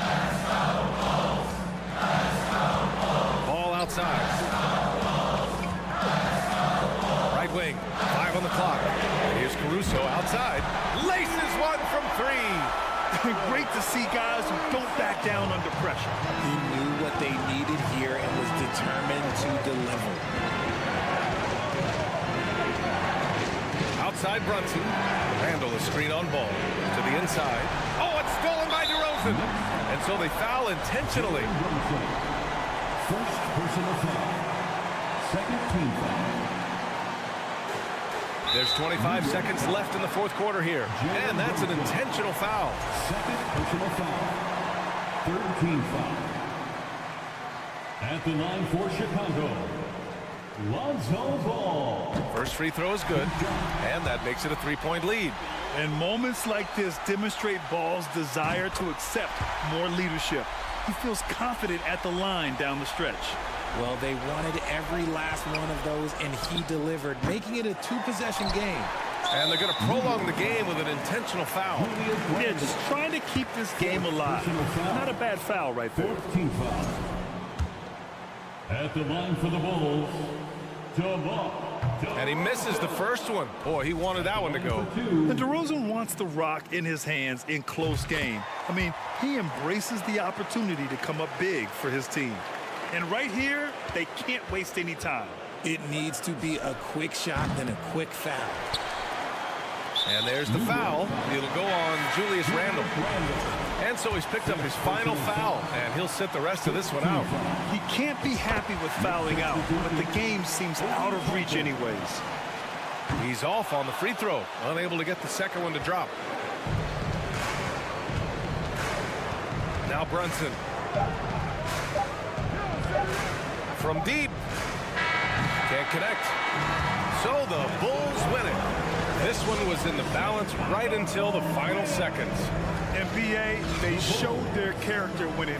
Ball outside. Right wing, 5 on the clock. Here's Caruso outside. Laces one from 3. Great to see guys who don't back down under pressure. He knew what they needed here and was determined to deliver. Outside Brunson. Randall is screen on Ball. To the inside. Oh, it's stolen by DeRozan. And so they foul intentionally. personal foul. Second team foul. There's 25 seconds left in the fourth quarter here. And that's an intentional foul. Second personal foul. Third team foul. At the line for Chicago, Lonzo Ball. First free throw is good, and that makes it a three-point lead. And moments like this demonstrate Ball's desire to accept more leadership. He feels confident at the line down the stretch. Well, they wanted every last one of those, and he delivered, making it a two-possession game. And they're going to prolong the game with an intentional foul. Yeah, just trying to keep this game alive. Not a bad foul right there. Fourth team foul. At the line for the Bulls, Dobek. And he misses the first one. Boy, he wanted that one to go. And DeRozan wants the rock in his hands in close game. I mean, he embraces the opportunity to come up big for his team. And right here, they can't waste any time. It needs to be a quick shot and a quick foul. And there's the foul. It'll go on Julius Randle. And so he's picked up his final foul, and he'll sit the rest of this one out. He can't be happy with fouling out, but the game seems out of reach anyways. He's off on the free throw, unable to get the second one to drop. Now Brunson. From deep. Can't connect. So the Bulls win it. This one was in the balance right until the final seconds. NBA, they showed their character when it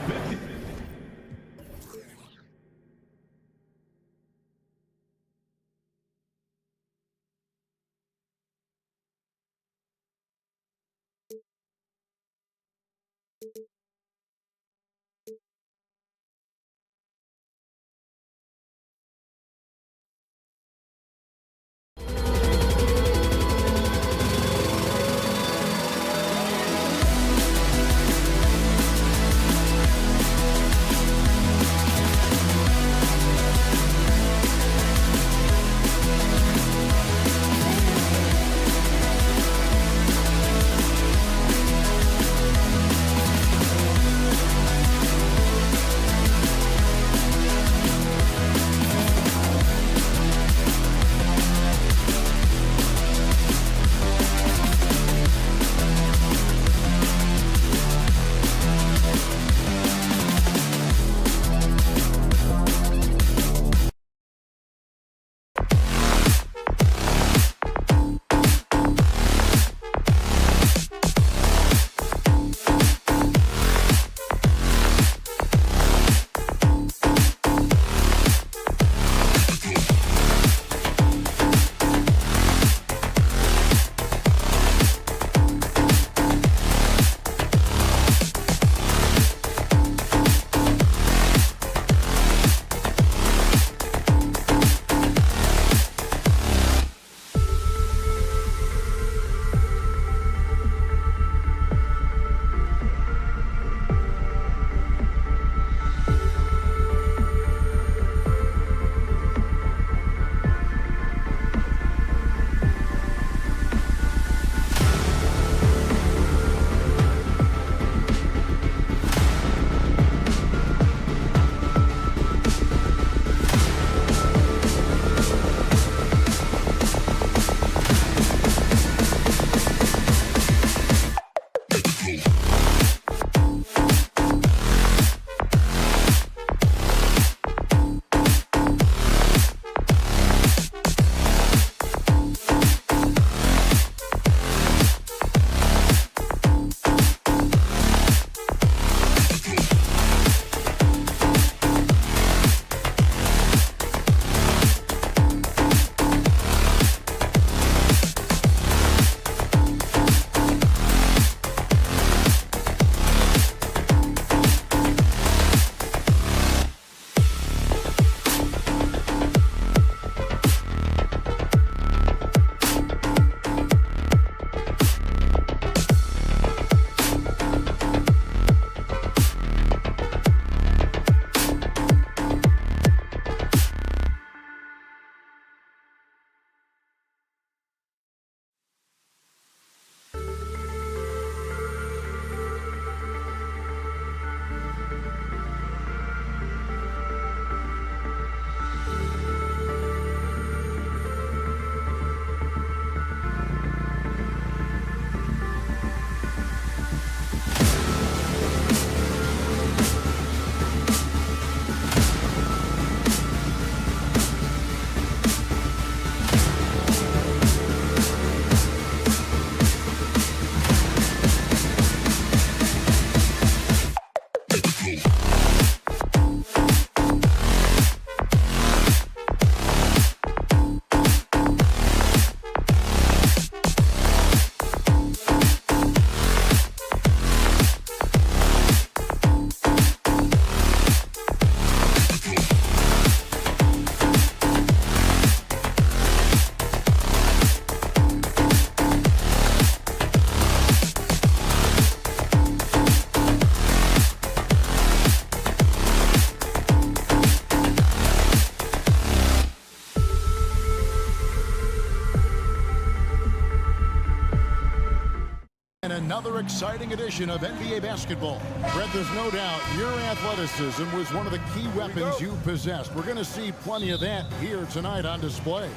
another exciting edition of NBA basketball. Brett, there's no doubt your athleticism was one of the key weapons you possessed. We're going to see plenty of that here tonight on display.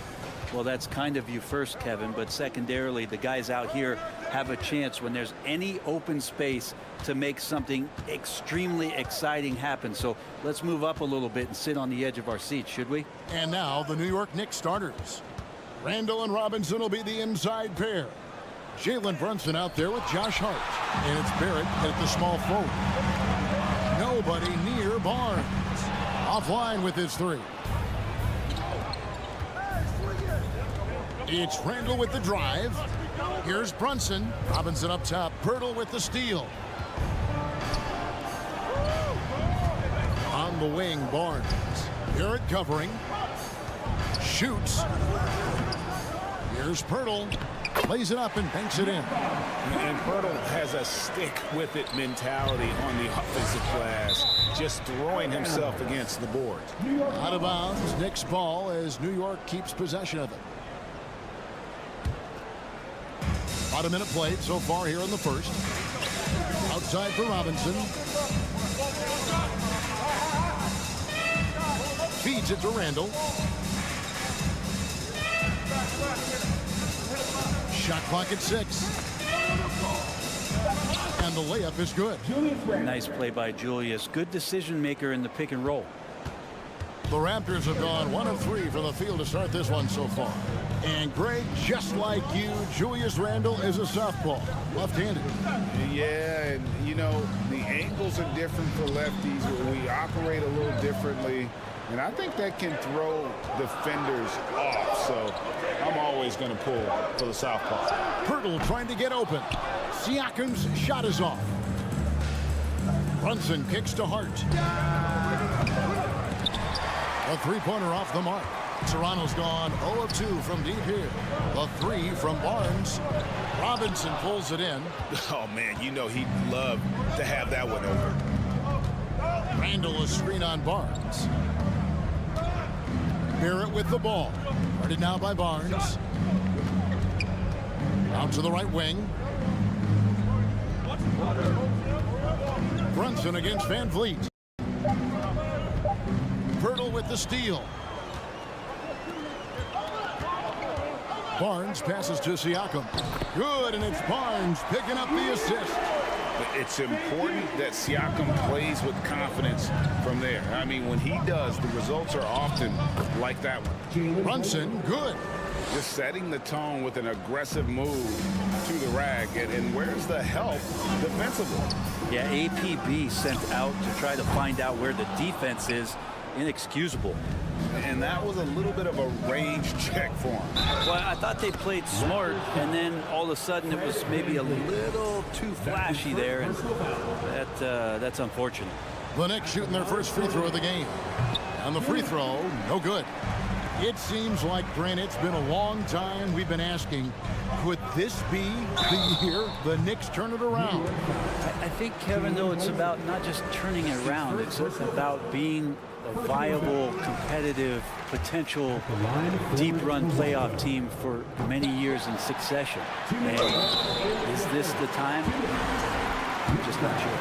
Well, that's kind of you first, Kevin, but secondarily, the guys out here have a chance when there's any open space to make something extremely exciting happen. So let's move up a little bit and sit on the edge of our seats, should we? And now the New York Knicks starters. Randall and Robinson will be the inside pair. Jalen Brunson out there with Josh Hart. And it's Barrett at the small forward. Nobody near Barnes. Offline with his three. It's Randall with the drive. Here's Brunson. Robinson up top. Pirtle with the steal. On the wing, Barnes. Barrett covering. Shoots. Here's Pirtle. Plays it up and banks it in. And Pirtle has a stick-with-it mentality on the offensive glass, just throwing himself against the boards. Out of bounds. Knicks ball as New York keeps possession of it. About a minute played so far here in the first. Outside for Robinson. Feeds it to Randall. Shot clock at 6. And the layup is good. Nice play by Julius. Good decision maker in the pick and roll. The Raptors have gone 1 of 3 from the field to start this one so far. And Greg, just like you, Julius Randle is a southpaw, left-handed. Yeah, and you know, the angles are different for lefties. We operate a little differently. And I think that can throw defenders off. So I'm always going to pull for the southpaw. Pirtle trying to get open. Siakam's shot is off. Brunson kicks to Hart. A three-pointer off the mark. Toronto's gone 0 of 2 from deep here. A 3 from Barnes. Robinson pulls it in. Oh, man, you know he'd love to have that one over. Randall a screen on Barnes. Barrett with the ball. Guarded now by Barnes. Out to the right wing. Brunson against Van Vliet. Pirtle with the steal. Barnes passes to Siakam. Good, and it's Barnes picking up the assist. It's important that Siakam plays with confidence from there. I mean, when he does, the results are often like that one. Brunson, good. Just setting the tone with an aggressive move to the rack. And where's the help defensively? Yeah, APB sent out to try to find out where the defense is. Inexcusable. And that was a little bit of a range check for him. Well, I thought they played smart, and then all of a sudden it was maybe a little too flashy there, and that's unfortunate. The Knicks shooting their first free throw of the game. And the free throw, no good. It seems like, Grant, it's been a long time we've been asking, could this be the year the Knicks turn it around? I think, Kevin, though, it's about not just turning it around. It's about being a viable, competitive, potential deep-run playoff team for many years in succession. And is this the time? I'm just not sure.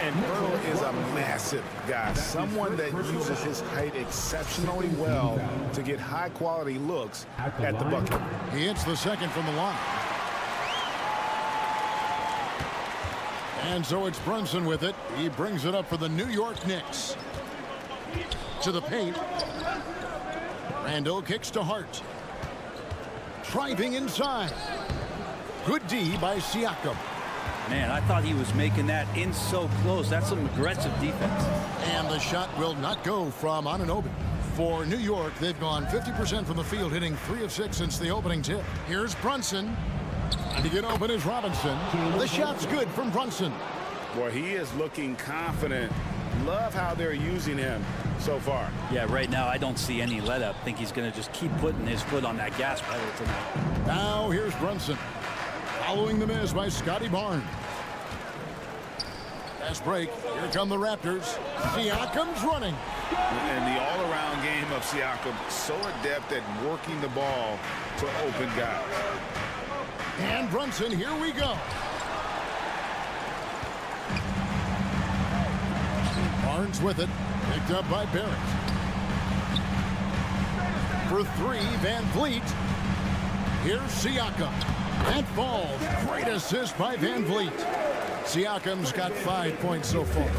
And Pirtle is a massive guy, someone that uses his height exceptionally well to get high-quality looks at the bucket. He hits the second from the line. And so it's Brunson with it. He brings it up for the New York Knicks. To the paint. Randall kicks to Hart. Driving inside. Good D by Siakam. Man, I thought he was making that in so close. That's some aggressive defense. And the shot will not go from Anunoby. For New York, they've gone 50% from the field, hitting 3 of 6 since the opening tip. Here's Brunson. And to get open is Robinson. The shot's good from Brunson. Boy, he is looking confident. Love how they're using him so far. Yeah, right now I don't see any let up. I think he's going to just keep putting his foot on that gas pedal tonight. Now here's Brunson. Following the miss by Scotty Barnes. Fast break. Here come the Raptors. Siakam's running. And the all-around game of Siakam, so adept at working the ball to open guys. And Brunson, here we go. Barnes with it. Picked up by Barrett. For three, Van Vliet. Here's Siakam. That falls. Great assist by Van Vliet. Siakam's got 5 points so far.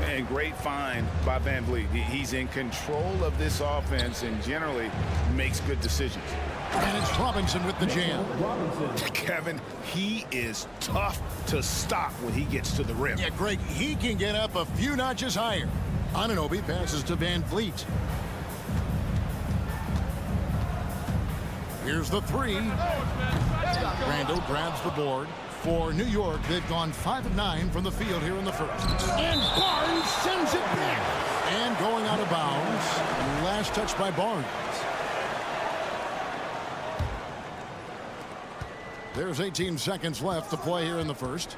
And great find by Van Vliet. He's in control of this offense and generally makes good decisions. And it's Robinson with the jam. Kevin, he is tough to stop when he gets to the rim. Yeah, Greg, he can get up a few notches higher. Anunoby passes to Van Vliet. Here's the three. Randall grabs the board. For New York, they've gone 5 of 9 from the field here in the first. And Barnes sends it back. And going out of bounds. Last touch by Barnes. There's 18 seconds left to play here in the first.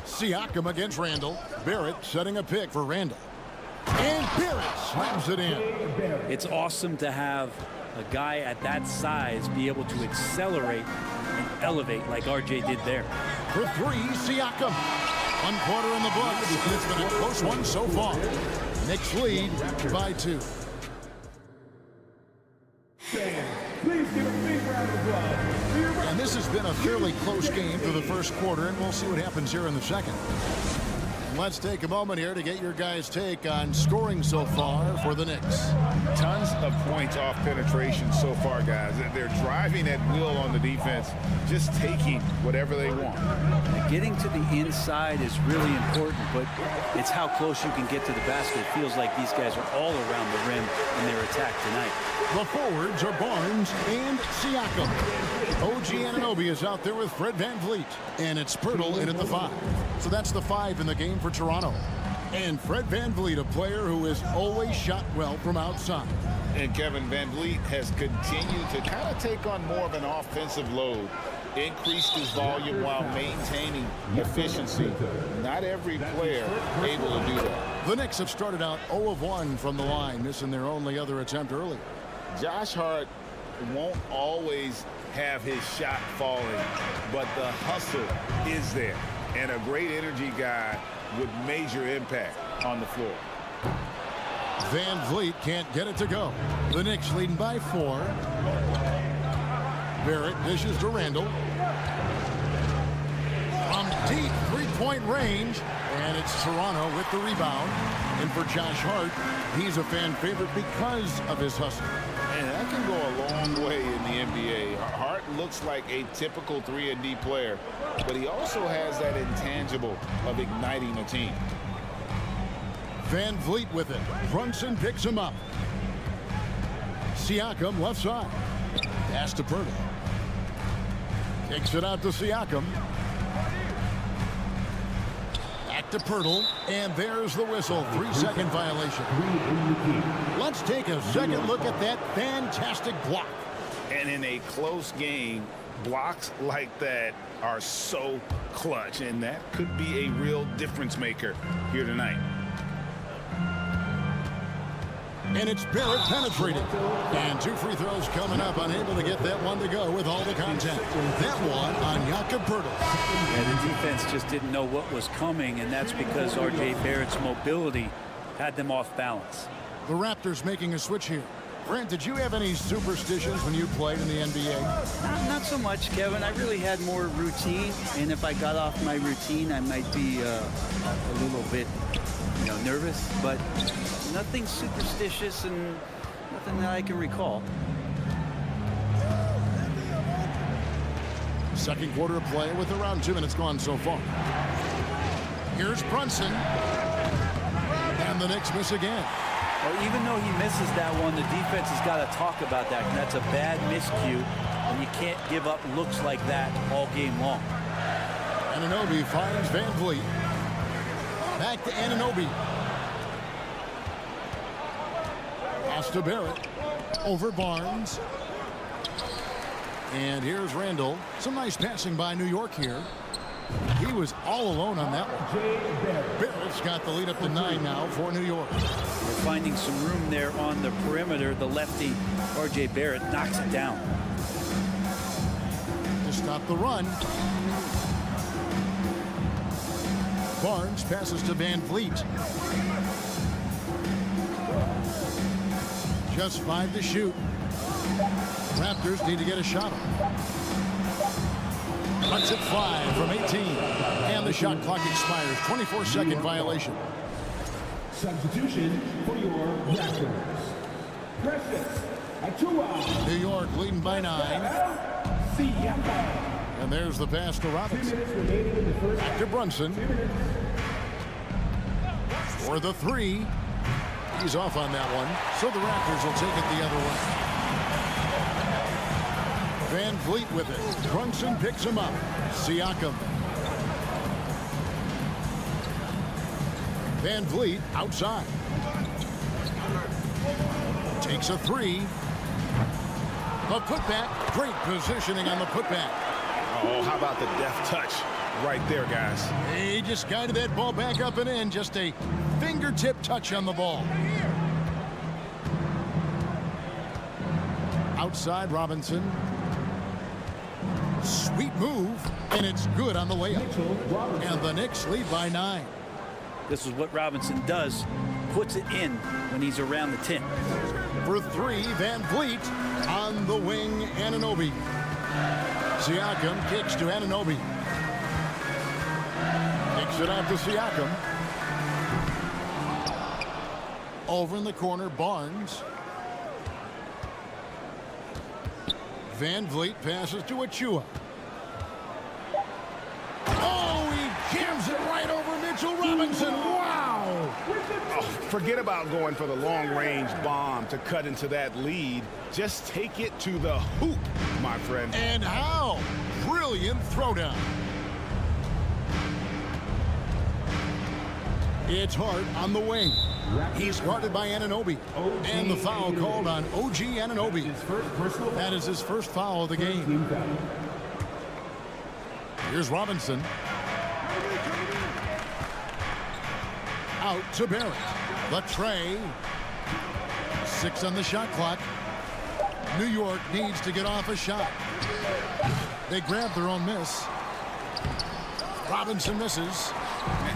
Siakam against Randall. Barrett setting a pick for Randall. And Barrett slams it in. It's awesome to have a guy at that size be able to accelerate and elevate like RJ did there. For three, Siakam. 1 quarter in the books, and it's been a close one so far. Knicks lead by 2. And this has been a fairly close game for the first quarter, and we'll see what happens here in the second. Let's take a moment here to get your guys' take on scoring so far for the Knicks. Tons of points off penetration so far, guys. They're driving at will on the defense, just taking whatever they want. Getting to the inside is really important, but it's how close you can get to the basket. It feels like these guys are all around the rim in their attack tonight. The forwards are Barnes and Siakam. OG Anunoby is out there with Fred Van Vliet. And it's Pirtle in at the 5. So that's the 5 in the game for Toronto. And Fred Van Vliet, a player who has always shot well from outside. And Kevin, Van Vliet has continued to kind of take on more of an offensive load. Increased his volume while maintaining efficiency. Not every player able to do that. The Knicks have started out 0 of 1 from the line, missing their only other attempt earlier. Josh Hart won't always have his shot falling, but the hustle is there. And a great energy guy with major impact on the floor. Van Vliet can't get it to go. The Knicks leading by 4. Barrett dishes to Randall. From deep three-point range. And it's Toronto with the rebound. And for Josh Hart, he's a fan favorite because of his hustle. And that can go a long way in the NBA. Hart looks like a typical 3-and-D player, but he also has that intangible of igniting a team. Van Vliet with it. Brunson picks him up. Siakam left side. Pass to Pirtle. Kicks it out to Siakam. Back to Pirtle, and there's the whistle. 3-second violation. Let's take a second look at that fantastic block. And in a close game, blocks like that are so clutch, and that could be a real difference maker here tonight. And it's Barrett penetrating. And 2 free throws coming up, unable to get that one to go with all the contact. That one on Jakob Pirtle. Yeah, the defense just didn't know what was coming, and that's because R.J. Barrett's mobility had them off balance. The Raptors making a switch here. Brent, did you have any superstitions when you played in the NBA? Not so much, Kevin. I really had more routine, and if I got off my routine, I might be a little bit, nervous, but nothing superstitious and nothing that I can recall. Second quarter of play with around 2 minutes gone so far. Here's Brunson. And the Knicks miss again. Well, even though he misses that one, the defense has got to talk about that. And that's a bad miscue, and you can't give up looks like that all game long. Anunoby finds Van Vliet. Back to Anunoby. Pass to Barrett. Over Barnes. And here's Randall. Some nice passing by New York here. He was all alone on that one. Barrett's got the lead up to 9 now for New York. They're finding some room there on the perimeter. The lefty, R.J. Barrett, knocks it down. To stop the run. Barnes passes to Van Vliet. Just 5 to shoot. Raptors need to get a shot on. Lets it fly from 18. And the shot clock expires. 24-second violation. Substitution for your Raptors. Precious Achiuwa. New York leading by 9. And there's the pass to Robinson. Back to Brunson. For the 3. He's off on that one. So the Raptors will take it the other way. Van Vliet with it. Brunson picks him up. Siakam. Van Vliet outside. Takes a 3. A putback. Great positioning on the putback. Oh, how about the deft touch right there, guys? He just guided that ball back up and in. Just a fingertip touch on the ball. Outside Robinson. Sweet move, and it's good on the layup. And the Knicks lead by 9. This is what Robinson does. Puts it in when he's around the 10. For 3, Van Vliet on the wing, Anunoby. Siakam kicks to Anunoby. Kicks it out to Siakam. Over in the corner, Barnes. Van Vliet passes to Achiuwa. Oh, he jams it right over Mitchell Robinson. Wow! Oh, forget about going for the long-range bomb to cut into that lead. Just take it to the hoop, my friend. And how? Brilliant throwdown. It's Hart on the wing. He's guarded by Anunoby. And the foul called on OG Anunoby. That is his first foul of the game. Here's Robinson. Out to Barrett. The tray. 6 on the shot clock. New York needs to get off a shot. They grab their own miss. Robinson misses.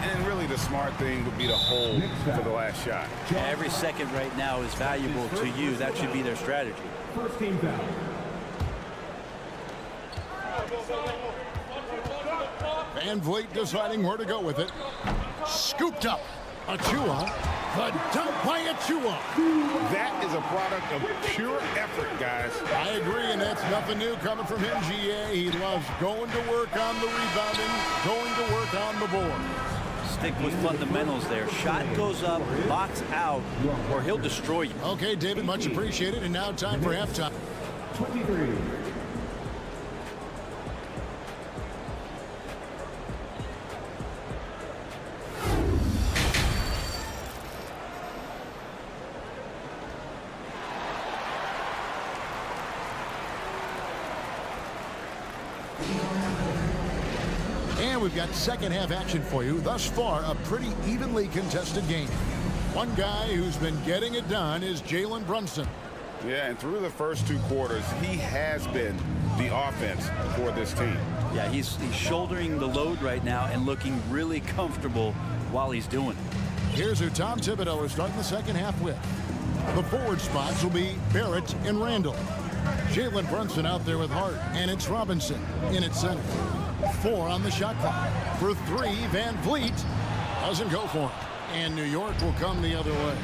And really the smart thing would be to hold for the last shot. Yeah, every second right now is valuable to you. That should be their strategy. First team foul. Van Vliet deciding where to go with it. Scooped up. Achiuwa. The dunk by Achiuwa. That is a product of pure effort, guys. I agree, and that's nothing new coming from him, GA. He loves going to work on the rebounding, going to work on the board. Stick with fundamentals there. Shot goes up, box out, or he'll destroy you. Okay, David, much appreciated. And now time for halftime. 23. And we've got second half action for you. Thus far, a pretty evenly contested game. One guy who's been getting it done is Jalen Brunson. Yeah, and through the first 2 quarters, he has been the offense for this team. Yeah, he's shouldering the load right now and looking really comfortable while he's doing it. Here's who Tom Thibodeau is starting the second half with. The forward spots will be Barrett and Randall. Jalen Brunson out there with Hart, and it's Robinson in at center. 4 on the shot clock. For 3, Van Vliet doesn't go for it. And New York will come the other way.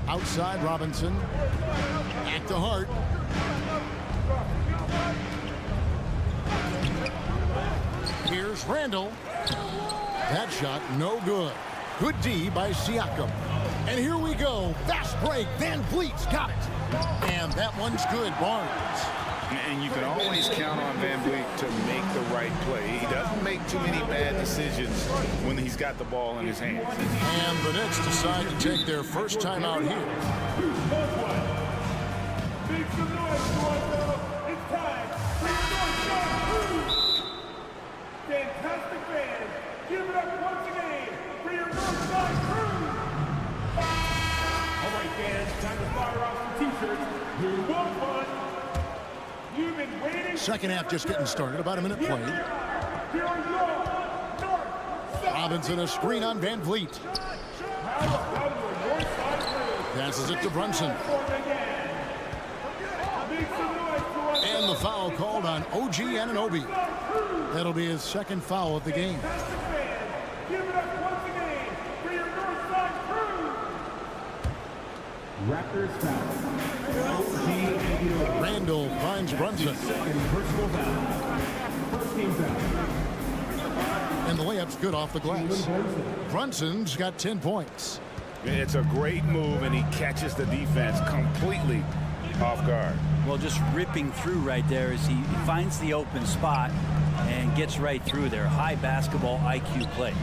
Outside Robinson. Back to Hart. Here's Randall. That shot no good. Good D by Siakam. And here we go. Fast break. Van Vliet's got it. And that one's good. Barnes. And you can always count on Van Vliet to make the right play. He doesn't make too many bad decisions when he's got the ball in his hands. And the Knicks decide to take their first time out here. Make some noise, Toronto. It's time for the North Side Crew. Fantastic fans, give it up once again for your North Side Crew. All right, fans, time to fire off some t-shirts. Who wants one? Second half just getting started. About a minute played. Robinson a screen on Van Vliet. Passes it to Brunson. And the foul called on OG Anunoby. That'll be his second foul of the game. Raptors foul. Randall finds Brunson. Personal foul. First team foul. And the layup's good off the glass. Brunson's got 10 points. It's a great move, and he catches the defense completely off guard. Well, just ripping through right there as he finds the open spot and gets right through there. High basketball IQ play.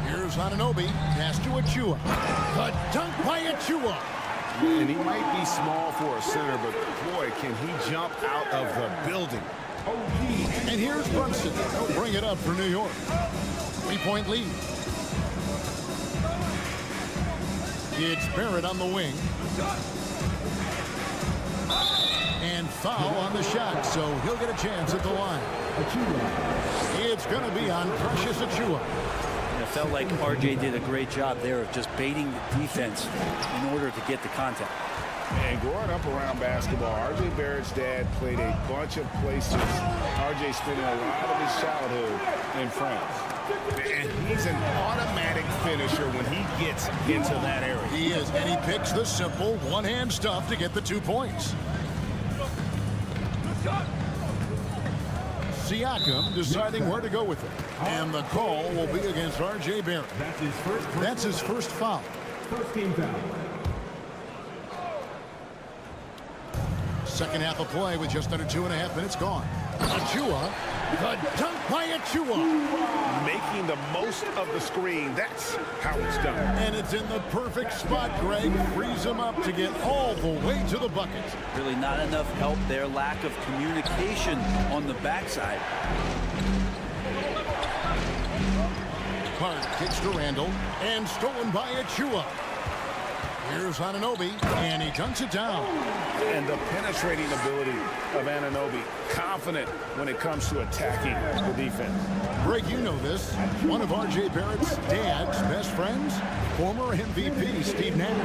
Here's Anunoby. Pass to Achua. The dunk by Achua. And he might be small for a center, but boy, can he jump out of the building. And here's Brunson. He'll bring it up for New York. 3-point lead. It's Barrett on the wing. And foul on the shot, so he'll get a chance at the line. It's going to be on Precious Achua. It felt like RJ did a great job there of just baiting the defense in order to get the contact. And growing up around basketball, R.J. Barrett's dad played a bunch of places. R.J. spending a lot of his childhood in France. And he's an automatic finisher when he gets into that area. He is, and he picks the simple one-hand stuff to get the 2 points. Siakam deciding where to go with it. And the call will be against R.J. Barrett. That's his first foul. First team foul. Second half of play with just under 2.5 minutes gone. Achua, the dunk by Achua. Making the most of the screen. That's how it's done. And it's in the perfect spot, Greg. Frees him up to get all the way to the bucket. Really not enough help there. Lack of communication on the backside. Hart kicks to Randall and stolen by Achua. Here's Anunoby, and he dunks it down. And the penetrating ability of Anunoby, confident when it comes to attacking the defense. Greg, you know this. One of R.J. Barrett's dad's best friends, former MVP Steve Nash.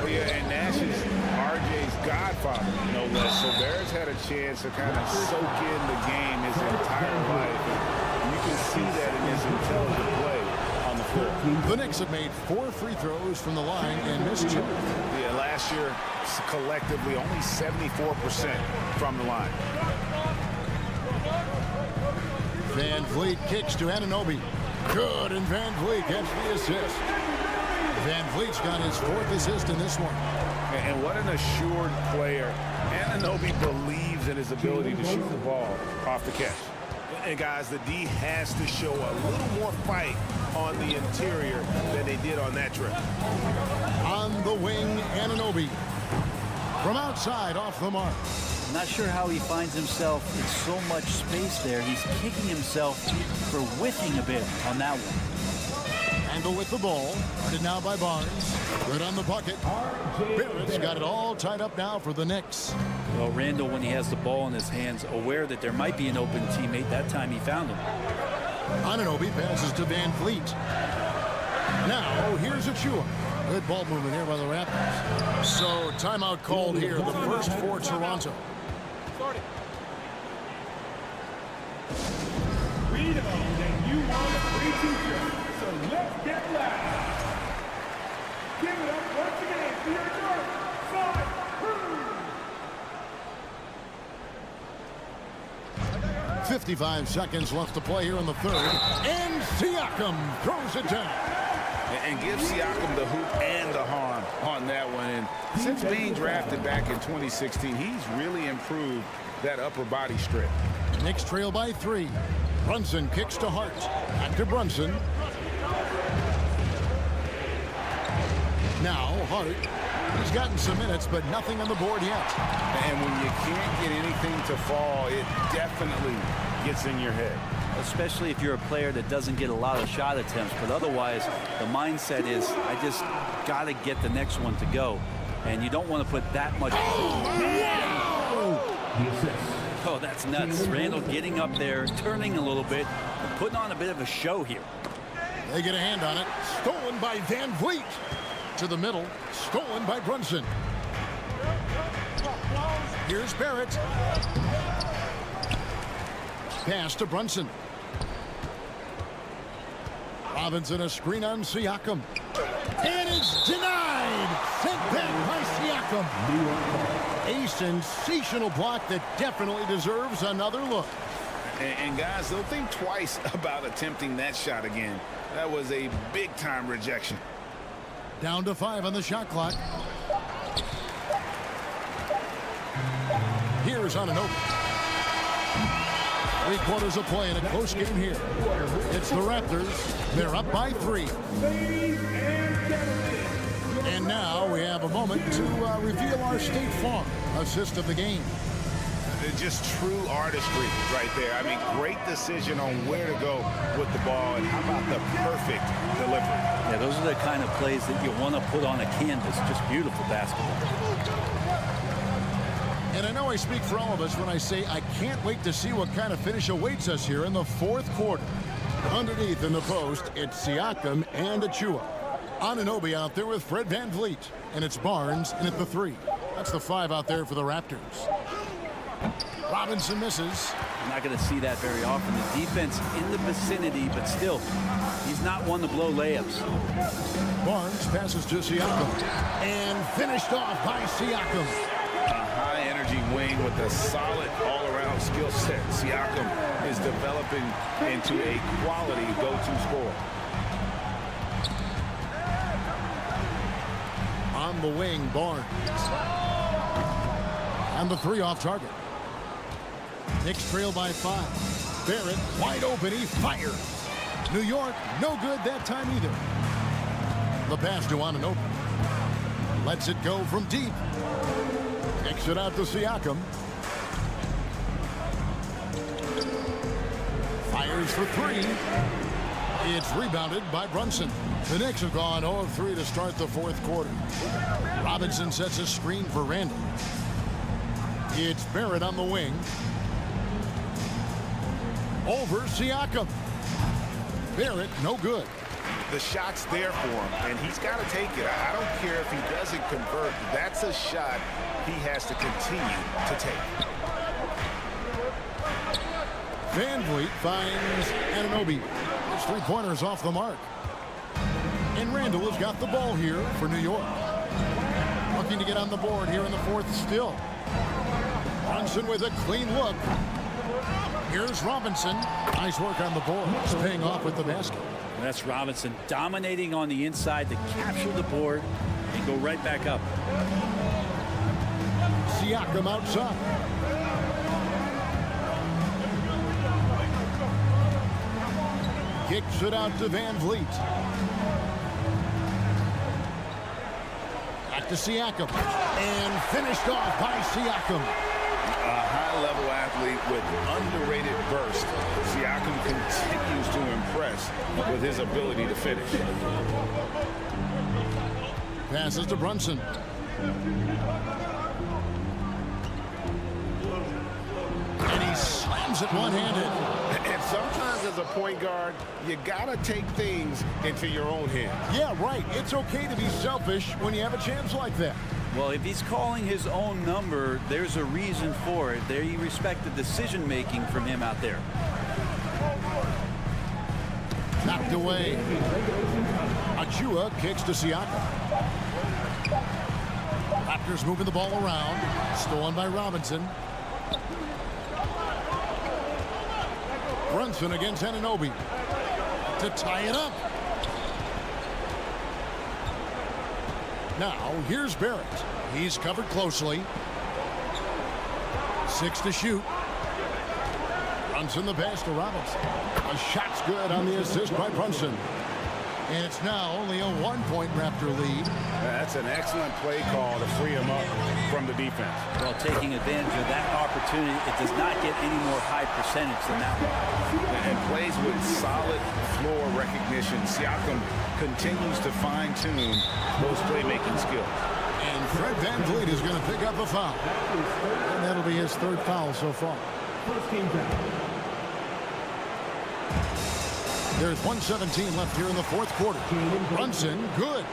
Yeah, and Nash is R.J.'s godfather, no less. So Barrett's had a chance to kind of soak in the game his entire life. And you can see that in his intelligent play. The Knicks have made 4 free throws from the line and missed 2. Yeah, last year, collectively, only 74% from the line. Van Vliet kicks to Anunoby. Good, and Van Vliet gets the assist. Van Vliet's got his 4th assist in this one. And what an assured player. Anunoby believes in his ability to shoot the ball off the catch. And guys, the D has to show a little more fight on the interior than they did on that trip. On the wing, Anunoby. From outside, off the mark. I'm not sure how he finds himself in so much space there. He's kicking himself for whiffing a bit on that one. Randall with the ball. Guarded now by Barnes. Good on the bucket. Barrett's got it all tied up now for the Knicks. Well, Randall, when he has the ball in his hands, aware that there might be an open teammate, that time he found him. Anunoby passes to Van Vliet. Now, here's Achua. Good ball movement here by the Raptors. So, timeout called here, the first for Toronto. We know that you want a free t-shirt, so let's get loud. Give it up once again for your North Side Crew. 55 seconds left to play here in the third. And Siakam throws it down. And give Siakam the hoop and the harm on that one. And since being drafted back in 2016, he's really improved that upper body strip. Knicks trail by 3. Brunson kicks to Hart. Back to Brunson. Now Hart. He's gotten some minutes, but nothing on the board yet. And when you can't get anything to fall, it definitely gets in your head. Especially if you're a player that doesn't get a lot of shot attempts. But otherwise, the mindset is, I just got to get the next one to go. And you don't want to put that much. Oh, Oh, that's nuts. Randall getting up there, turning a little bit, and putting on a bit of a show here. They get a hand on it. Stolen by Van Vliet. To the middle. Stolen by Brunson. Here's Barrett. Pass to Brunson. Robinson, a screen on Siakam. And it's denied. Sent back by Siakam. A sensational block that definitely deserves another look. And guys, they'll think twice about attempting that shot again. That was a big-time rejection. Down to 5 on the shot clock. Here's Anunoby. 3 quarters of play in a close game here. It's the Raptors. They're up by 3. And now we have a moment to reveal our State Farm assist of the game. Just true artistry right there. I mean, great decision on where to go with the ball, and how about the perfect delivery? Yeah, those are the kind of plays that you want to put on a canvas. Just beautiful basketball. And I know I speak for all of us when I say I can't wait to see what kind of finish awaits us here in the 4th quarter. Underneath in the post, it's Siakam and Achua. Anunoby out there with Fred Van Vliet. And it's Barnes in at the 3. That's the 5 out there for the Raptors. Robinson misses. You're not going to see that very often. The defense in the vicinity, but still, he's not one to blow layups. Barnes passes to Siakam. And finished off by Siakam. A high-energy wing with a solid all-around skill set. Siakam is developing into a quality go-to scorer. On the wing, Barnes. And the 3 off target. Knicks trail by 5. Barrett wide open. He fires. New York no good that time either. The pass to Anunoby. Lets it go from deep. Kicks it out to Siakam. Fires for 3. It's rebounded by Brunson. The Knicks have gone 0 of 3 to start the 4th quarter. Robinson sets a screen for Randall. It's Barrett on the wing. Over Siakam. Barrett, no good. The shot's there for him, and he's got to take it. I don't care if he doesn't convert. That's a shot he has to continue to take. Van Vliet finds Anunoby. His 3-pointers off the mark. And Randall has got the ball here for New York. Looking to get on the board here in the 4th still. Brunson with a clean look. Here's Robinson. Nice work on the board. It's paying off with the basket. And that's Robinson dominating on the inside to capture the board and go right back up. Siakam outside. Kicks it out to Van Vliet. Back to Siakam. And finished off by Siakam. A high-level athlete with underrated burst. Siakam continues to impress with his ability to finish. Passes to Brunson. And he slams it one-handed. And sometimes as a point guard, you gotta take things into your own hands. Yeah, right. It's okay to be selfish when you have a chance like that. Well, if he's calling his own number, there's a reason for it. There you respect the decision-making from him out there. Knocked away. Achua kicks to Siakam. Raptors moving the ball around. Stolen by Robinson. Brunson against Anunoby. To tie it up. Now, here's Barrett. He's covered closely. 6 to shoot. Brunson the pass to Robinson. A shot's good on the assist by Brunson. And it's now only a 1-point Raptor lead. That's an excellent play call to free him up from the defense. Well, taking advantage of that opportunity, it does not get any more high percentage than that one. And plays with solid floor recognition. Siakam continues to fine-tune those playmaking skills. And Fred Van Vliet is going to pick up a foul. And that'll be his 3rd foul so far. First team foul. There's 1:17 left here in the fourth quarter. Brunson, good.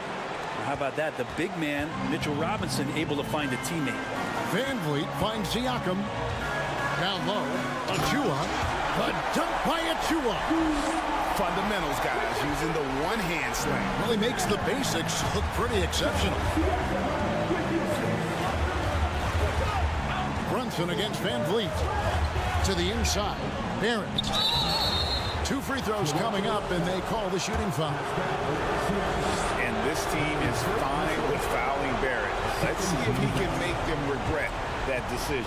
How about that? The big man, Mitchell Robinson, able to find a teammate. Van Vliet finds Siakam. Down low, Achua. The dunk by Achua. Fundamentals, guys, using the one-hand slam. Well, he makes the basics look pretty exceptional. Brunson against Van Vliet. To the inside. Barron. 2 free throws coming up, and they call the shooting foul. And this team is fine with fouling Barrett. Let's see if he can make them regret that decision.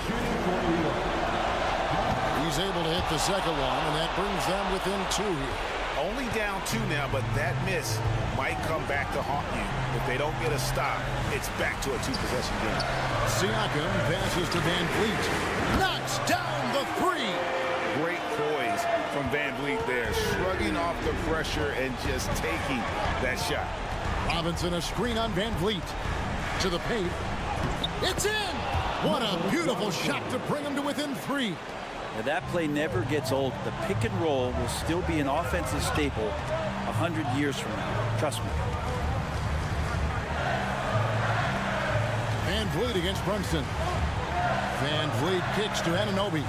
He's able to hit the second one, and that brings them within 2 here. Only down 2 now, but that miss might come back to haunt you. If they don't get a stop, it's back to a 2-possession game. Siakam passes to Van Vliet. Knocks down the 3. Great poise from Van Vliet there, shrugging off the pressure and just taking that shot. Robinson a screen on Van Vliet. To the paint. It's in! What a beautiful shot to bring him to within 3. Now, that play never gets old. The pick and roll will still be an offensive staple 100 years from now. Trust me. Van Vliet against Brunson. Van Vliet kicks to Anunoby.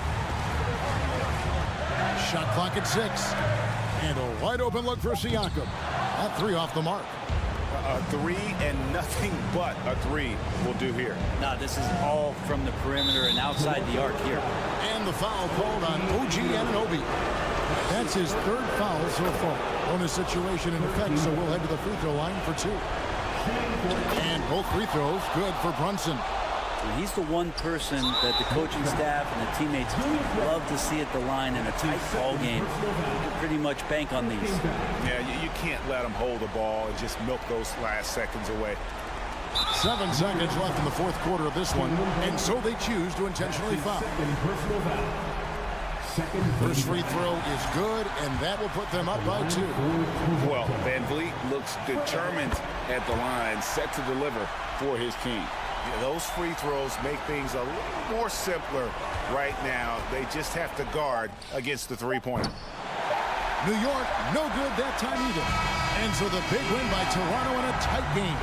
Shot clock at 6. And a wide open look for Siakam. That 3 off the mark. A 3 and nothing but a 3 will do here. Now, this is all from the perimeter and outside the arc here. And the foul called on OG Anunoby. That's his 3rd foul so far. Bonus situation in effect, so we'll head to the free throw line for 2. And both free throws good for Brunson. And he's the one person that the coaching staff and the teammates love to see at the line in a tight ball game. You can pretty much bank on these. Yeah, you can't let them hold the ball and just milk those last seconds away. 7 seconds left in the fourth quarter of this one, and so they choose to intentionally foul. First free throw is good, and that will put them up by 2. Well, Van Vliet looks determined at the line, set to deliver for his team. Yeah, those free throws make things a little more simpler right now. They just have to guard against the three-pointer. New York, no good that time either. And so the big win by Toronto in a tight game.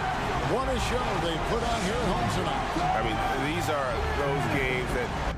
What a show they put on here at home tonight. I mean, these are those games that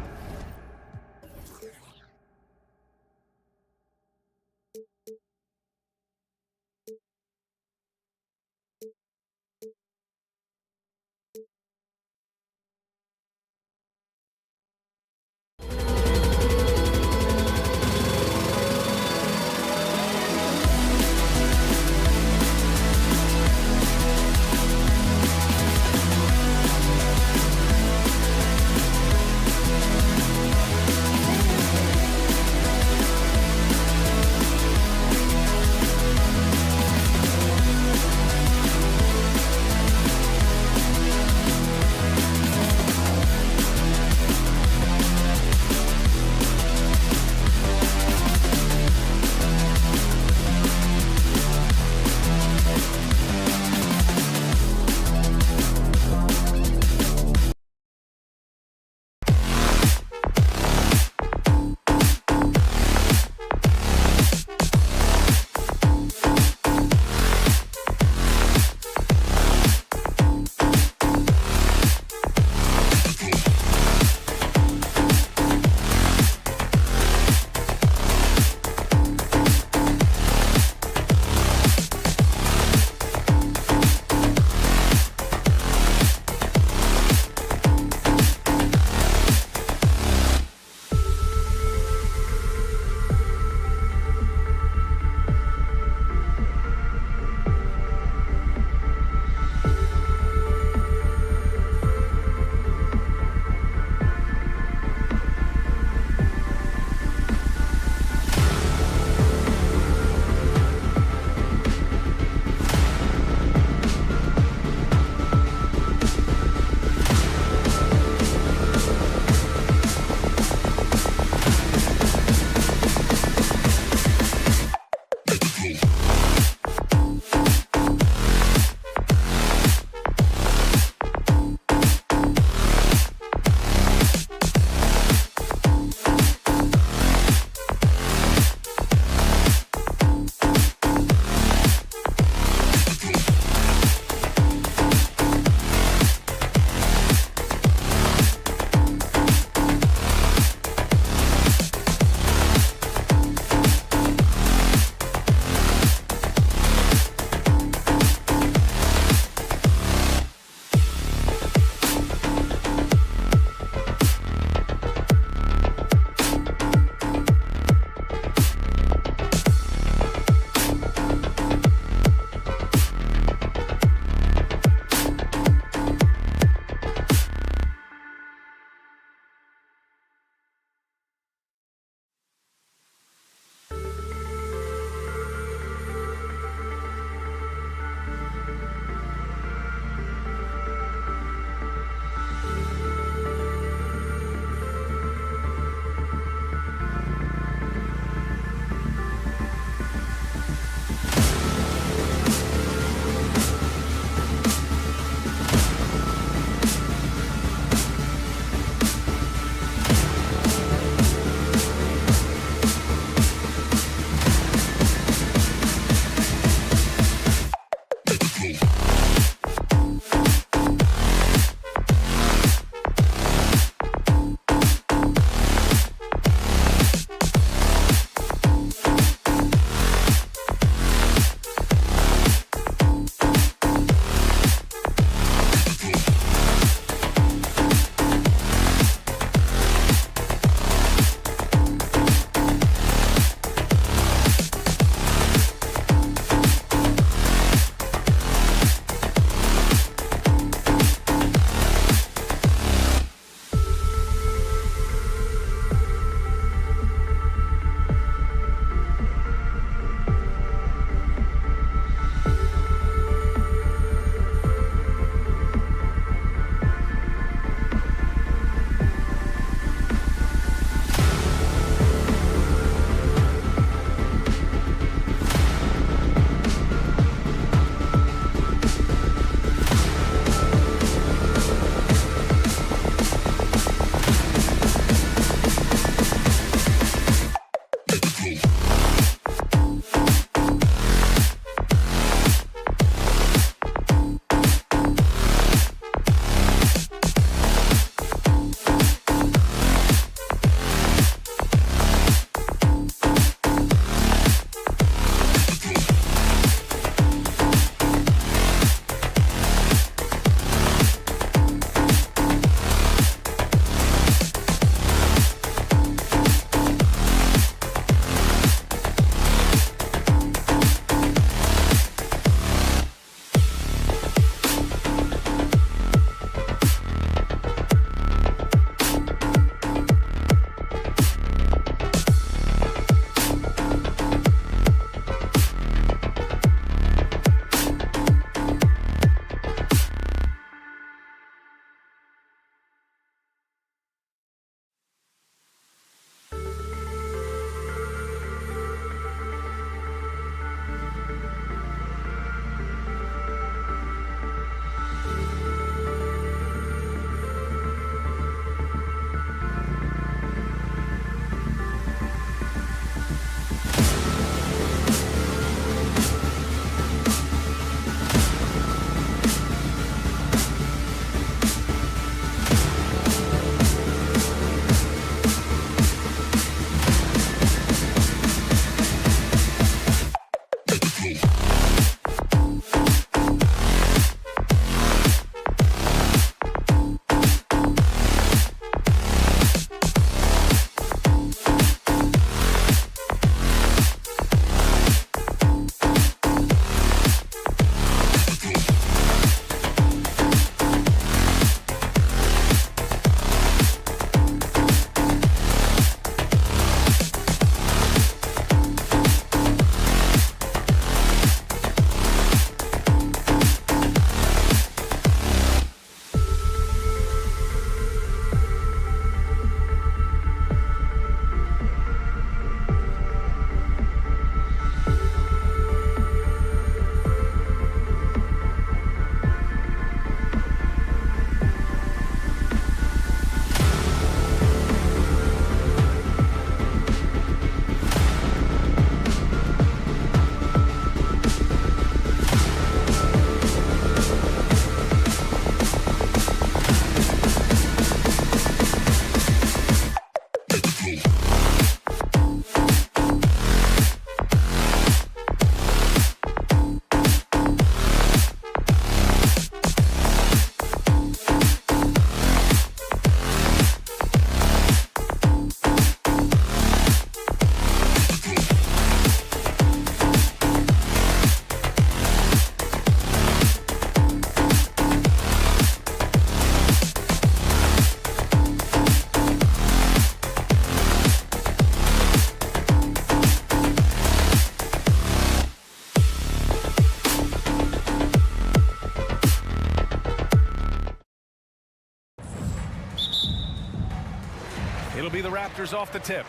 It'll be the Raptors off the tip.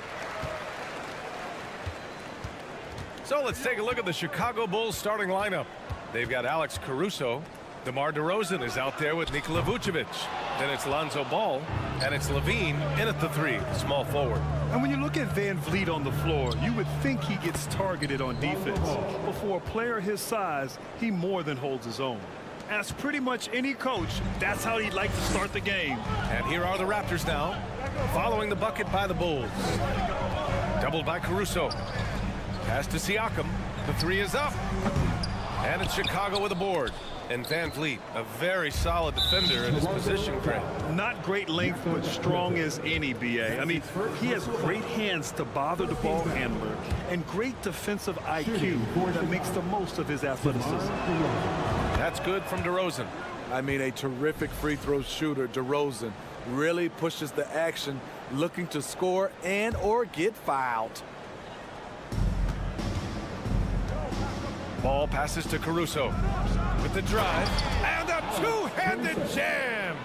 So let's take a look at the Chicago Bulls starting lineup. They've got Alex Caruso. DeMar DeRozan is out there with Nikola Vucevic. Then it's Lonzo Ball, and it's Levine in at the 3, small forward. And when you look at Van Vliet on the floor, you would think he gets targeted on defense. But for a player his size, he more than holds his own. As pretty much any coach, that's how he'd like to start the game. And here are the Raptors now, following the bucket by the Bulls. Doubled by Caruso. Pass to Siakam. The 3 is up. And it's Chicago with a board. And Van Vliet, a very solid defender in his position, Craig. Not great length, but strong as any, BA. I mean, he has great hands to bother the ball handler and great defensive IQ that makes the most of his athleticism. That's good from DeRozan. I mean, a terrific free throw shooter. DeRozan really pushes the action, looking to score and or get fouled. Ball passes to Caruso with the drive and a two-handed jam.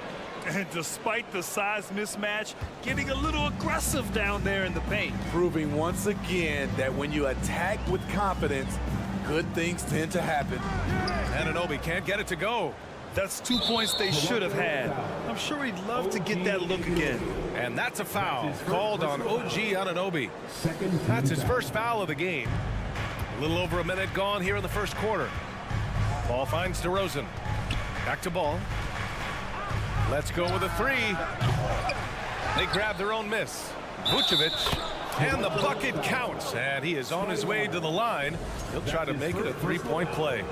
And despite the size mismatch, getting a little aggressive down there in the paint. Proving once again that when you attack with confidence, good things tend to happen. Anunoby can't get it to go. That's 2 points they should have had. I'm sure he'd love to get that look again. And that's a foul called on OG Anunoby. That's his first foul of the game. A little over a minute gone here in the first quarter. Ball finds DeRozan. Back to Ball. Let's go with a three. They grab their own miss. Vucevic, and the bucket counts. And he is on his way to the line. He'll try to make it a three-point play.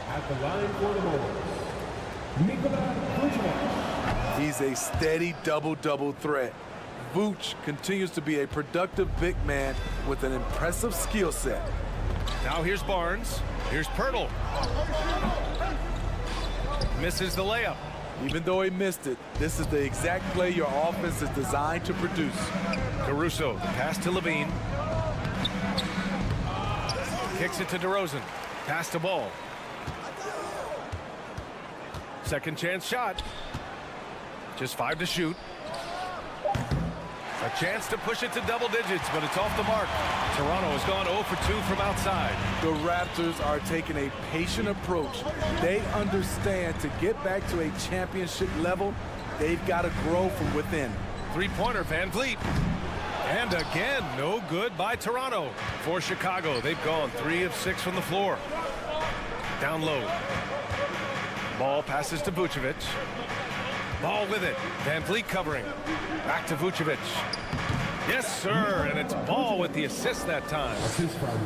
At the line for the moment, Nikola Vucevic. He's a steady double-double threat. Vooch continues to be a productive big man with an impressive skill set. Now here's Barnes. Here's Pirtle. Misses the layup. Even though he missed it, this is the exact play your offense is designed to produce. Caruso, pass to Levine. Kicks it to DeRozan. Pass to Ball. Second chance shot. Just 5 to shoot. A chance to push it to double digits, but it's off the mark. Toronto has gone 0 for 2 from outside. The Raptors are taking a patient approach. They understand to get back to a championship level, they've got to grow from within. Three-pointer, Van Vliet. And again, no good by Toronto. For Chicago, they've gone 3 of 6 from the floor. Down low. Ball passes to Vucevic. Ball with it. Van Vliet covering. Back to Vucevic. Yes, sir, and it's Ball with the assist that time.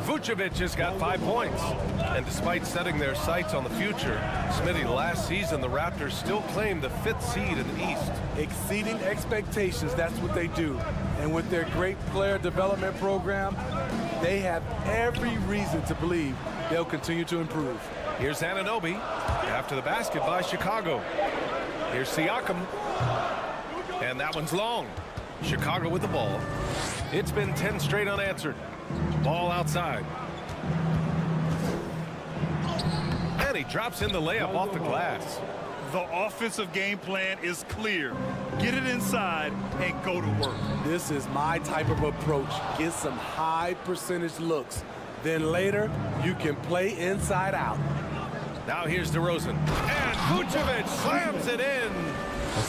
Vucevic has got 5 points. And despite setting their sights on the future, Smitty, last season the Raptors still claimed the 5th seed in the East. Exceeding expectations, that's what they do. And with their great player development program, they have every reason to believe they'll continue to improve. Here's Anunoby after the basket by Chicago. Here's Siakam. And that one's long. Chicago with the ball. It's been 10 straight unanswered. Ball outside. And he drops in the layup off the glass. The offensive game plan is clear. Get it inside and go to work. This is my type of approach. Get some high percentage looks. Then later, you can play inside out. Now here's DeRozan. And Vucevic slams it in.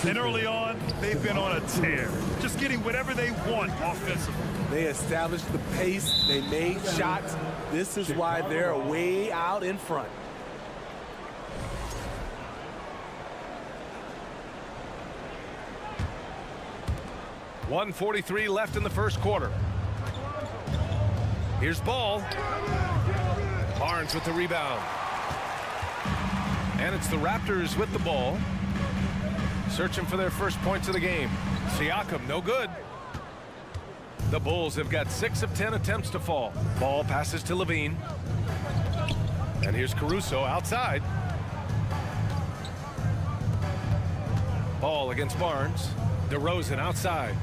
And early on, they've been on a tear. Just getting whatever they want offensively. They established the pace. They made shots. This is why they're way out in front. .143 left in the first quarter. Here's Ball. Barnes with the rebound. And it's the Raptors with the ball. Searching for their first points of the game. Siakam, no good. The Bulls have got 6 of 10 attempts to fall. Ball passes to Levine. And here's Caruso outside. Ball against Barnes. DeRozan outside.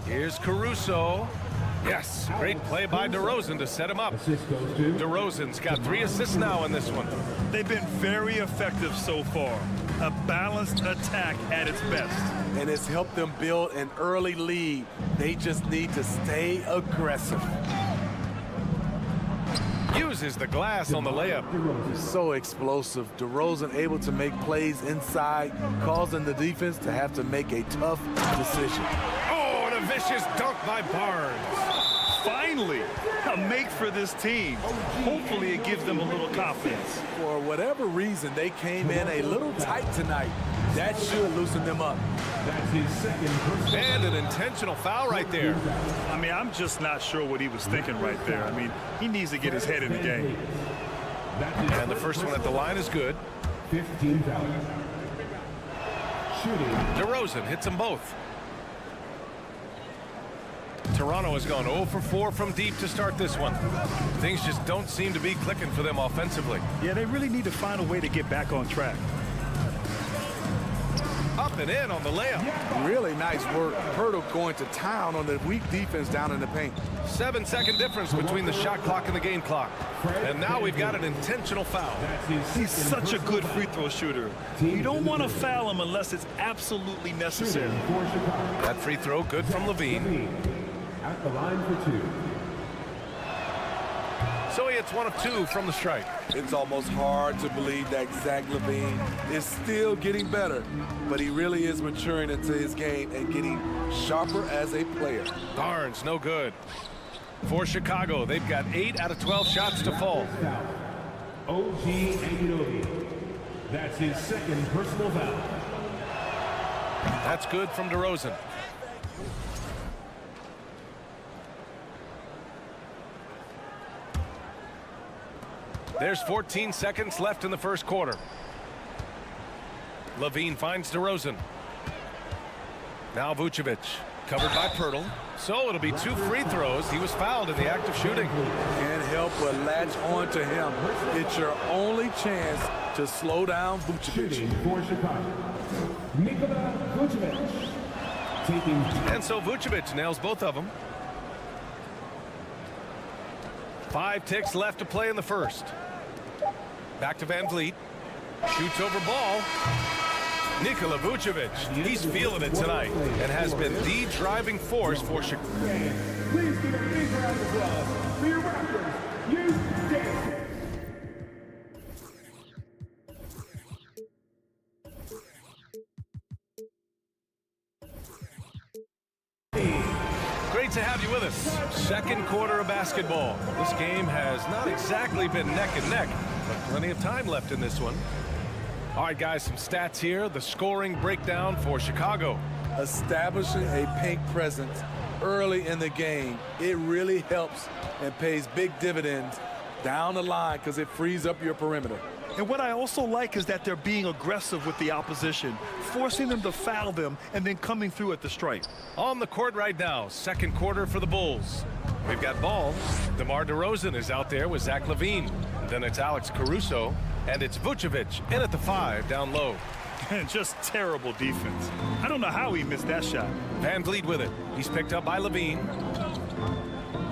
Here's Caruso. Yes, great play by DeRozan to set him up. DeRozan's got 3 assists now in this one. They've been very effective so far. A balanced attack at its best. And it's helped them build an early lead. They just need to stay aggressive. Uses the glass on the layup. So explosive. DeRozan able to make plays inside, causing the defense to have to make a tough decision. Oh, and a vicious dunk by Barnes. Finally, a make for this team. Hopefully it gives them a little confidence. For whatever reason, they came in a little tight tonight. That should loosen them up. That's his second personal. And an intentional foul right there. I mean, I'm just not sure what he was thinking right there. I mean, he needs to get his head in the game. And the first one at the line is good. 15 fouls. Shooting. DeRozan hits them both. Toronto has gone 0 for 4 from deep to start this one. Things just don't seem to be clicking for them offensively. Yeah, they really need to find a way to get back on track. Up and in on the layup. Really nice work. Pirtle going to town on the weak defense down in the paint. 7-second difference between the shot clock and the game clock. And now we've got an intentional foul. He's such a good free throw shooter. You don't want to foul him unless it's absolutely necessary. That free throw good from Levine. At the line for 2. So he hits 1 of 2 from the strike. It's almost hard to believe that Zach LaVine is still getting better, but he really is maturing into his game and getting sharper as a player. Barnes, no good. For Chicago, they've got 8 out of 12 shots to fall. OG Anunoby. That's his second personal foul. That's good from DeRozan. There's 14 seconds left in the first quarter. LaVine finds DeRozan. Now Vucevic, covered by Pirtle. So it'll be 2 free throws. He was fouled in the act of shooting. Can't help but latch on to him. It's your only chance to slow down Vucevic. Shooting for Chicago, Nikola Vucevic. And so Vucevic nails both of them. 5 ticks left to play in the first. Back to Van Vliet. Shoots over ball. Nikola Vucevic, he's feeling it tonight and has been the driving force for Chicago. Please give a big round of applause for your Raptors. You dance. Great to have you with us. Second quarter of basketball. This game has not exactly been neck and neck, but plenty of time left in this one. All right, guys, some stats here. The scoring breakdown for Chicago. Establishing a paint presence early in the game, it really helps and pays big dividends down the line because it frees up your perimeter. And what I also like is that they're being aggressive with the opposition, forcing them to foul them and then coming through at the stripe. On the court right now, second quarter for the Bulls. We've got ball. DeMar DeRozan is out there with Zach LaVine. Then it's Alex Caruso, and it's Vucevic in at the 5 down low. And just terrible defense. I don't know how he missed that shot. Van Vliet with it. He's picked up by LaVine.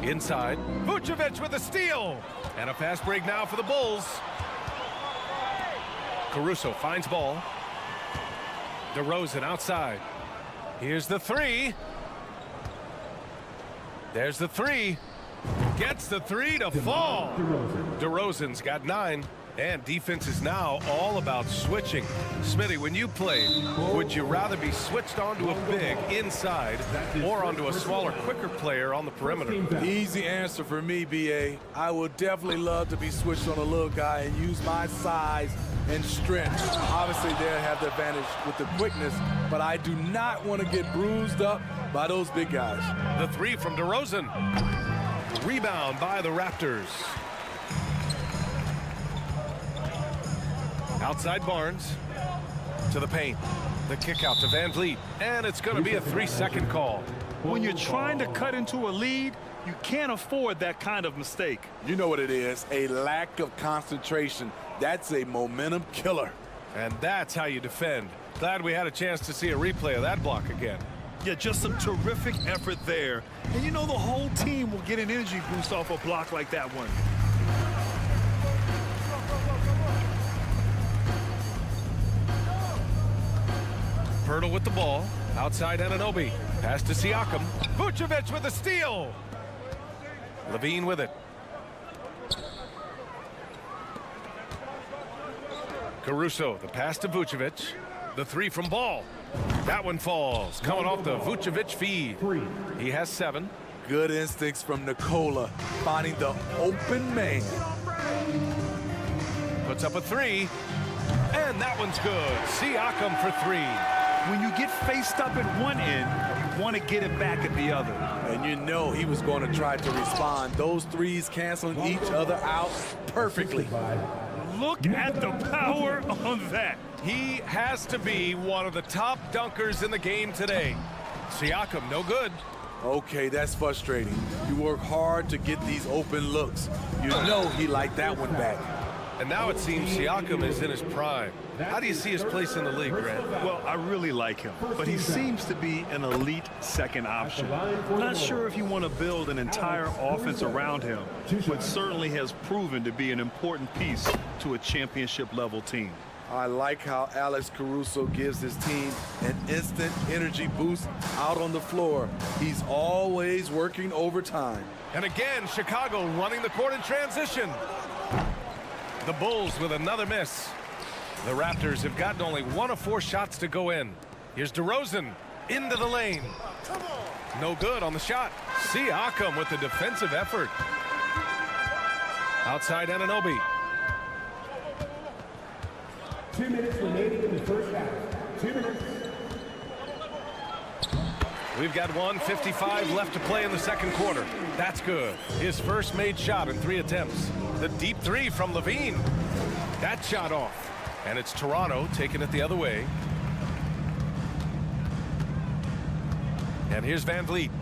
Inside. Vucevic with a steal. And a fast break now for the Bulls. Caruso finds ball. DeRozan outside. Here's the 3. There's the 3. Gets the 3 to fall. DeRozan's got 9. And defense is now all about switching. Smitty, when you played, would you rather be switched onto a big inside or onto a smaller, quicker player on the perimeter? Easy answer for me, B.A. I would definitely love to be switched on a little guy and use my size and strength. Obviously, they'll have the advantage with the quickness, but I do not want to get bruised up by those big guys. The 3 from DeRozan. Rebound by the Raptors. Outside Barnes to the paint. The kick out to Van Vliet. And it's going to be a 3-second call. When you're trying to cut into a lead, you can't afford that kind of mistake. You know what it is, a lack of concentration. That's a momentum killer. And that's how you defend. Glad we had a chance to see a replay of that block again. Yeah, just some terrific effort there. And you know the whole team will get an energy boost off a block like that one. Pirtle with the ball. Outside Anunoby. Pass to Siakam. Vucevic with a steal. LaVine with it. Caruso, the pass to Vucevic. The 3 from ball. That one falls. Coming off the Vucevic feed. He has 7. Good instincts from Nikola, finding the open man. Puts up a 3. And that one's good. Siakam for 3. When you get faced up at one end, you want to get it back at the other. And you know he was going to try to respond. Those threes canceling each other out perfectly. Look at the power on that. He has to be one of the top dunkers in the game today. Siakam, no good. Okay, that's frustrating. You work hard to get these open looks. You know he liked that one back. And now it seems Siakam is in his prime. How do you see his place in the league, Grant? Well, I really like him, but he seems to be an elite second option. Not sure if you want to build an entire offense around him, but certainly has proven to be an important piece to a championship-level team. I like how Alex Caruso gives his team an instant energy boost out on the floor. He's always working overtime. And again, Chicago running the court in transition. The Bulls with another miss. The Raptors have gotten only 1 of 4 shots to go in. Here's DeRozan into the lane. No good on the shot. Siakam with the defensive effort. Outside Anunoby. 2 minutes remaining in the first half. 2 minutes. We've got 1:55 left to play in the second quarter. That's good. His first made shot in 3 attempts. The deep 3 from Levine. That shot off. And it's Toronto taking it the other way. And here's Van Vliet.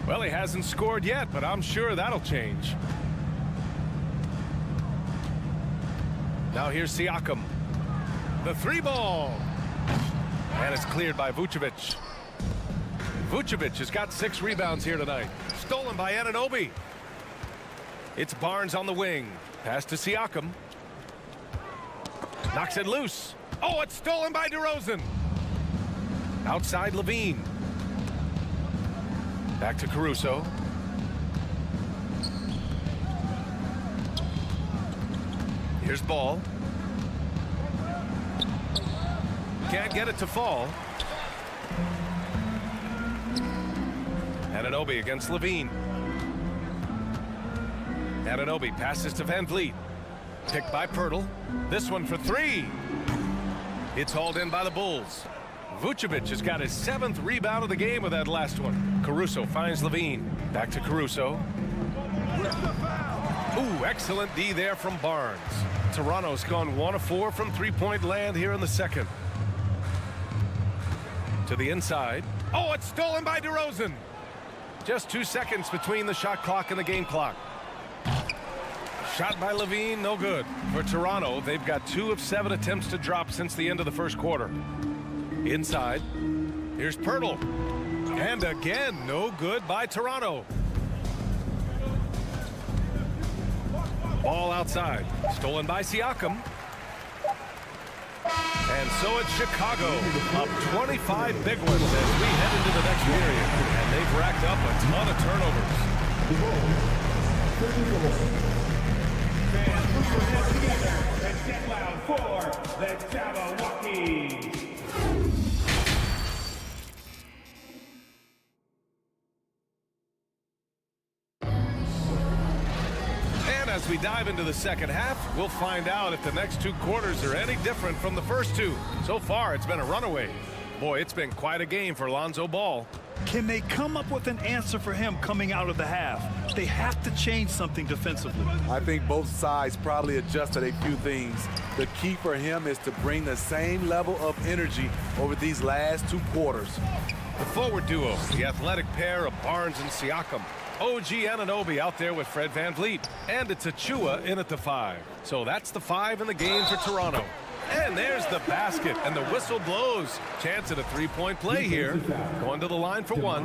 Well, he hasn't scored yet, but I'm sure that'll change. Now here's Siakam. The 3-ball. And it's cleared by Vucevic. Vucevic has got 6 rebounds here tonight. Stolen by Anunoby. It's Barnes on the wing. Pass to Siakam. Knocks it loose. Oh, it's stolen by DeRozan. Outside Levine. Back to Caruso. Here's Ball. Can't get it to fall. Anunoby against Levine. Anunoby passes to Van Vliet. Picked by Pirtle. This one for 3. It's hauled in by the Bulls. Vucevic has got his 7th rebound of the game with that last one. Caruso finds Levine. Back to Caruso. Ooh, excellent D there from Barnes. Toronto's gone 1 of 4 from 3-point land here in the second. To the inside. Oh, it's stolen by DeRozan. Just 2 seconds between the shot clock and the game clock. Shot by Levine, no good. For Toronto, they've got 2 of 7 attempts to drop since the end of the first quarter. Inside. Here's Pirtle. And again, no good by Toronto. Ball outside. Stolen by Siakam. And so it's Chicago up 25 big ones as we head into the next period. And they've racked up a ton of turnovers. And get loud for the Jabberwockies. And as we dive into the second half, we'll find out if the next 2 quarters are any different from the first 2. So far, it's been a runaway. Boy, it's been quite a game for Lonzo Ball. Can they come up with an answer for him coming out of the half? They have to change something defensively. I think both sides probably adjusted a few things. The key for him is to bring the same level of energy over these last 2 quarters. The forward duo, the athletic pair of Barnes and Siakam. OG Anunoby out there with Fred Van Vliet. And it's Achua in at the 5. So that's the 5 in the game for Toronto. And there's the basket, and the whistle blows. Chance at a 3-point play here. Going to the line for 1.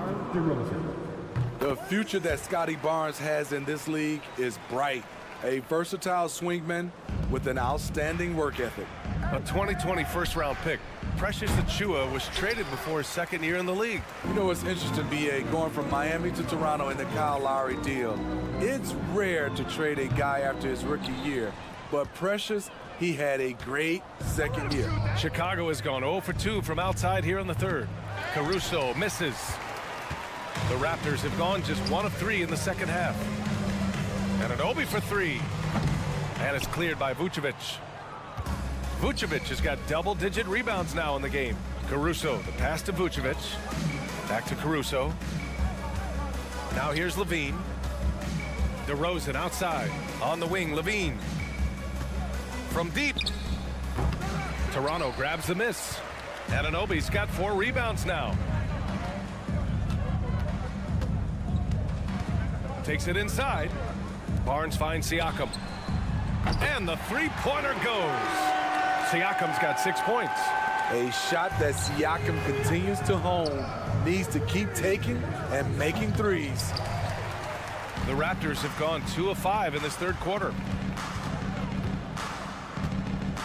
The future that Scotty Barnes has in this league is bright. A versatile swingman with an outstanding work ethic. A 2020 first-round pick. Precious Achua was traded before his 2nd year in the league. You know what's interesting, B.A., going from Miami to Toronto in the Kyle Lowry deal. It's rare to trade a guy after his rookie year, but Precious, he had a great 2nd year. Chicago has gone 0 for 2 from outside here in the 3rd. Caruso misses. The Raptors have gone just 1 of 3 in the second half. Anunoby for 3. And it's cleared by Vucevic. Vucevic has got double-digit rebounds now in the game. Caruso, the pass to Vucevic. Back to Caruso. Now here's Levine. DeRozan outside. On the wing, Levine. From deep. Toronto grabs the miss. Anunoby's got 4 rebounds now. Takes it inside. Barnes finds Siakam. And the 3-pointer goes. Siakam's got 6 points. A shot that Siakam continues to hone, needs to keep taking and making threes. The Raptors have gone 2 of 5 in this 3rd quarter.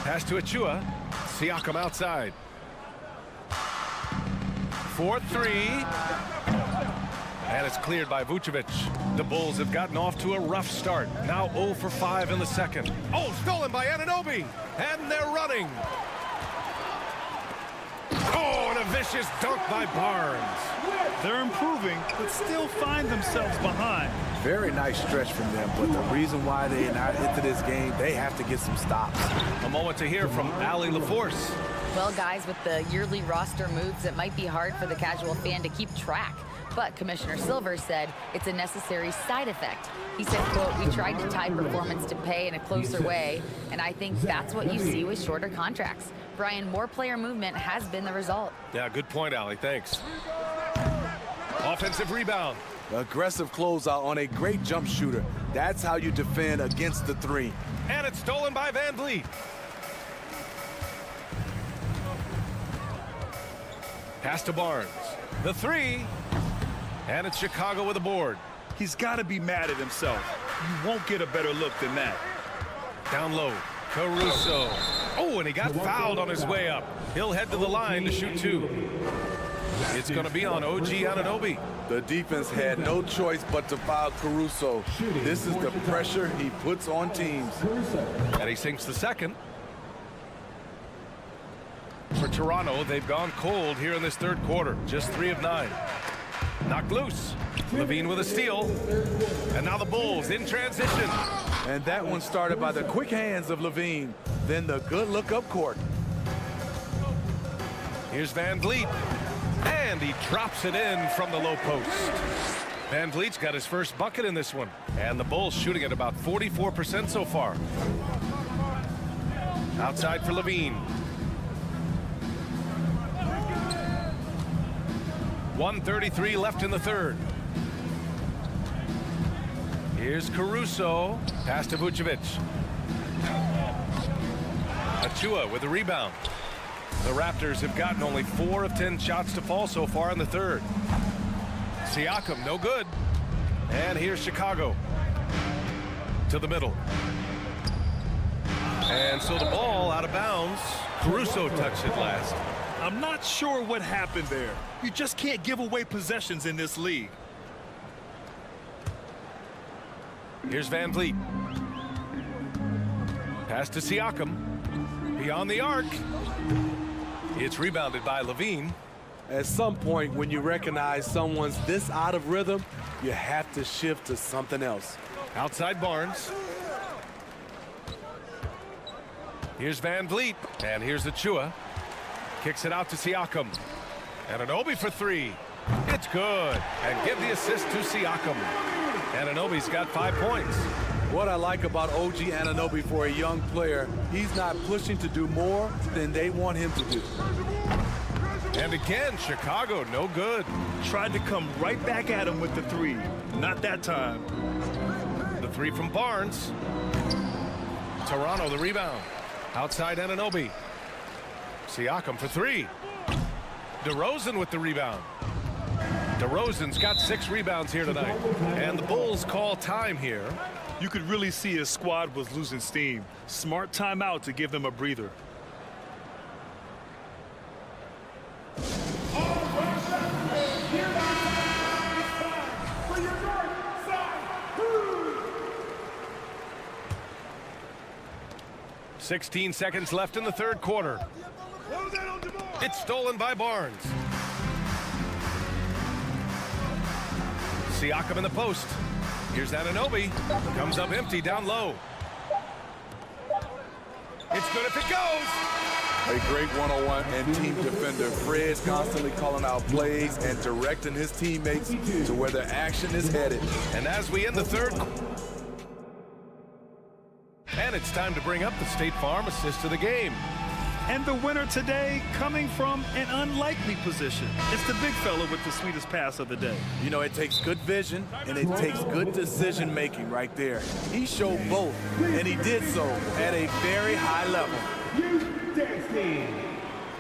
Pass to Achua. Siakam outside. 4-3. And it's cleared by Vucevic. The Bulls have gotten off to a rough start. Now 0 for 5 in the second. Oh, stolen by Anunoby. And they're running. Oh, and a vicious dunk by Barnes. They're improving, but still find themselves behind. Very nice stretch from them, but the reason why they're not into this game, they have to get some stops. A moment to hear from Allie LaForce. Well, guys, with the yearly roster moves, it might be hard for the casual fan to keep track. But Commissioner Silver said it's a necessary side effect. He said, quote, "We tried to tie performance to pay in a closer way, and I think that's what you see with shorter contracts." Brian, more player movement has been the result. Yeah, good point, Allie. Thanks. Offensive rebound. Aggressive closeout on a great jump shooter. That's how you defend against the three. And it's stolen by Van Vliet. Pass to Barnes. The three. And it's Chicago with a board. He's got to be mad at himself. You won't get a better look than that. Down low. Caruso. Oh, and he got fouled on his way up. He'll head to the line to shoot 2. It's going to be on OG Anunoby. The defense had no choice but to foul Caruso. This is the pressure he puts on teams. And he sinks the second. For Toronto, they've gone cold here in this third quarter. Just 3 of 9. Knocked loose. Levine with a steal. And now the Bulls in transition. And that one started by the quick hands of Levine. Then the good look up court. Here's Van Vliet. And he drops it in from the low post. Van Vliet's got his first bucket in this one. And the Bulls shooting at about 44% so far. Outside for Levine. 1:33 left in the third. Here's Caruso. Pass to Vucevic. Achua with the rebound. The Raptors have gotten only 4 of 10 shots to fall so far in the third. Siakam, no good. And here's Chicago. To the middle. And so the ball out of bounds. Caruso touched it last. I'm not sure what happened there. You just can't give away possessions in this league. Here's Van Vliet. Pass to Siakam. Beyond the arc. It's rebounded by Levine. At some point, when you recognize someone's this out of rhythm, you have to shift to something else. Outside Barnes. Here's Van Vliet. And here's Achua. Kicks it out to Siakam. Anunoby for 3. It's good. And give the assist to Siakam. Anunoby's got 5 points. What I like about OG Anunoby for a young player, he's not pushing to do more than they want him to do. And again, Chicago, no good. Tried to come right back at him with the 3. Not that time. The 3 from Barnes. Toronto, the rebound. Outside Anunoby. Siakam for 3. DeRozan with the rebound. DeRozan's got 6 rebounds here tonight. And the Bulls call time here. You could really see his squad was losing steam. Smart timeout to give them a breather. For your north side. 16 seconds left in the third quarter. It's stolen by Barnes. Siakam in the post. Here's Anunoby. Comes up empty down low. It's good if it goes. A great one-on-one and team defender. Fred's constantly calling out plays and directing his teammates to where the action is headed. And as we end the third, and it's time to bring up the State Farm assist of the game. And the winner today coming from an unlikely position. It's the big fella with the sweetest pass of the day. You know, it takes good vision and it takes good decision making right there. He showed both, and he did so at a very high level.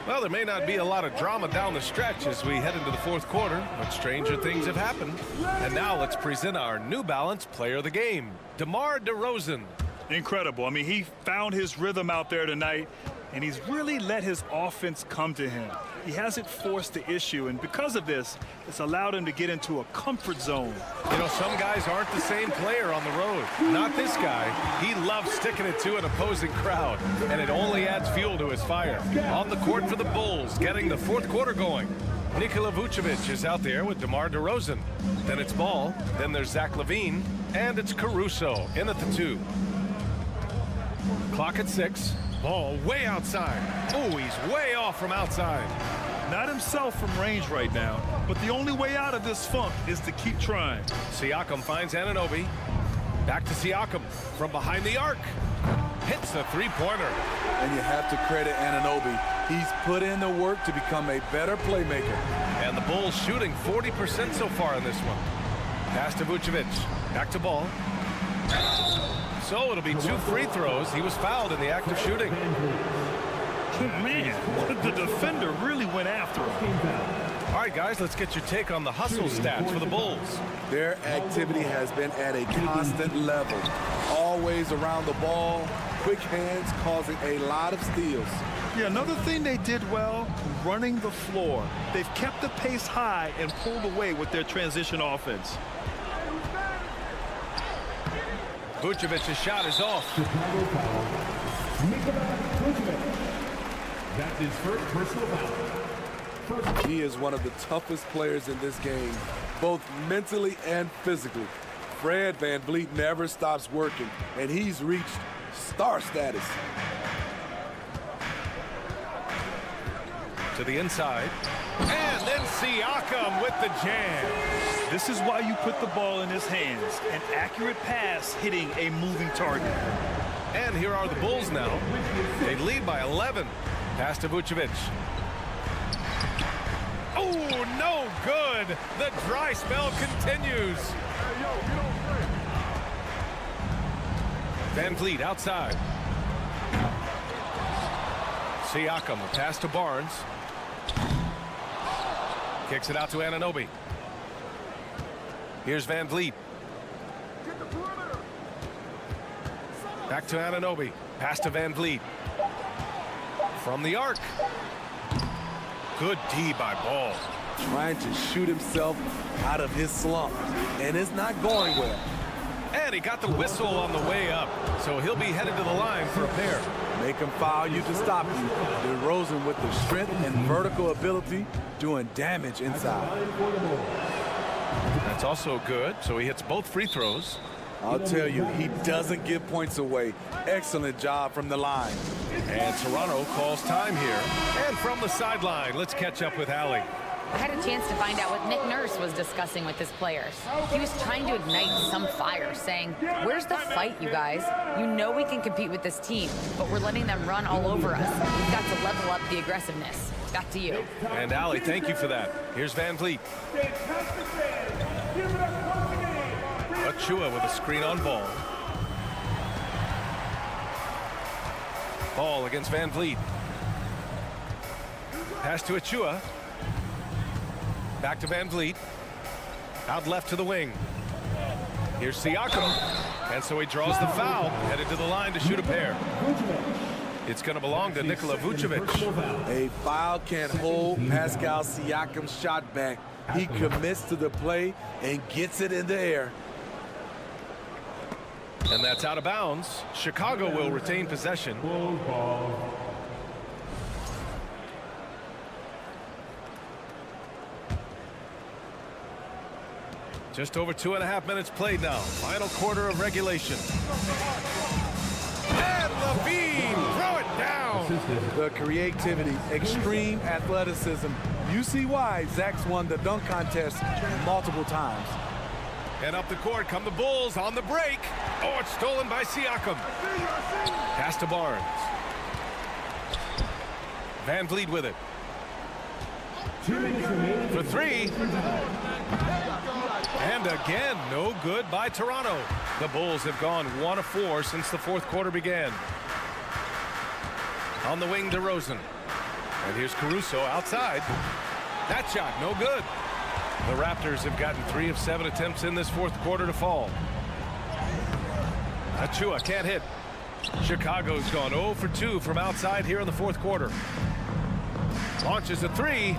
Well, there may not be a lot of drama down the stretch as we head into the fourth quarter, but stranger things have happened. And now let's present our New Balance player of the game, DeMar DeRozan. Incredible. I mean, he found his rhythm out there tonight, and he's really let his offense come to him. He hasn't forced the issue, and because of this, it's allowed him to get into a comfort zone. You know, some guys aren't the same player on the road. Not this guy. He loves sticking it to an opposing crowd, and it only adds fuel to his fire. On the court for the Bulls, getting the fourth quarter going. Nikola Vucevic is out there with DeMar DeRozan. Then it's Ball, then there's Zach LaVine, and it's Caruso in at the 2. Clock at 6. Ball way outside. Oh, he's way off from outside. Not himself from range right now, but the only way out of this funk is to keep trying. Siakam finds Anunoby. Back to Siakam from behind the arc. Hits the three-pointer. And you have to credit Anunoby. He's put in the work to become a better playmaker. And the Bulls shooting 40% so far in this one. Pass to Vucevic. Back to Ball. So it'll be 2 free throws. He was fouled in the act of shooting. Man, the defender really went after him. All right, guys, let's get your take on the hustle stats for the Bulls. Their activity has been at a constant level. Always around the ball, quick hands causing a lot of steals. Yeah, another thing they did well, running the floor. They've kept the pace high and pulled away with their transition offense. Vucevic's shot is off. That's his first personal foul. He is one of the toughest players in this game, both mentally and physically. Fred VanVleet never stops working, and he's reached star status. To the inside. And then Siakam with the jam. This is why you put the ball in his hands. An accurate pass hitting a moving target. And here are the Bulls now. They lead by 11. Pass to Vucevic. Oh, no good. The dry spell continues. VanVleet outside. Siakam, a pass to Barnes. Kicks it out to Anunoby. Here's VanVleet. Back to Anunoby. Pass to VanVleet. From the arc. Good D by Ball. Trying to shoot himself out of his slump, and it's not going well. And he got the whistle on the way up, so he'll be headed to the line for a pair. Make him foul you to stop you. DeRozan with the strength and vertical ability doing damage inside. That's also good, so he hits both free throws. I'll tell you, he doesn't give points away. Excellent job from the line. And Toronto calls time here. And from the sideline, let's catch up with Allie. I had a chance to find out what Nick Nurse was discussing with his players. He was trying to ignite some fire, saying, "Where's the fight, you guys? You know we can compete with this team, but we're letting them run all over us. We've got to level up the aggressiveness." Back to you. And Allie, thank you for that. Here's VanVleet. Achua with a screen on Ball. Ball against VanVleet. Pass to Achua. Back to VanVleet. Out left to the wing. Here's Siakam. And so he draws the foul. Headed to the line to shoot a pair. It's going to belong to Nikola Vucevic. A foul can't hold Pascal Siakam's shot back. He commits to the play and gets it in the air. And that's out of bounds. Chicago will retain possession. Just over 2.5 minutes played now. Final quarter of regulation. And LaVine, throw it down. The creativity, extreme athleticism. You see why Zach's won the dunk contest multiple times. And up the court come the Bulls on the break. Oh, it's stolen by Siakam. Pass to Barnes. VanVleet with it. For three. And again, no good by Toronto. The Bulls have gone 1 of 4 since the fourth quarter began. On the wing, DeRozan. And here's Caruso outside. That shot, no good. The Raptors have gotten 3 of 7 attempts in this fourth quarter to fall. Achua can't hit. Chicago's gone 0 for 2 from outside here in the fourth quarter. Launches a three.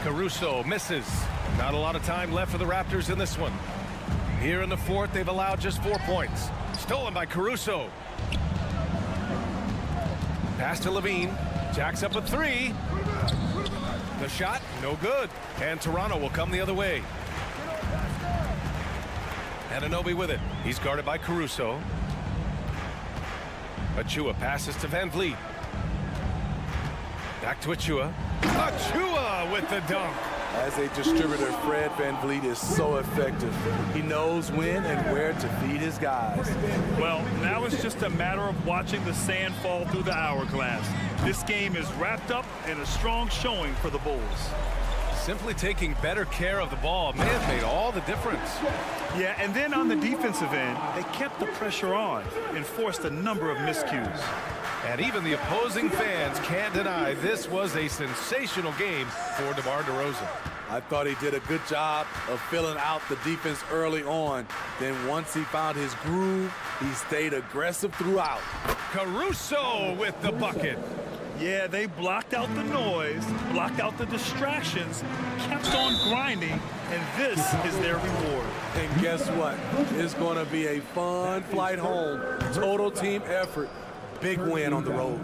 Caruso misses. Not a lot of time left for the Raptors in this one. Here in the fourth, they've allowed just 4 points. Stolen by Caruso. Pass to Levine. Jacks up a three. The shot, no good. And Toronto will come the other way. Anunoby with it. He's guarded by Caruso. Achua passes to Van Vliet. Back to Achua. Achua with the dunk. As a distributor, Fred Van Vliet is so effective. He knows when and where to feed his guys. Well, now it's just a matter of watching the sand fall through the hourglass. This game is wrapped up in a strong showing for the Bulls. Simply taking better care of the ball may have made all the difference. Yeah, and then on the defensive end, they kept the pressure on and forced a number of miscues. And even the opposing fans can't deny this was a sensational game for DeMar DeRozan. I thought he did a good job of filling out the defense early on. Then once he found his groove, he stayed aggressive throughout. Caruso with the bucket. Yeah, they blocked out the noise, blocked out the distractions, kept on grinding, and this is their reward. And guess what? It's going to be a fun flight home. Total team effort. Big win on the road.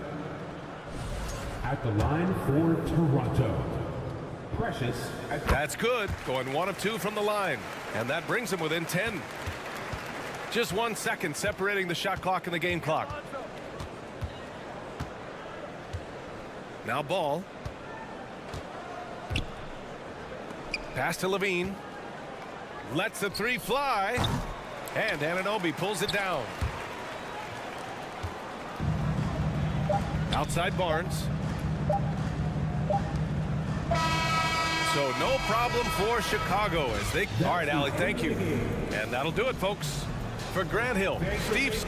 At the line for Toronto, Precious. That's good. Going 1 of 2 from the line. And that brings him within 10. Just 1 second separating the shot clock and the game clock. Now Ball. Pass to Levine. Lets the three fly. And Anunoby pulls it down. Outside Barnes. So no problem for Chicago as they... All right, Allie, thank you. And that'll do it, folks. For Grant Hill, Steve...